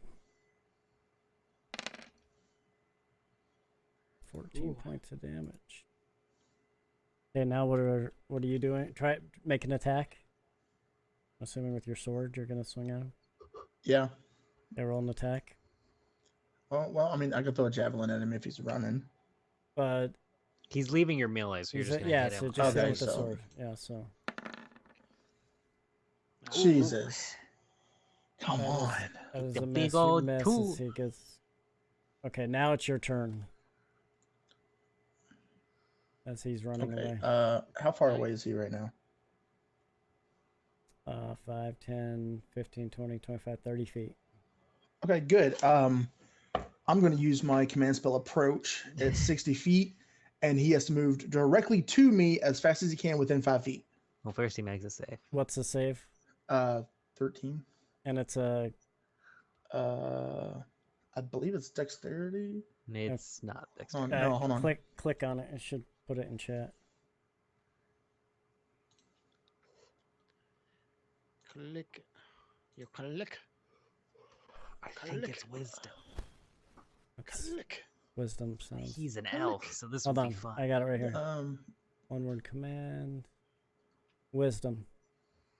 14 points of damage. Okay, now what are you doing? Make an attack. I'm assuming with your sword you're gonna swing at him. Yeah. They roll an attack. Well, I mean, I could throw a javelin at him if he's running. But He's leaving your melee, so you're just gonna hit so him. just hit Okay, with the so- sword. Yeah, so Jesus. Come That was- on. that was The a big miss. old You miss tool. as he gets. Okay, now it's your turn. As he's running Okay. away. How far away is he right now? 5, 10, 15, 20, 25, 30 feet. Okay, good. I'm going to use my command spell approach. It's 60 feet, and he has to move directly to me as fast as he can within 5 feet. Well, first he makes a save. What's the save? 13. And it's a I believe it's dexterity. It's not Hold dexterity. on, no, hold on. click on it. It should put it in chat. Click. You click. I think it's wisdom. It's Click. wisdom sounds. He's an elf, so this Hold would on, be fun. I got it right here. Um, One word command. Wisdom.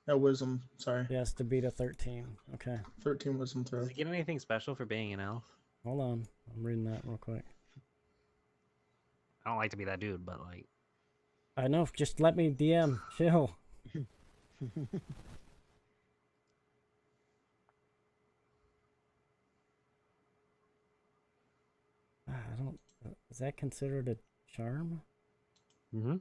no, wisdom. Sorry. Yes, to beat a 13. Okay, 13 wisdom throw. Does he get anything special for being an elf? hold on. I'm reading that real quick. I don't like to be that dude, but like, I know. Just let me DM. Chill. I don't. Is that considered a charm? mm-hmm.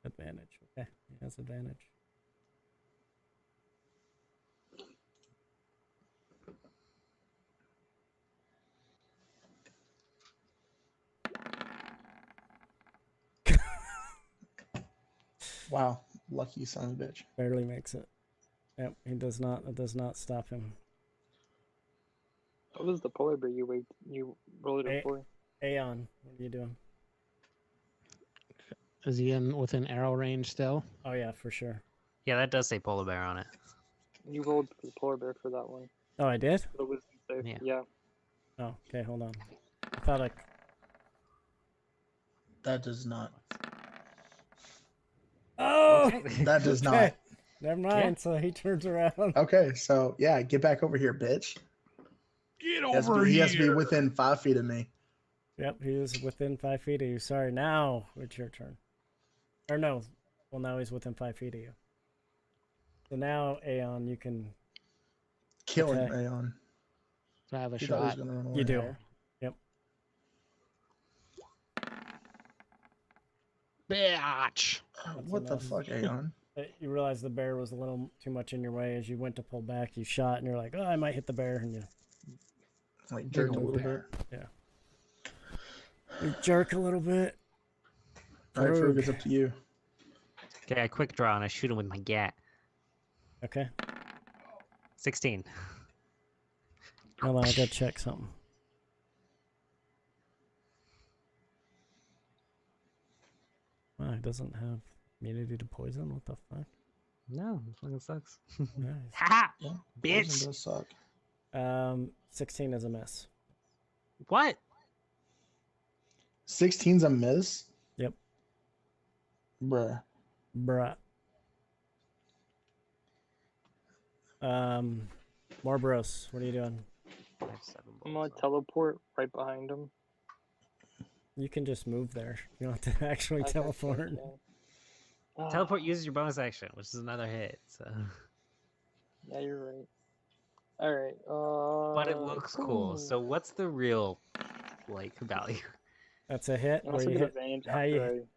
Advantage. Okay, he has advantage. Wow, lucky son of a bitch. Barely makes it. Yep, he does not. It does not stop him. What was the polar bear you rolled it Hey. up for? Aeon, what are you doing? Is he in within arrow range still? Oh yeah, for sure. Yeah, that does say polar bear on it. You rolled for the polar bear for that one. Oh, I did. For the wisdom save. Yeah. Yeah. Oh, okay. Hold on. I thought I. That does not. Oh, That does okay. not. Never mind. So he turns around. Okay, so yeah, get back over here, bitch. Get He has to be within 5 feet of me. Yep, he was within 5 feet of you. Sorry. Now it's your turn. Or no. Well, now he's within 5 feet of you. So now, Aeon, you can. Kill him, Okay. Aeon. Do I have a He thought he was shot? gonna run away. You do. there? Yep. Bitch. That's What the enough. fuck, Aeon? You realize the bear was a little too much in your way. As you went to pull back, you shot, and you're like, "Oh, I might hit the bear," and you Like jerked a old little bit. you jerk a little bit. All right, Frug, Frug. it's up to you. Okay, I quick draw and I shoot him with my gat. Okay. 16. Hold on, I gotta check something. Wow, he doesn't have immunity to poison. What the fuck? No, it fucking sucks. Nice. Ha! Yeah, Bitch! poison does suck. 16 is a miss. What? 16's a miss? Yep. Bruh. Bruh. Morboros, what are you doing? I have 7 I'm bolts. gonna teleport right behind him. You can just move there. You don't have to actually I guess I teleport. can. Ah, Teleport uses your bonus action, which is another hit. So, Yeah, you're right. All right. but it looks cool. ooh. So, what's the real like value? That's a hit I where also you get hit. advantage How after you?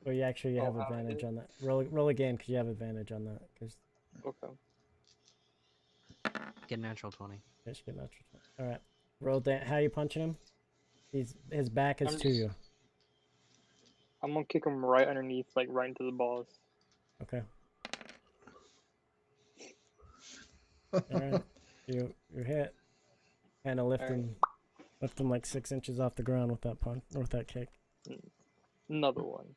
Well, you actually Oh, have how I advantage hit? on that. Roll again because you have advantage on that. Because Okay. Get natural 20. fish get natural. All right. Roll that. How you punching him? His back is I'm to just- you. I'm gonna kick him right underneath, like right into the balls. Okay. All right. You hit. Kind of lift All right. him like 6 inches off the ground with that punch or with that kick. Another one.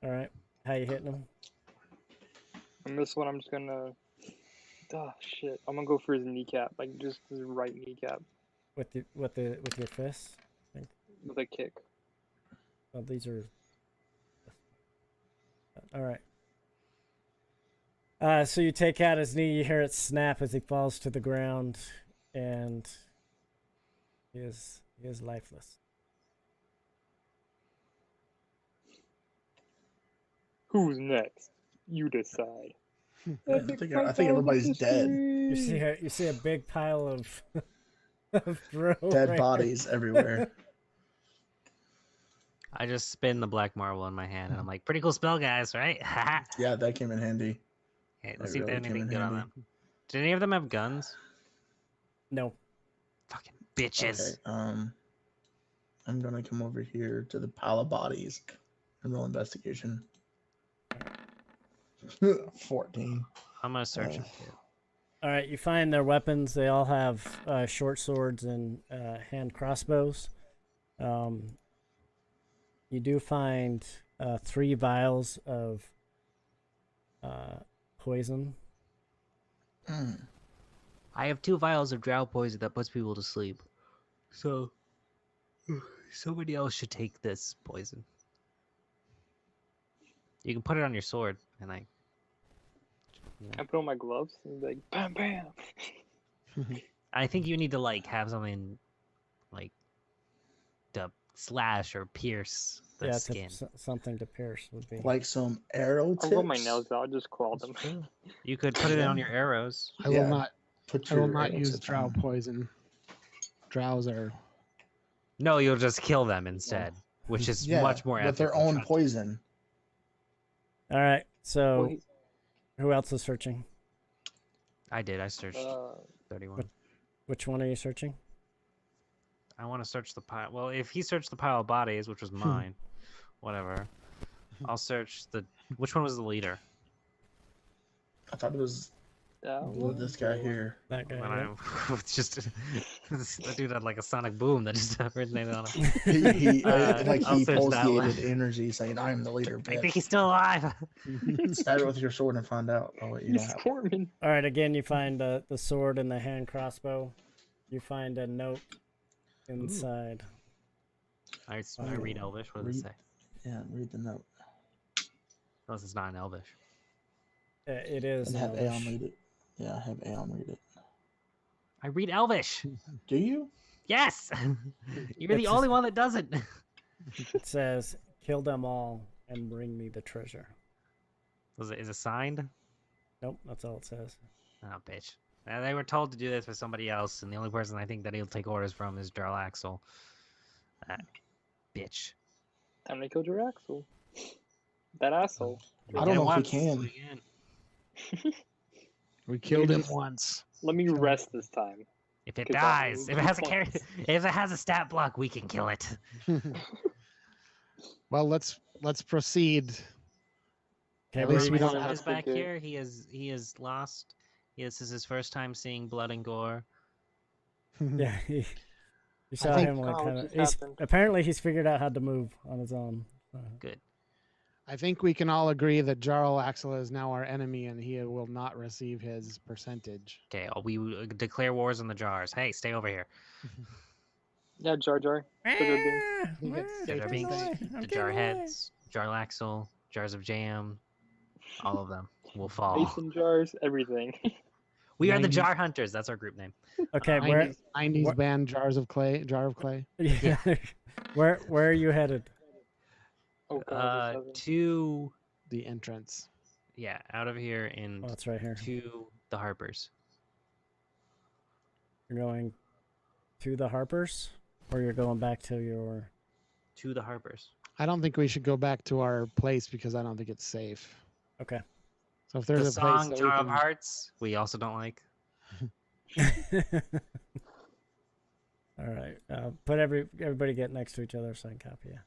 All right. How you hitting him? And this one, I'm just gonna. Ah, shit. I'm gonna go for his kneecap, like just his right kneecap With your fists? with a kick. Oh, these are. All right. So you take out his knee. You hear it snap as he falls to the ground, and he is lifeless. Who's next? You decide. I think everybody's dead. You see a big pile of of bro Dead right bodies everywhere. I just spin the black marble in my hand, and I'm like, pretty cool spell, guys, right? Yeah, that came in handy. Okay, That let's see if they really have came anything in good on handy. them. Did any of them have guns? No. Fucking bitches. Okay. I'm gonna come over here to the pile of bodies and roll investigation. 14. I'm gonna search them too. All right, you find their weapons. They all have short swords and hand crossbows. You do find 3 vials of poison. I have 2 vials of drow poison that puts people to sleep. So, somebody else should take this poison. You can put it on your sword, and like, I put on my gloves and be like, bam, bam. I think you need to like have something like to slash or pierce the Yeah, skin. something to pierce would be. Like some arrow tips. I'll roll my nails out, just claw them. You could put it on your arrows. I will Yeah. not. Put I will your not arrow use tips drow on. poison. Drows are. No, you'll just kill them instead, which is Yeah, much more with their ethical. own poison. All right, so Wait, who else is searching? I did. I searched 31. Which one are you searching? I want to search the pile. Well, if he searched the pile of bodies, which was mine, whatever. I'll search the. Which one was the leader? I thought it was that this guy here. That guy. When right? it's just the dude had like a sonic boom that just originated on him. He I'll he search that one. pulsated energy saying, "I am the leader." I think Bitch. he's still alive. Stab it with your sword and find out. Oh wait, you He's don't have. squirming. All right, again, you find the sword and the hand crossbow. You find a note inside. I read Elvish. What does it say? Yeah, read the note Unless it's not in Elvish. It is. and have Elvish. Aeon read it. Yeah, have Aeon read it. I read Elvish. Do you? Yes. You're the It's- only one that doesn't. It says, "Kill them all and bring me the treasure." Is it signed? Nope, that's all it says. Oh, bitch. They were told to do this with somebody else, and the only person I think that he'll take orders from is Jarl Axel. That bitch. Time to kill your Axel. That asshole. I don't know if we can. Again. We killed him just- once. Let me rest this time. If it 'Cause dies, I- if it has a if it has a stat block, we can kill it. Well, let's proceed. Okay, At where least you we going? don't have Is to back do- here. He is lost. This is his first time seeing blood and gore. Yeah, you saw think- him like Oh, kind what of. just happened? Apparently, he's figured out how to move on his own. Good. I think we can all agree that Jarl Axel is now our enemy, and he will not receive his percentage. Okay, we declare wars on the jars. Hey, stay over here. Yeah, Jar Jar. Jar Jar Binks. I think it's Jar safe Jar to Binks, say. the jar heads, Jar Laxel, jars of jam, all of them. will fall. Mason jars, everything. We are the 90s Jar Hunters. That's our group name. Okay, where 90s where- band Jar of Clay. yeah. where are you headed? Oh god, this To The entrance. out of here and Oh, it's right here. to the Harpers. You're going to the Harpers, or you're going back to your. To the Harpers. I don't think we should go back to our place because I don't think it's safe. Okay. So if The there's a place song that Jar we of can, Hearts, we also don't like. All right. Put everybody get next to each other so I can copy you.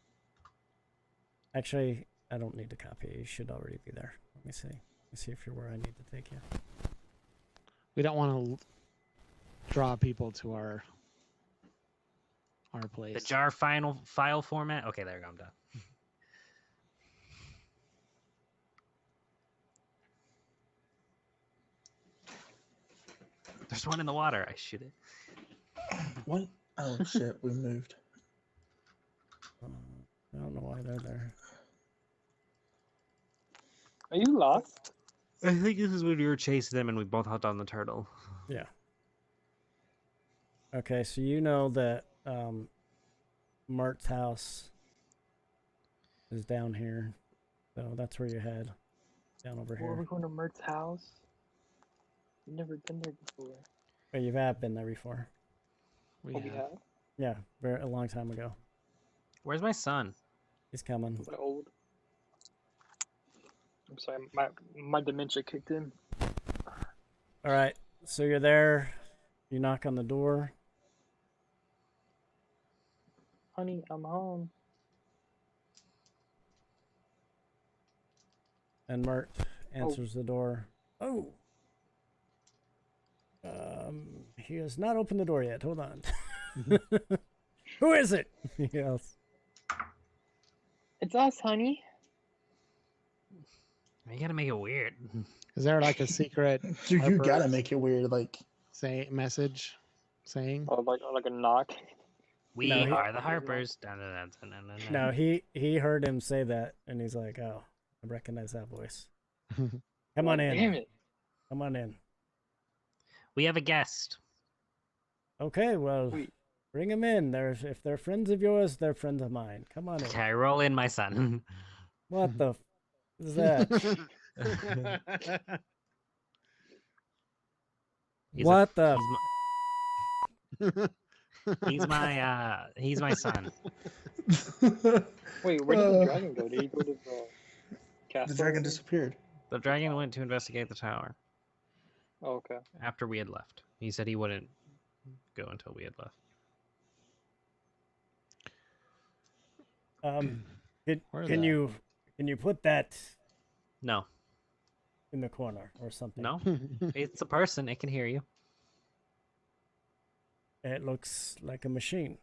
Actually, I don't need to copy you. You should already be there. Let me see. Let me see if you're where I need to take you. we don't want to draw people to our place. The jar file format. Okay, there we go. I'm done. There's one in the water. I shoot it. What? Oh shit, we moved. I don't know why they're there. Are you lost? I think this is when we were chasing them and we both hopped on the turtle. Yeah. Okay, so you know that Mart's house is down here. So that's where you head. Down over Well, we're here. going to Mert's house. We've never been there before. But you have been there before. We Oh, we have. have? Yeah, a long time ago. Where's my son? He's coming. Was I old? I'm sorry, my dementia kicked in. All right, so you're there. You knock on the door. Honey, I'm home. And Mert answers the door. Oh. He has not opened the door yet. Hold on. Who is it? He yells. It's us, honey. You gotta make it weird. Is there like a secret You Harper gotta make it weird. Like, message saying? Oh, like a knock. We No, he- are the Harpers. Dun, dun, dun, dun, dun, dun, No, dun. he heard him say that, and he's like, "Oh, I recognize that voice. Come on in. Damn it. Come on in." We have a guest. Okay, well, Wait. bring him in. If they're friends of yours, they're friends of mine. Come on in. Okay, roll in my son. What the is that? He's What the? He's my son. Wait, where did the dragon go? Did he go to the castle? the dragon disappeared. The dragon went to investigate the tower Oh, okay. after we had left. He said he wouldn't go until we had left. Where Can the- you put that No, in the corner or something? no, it's a person. It can hear you. It looks like a machine.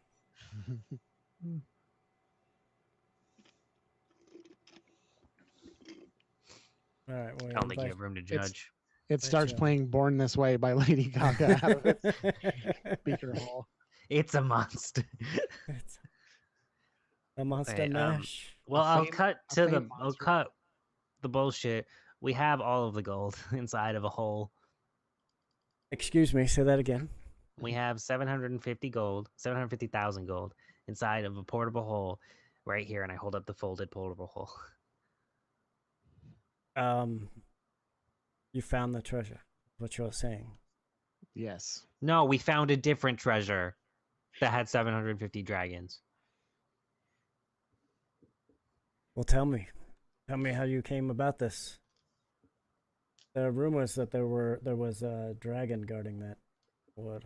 All right. Well, I don't think you have room to judge. It starts Gotcha. playing "Born This Way" by Lady Gaga out of its speaker hole. It's a monster. It's a monster Wait, mash. Well, A I'll faint- cut a to faint I'll monster. cut the bullshit. We have all of the gold inside of a hole. Excuse me. Say that again. We have 750 gold, 750,000 gold inside of a portable hole right here, and I hold up the folded portable hole. You found the treasure. What you're saying. Yes. No, we found a different treasure that had 750 dragons. Well, tell me how you came about this. There are rumors that there was a dragon guarding that wood.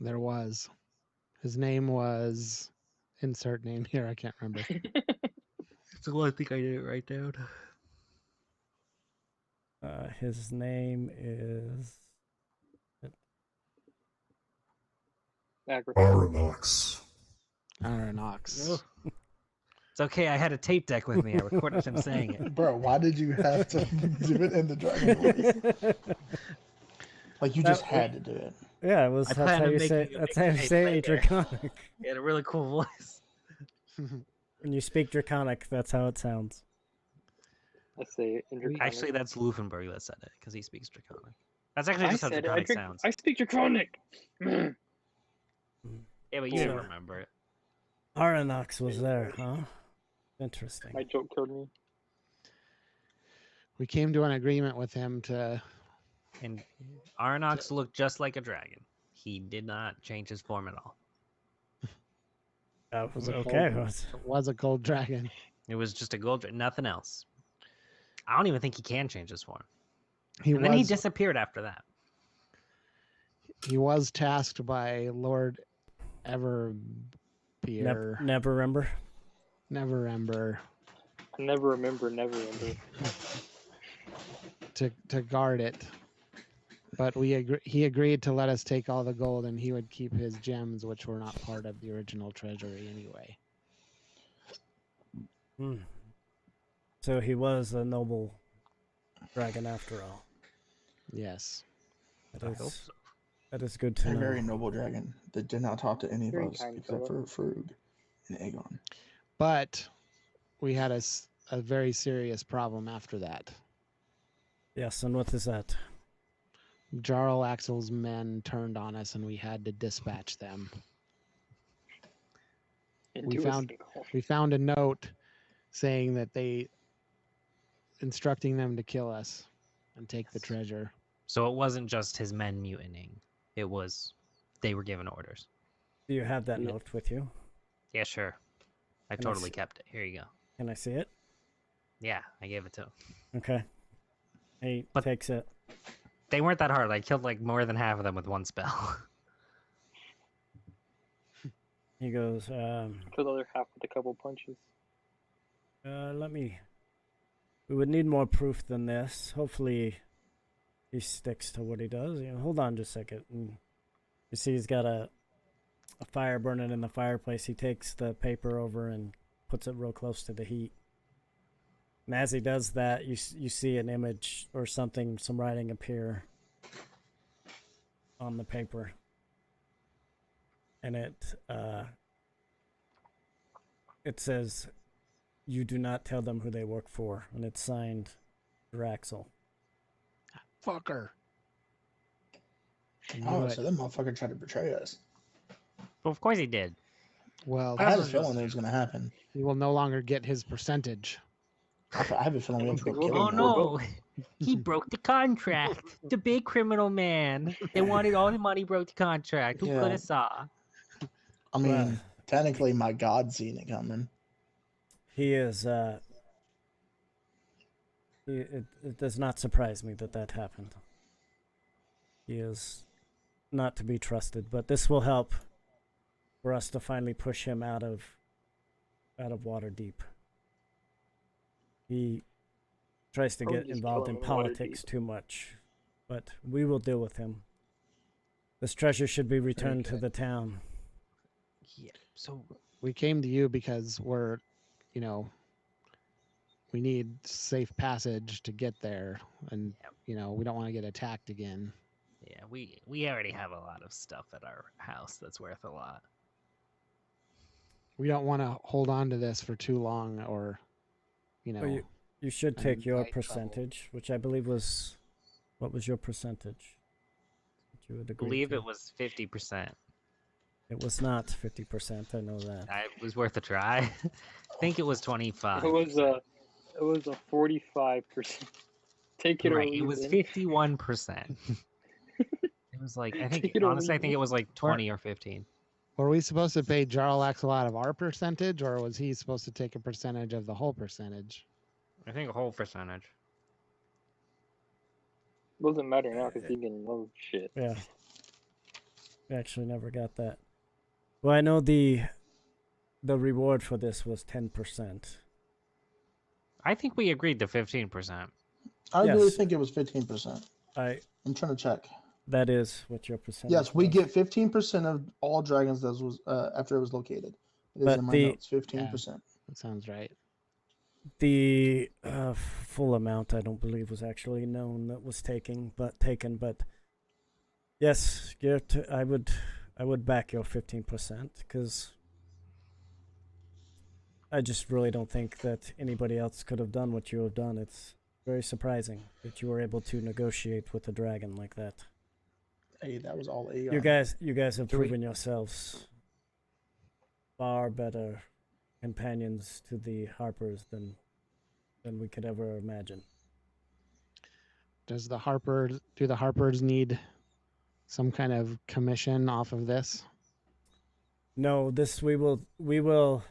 There was. His name was. Insert name here. I can't remember. So I think I did it right down. His name is. Agrippa. Aranox. Aronox. It's okay. I had a tape deck with me. I recorded him saying it. Bro, why did you have to do it in the dragon voice? Like, you just had to do it. Yeah, it was. I That's planned how on you say. making you That's make how a you tape say it in later. Draconic. He had a really cool voice. When you speak Draconic, that's how it sounds. I say it in Draconic. Actually, that's Lufenberg that said it because he speaks Draconic. That's actually I just how said it. Draconic sounds. I speak Draconic. Yeah, but you didn't So- remember it. Aranox was there, huh? Interesting. My joke killed me. We came to an agreement with him to. And Arnox looked just like a dragon. He did not change his form at all. That was It was okay. gold. It was a gold dragon. It was just a nothing else. I don't even think he can change his form. He And then he was disappeared after that. he was tasked by Lord Everbeer, Never remember. Never Ember, I never remember. to guard it. But he agreed to let us take all the gold, and he would keep his gems, which were not part of the original treasury anyway. Hmm. So he was a noble dragon after all. Yes. That I hope is, so. that is good to A know. very noble dragon that did not talk to any of Very us kind except fellow. for Frug and Aegon. But we had a very serious problem after that. Yes, and what is that? Jarl Axel's men turned on us, and we had to dispatch them. Into a found- sinkhole. We found a note saying that instructing them to kill us and take the treasure. So it wasn't just his men mutinying. It was they were given orders. Do you have that Yeah. note with you? Yeah, sure. I Can I totally see- kept it. Here you go. Can I see it? Yeah, I gave it to him. Okay. He But- takes it. They weren't that hard. I killed like more than half of them with one spell. He goes, Kill the other half with a couple punches. we would need more proof than this. Hopefully he sticks to what he does. Hold on just a second. And you see he's got a fire burning in the fireplace. He takes the paper over and puts it real close to the heat. And as he does that, you see an image or something, some writing appear on the paper. And it says, "You do not tell them who they work for," and it's signed Draxel. Fucker. I knew Oh, it. so that motherfucker tried to betray us. Well, of course he did. Well, I had a feeling that was going to happen. he will no longer get his percentage. I have a feeling we have to go kill Oh him. no! He broke the contract. The big criminal man. They wanted all the money, broke the contract. Who Yeah. could have saw? I mean, Well- technically, my God seen it coming. He is. It does not surprise me that happened. He is not to be trusted, but this will help for us to finally push him out of Waterdeep. He tries to Or get just involved kill in him in politics too much, but we will deal with him. This treasure should be returned to Okay. the town. Yeah. So We came to you because we need safe passage to get there, and we don't want to get attacked again. yeah, we already have a lot of stuff at our house that's worth a lot. We don't want to hold on to this for too long, or Well, you should and take your invite trouble. percentage, which I believe was, what was your percentage? That you would I agree believe to? it was 50%. It was not 50%. I know that. It was worth a try. I think it was 25. It was a 45%. Take it or Right, it leave was it. 51%. It was like I think Take it or honestly I leave think it. it was like 20 or 15. were we supposed to pay Jarl Axel out of our percentage, or was he supposed to take a percentage of the whole percentage? I think a whole percentage. Doesn't matter now because he can know shit. Yeah. We actually never got that. Well, I know the reward for this was 10%. I think we agreed to 15%. I really Yes. think it was 15%. I'm trying to check. That is what your percentage Yes, we was. get 15% of all dragons that was after it was located. It is But in my the- notes. 15%. That sounds right. The full amount I don't believe was actually known that was taken, but yes, I would back your 15% because I just really don't think that anybody else could have done what you have done. It's very surprising that you were able to negotiate with a dragon like that. Hey, that was all Aeon. You guys have Do we- proven yourselves far better companions to the Harpers than we could ever imagine. Do the Harpers need some kind of commission off of this? No, we will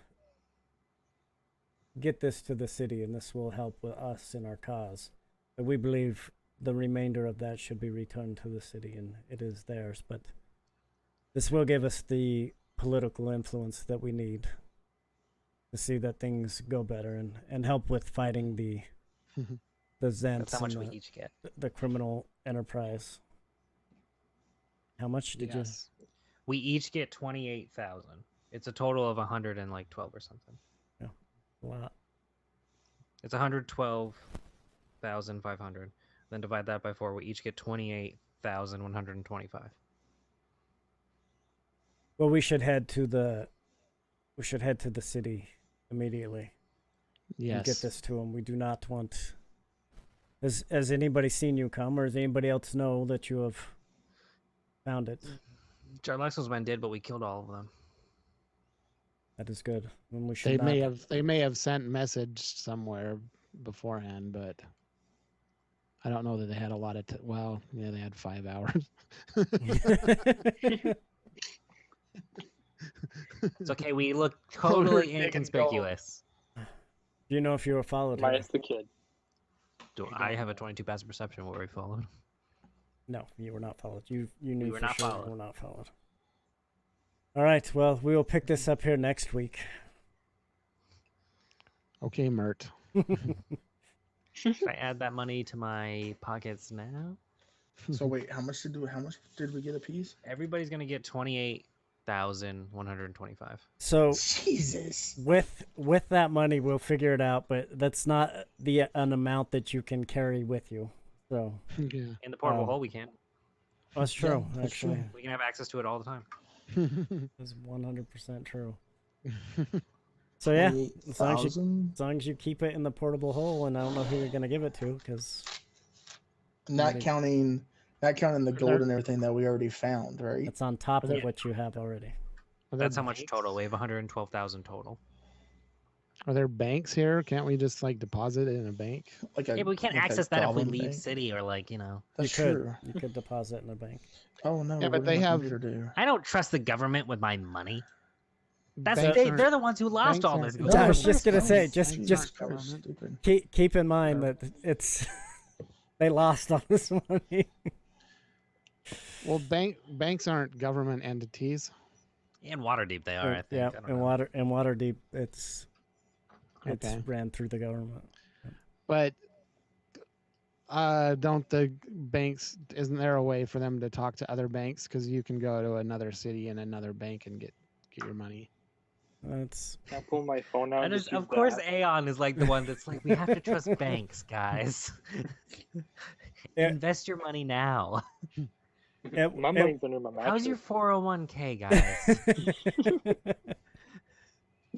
get this to the city, and this will help with us in our cause. But we believe the remainder of that should be returned to the city, and it is theirs. But this will give us the political influence that we need to see that things go better and help with fighting the That's Zents how much and we each get. the criminal enterprise. How much did Yes. We each get 28,000. It's a total of 112 or something. you? Wow. It's 112,500. Then divide that by 4. We each get 28,125. Well, we should head to the city immediately. Yes. And get this to them. We do not want. Has anybody seen you come, or does anybody else know that you have found it? Jarlaxo's men did, but we killed all of them. That is good. And we should They not. may have sent message somewhere beforehand, but I don't know that they had a lot of. Well, yeah, they had 5 hours. It's okay. We look Over totally big and inconspicuous. Do you know if you were followed? Minus the kid. Do I have a 22 passive perception? Were we followed? No, you were not followed. You knew were for not sure followed. you were not followed. All right. Well, we will pick this up here next week. Okay, Mert. Should I add that money to my pockets now? So wait, how much did we get a piece? Everybody's gonna get 28,125. So Jesus. with that money, we'll figure it out. But that's not an amount that you can carry with you. So Yeah. In the portable hole, we can. that's true. that's Actually, true. We can have access to it all the time. that's 100% true. So yeah, as long as you 28,000? As long as you keep it in the portable hole, and I don't know who you're gonna give it to, because Not Maybe. counting the gold and everything that we already found, right? it's on top of Yeah. what you have already. Are there That's how much banks? total. We have 112,000 total. Are there banks here? Can't we just like deposit it in a bank? Like Yeah, but we can't like a access that if we goblin leave bank? city or You That's could true. you could deposit in a bank. Oh no. Yeah, what but did they my have- computer do? I don't trust the government with my money. That's Banks they're aren't- the ones who lost banks all aren't this. government. I was just gonna say, Banks just aren't just That was government. stupid. keep in mind that it's they lost all this money. Well, banks aren't government entities. In Waterdeep, they are. I think. Yeah, I don't in know. Waterdeep, it's Okay. ran through the government. But don't the banks? Isn't there a way for them to talk to other banks? Because you can go to another city and another bank and get your money. That's Can I pull my phone out? And just of use course, that? Aeon is like the one that's like, we have to trust banks, guys. Yeah. Invest your money now. My money's under my mattress. How's your 401k, guys?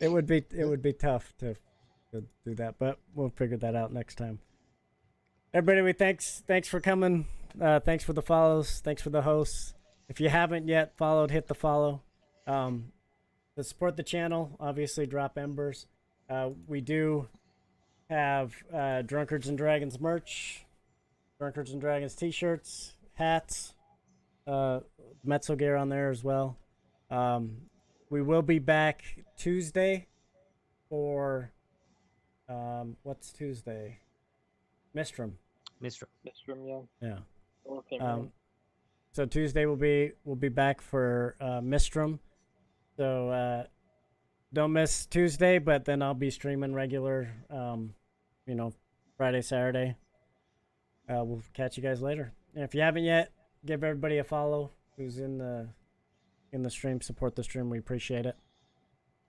it would be tough to do that, but we'll figure that out next time. Everybody, thanks for coming. Thanks for the follows. Thanks for the hosts. If you haven't yet followed, hit the follow. To support the channel, obviously drop embers. We do have Drunkards and Dragons merch, Drunkards and Dragons t-shirts, hats, Metzel gear on there as well. We will be back Tuesday for what's Tuesday? Mistrum. Mistral. Mr. Yeah. Yeah. Okay, So Tuesday we'll be back for Mistrum. So don't miss Tuesday, but then I'll be streaming regular, Friday, Saturday. We'll catch you guys later. And if you haven't yet, give everybody a follow who's in the stream. Support the stream. We appreciate it.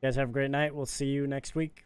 You guys have a great night. We'll see you next week.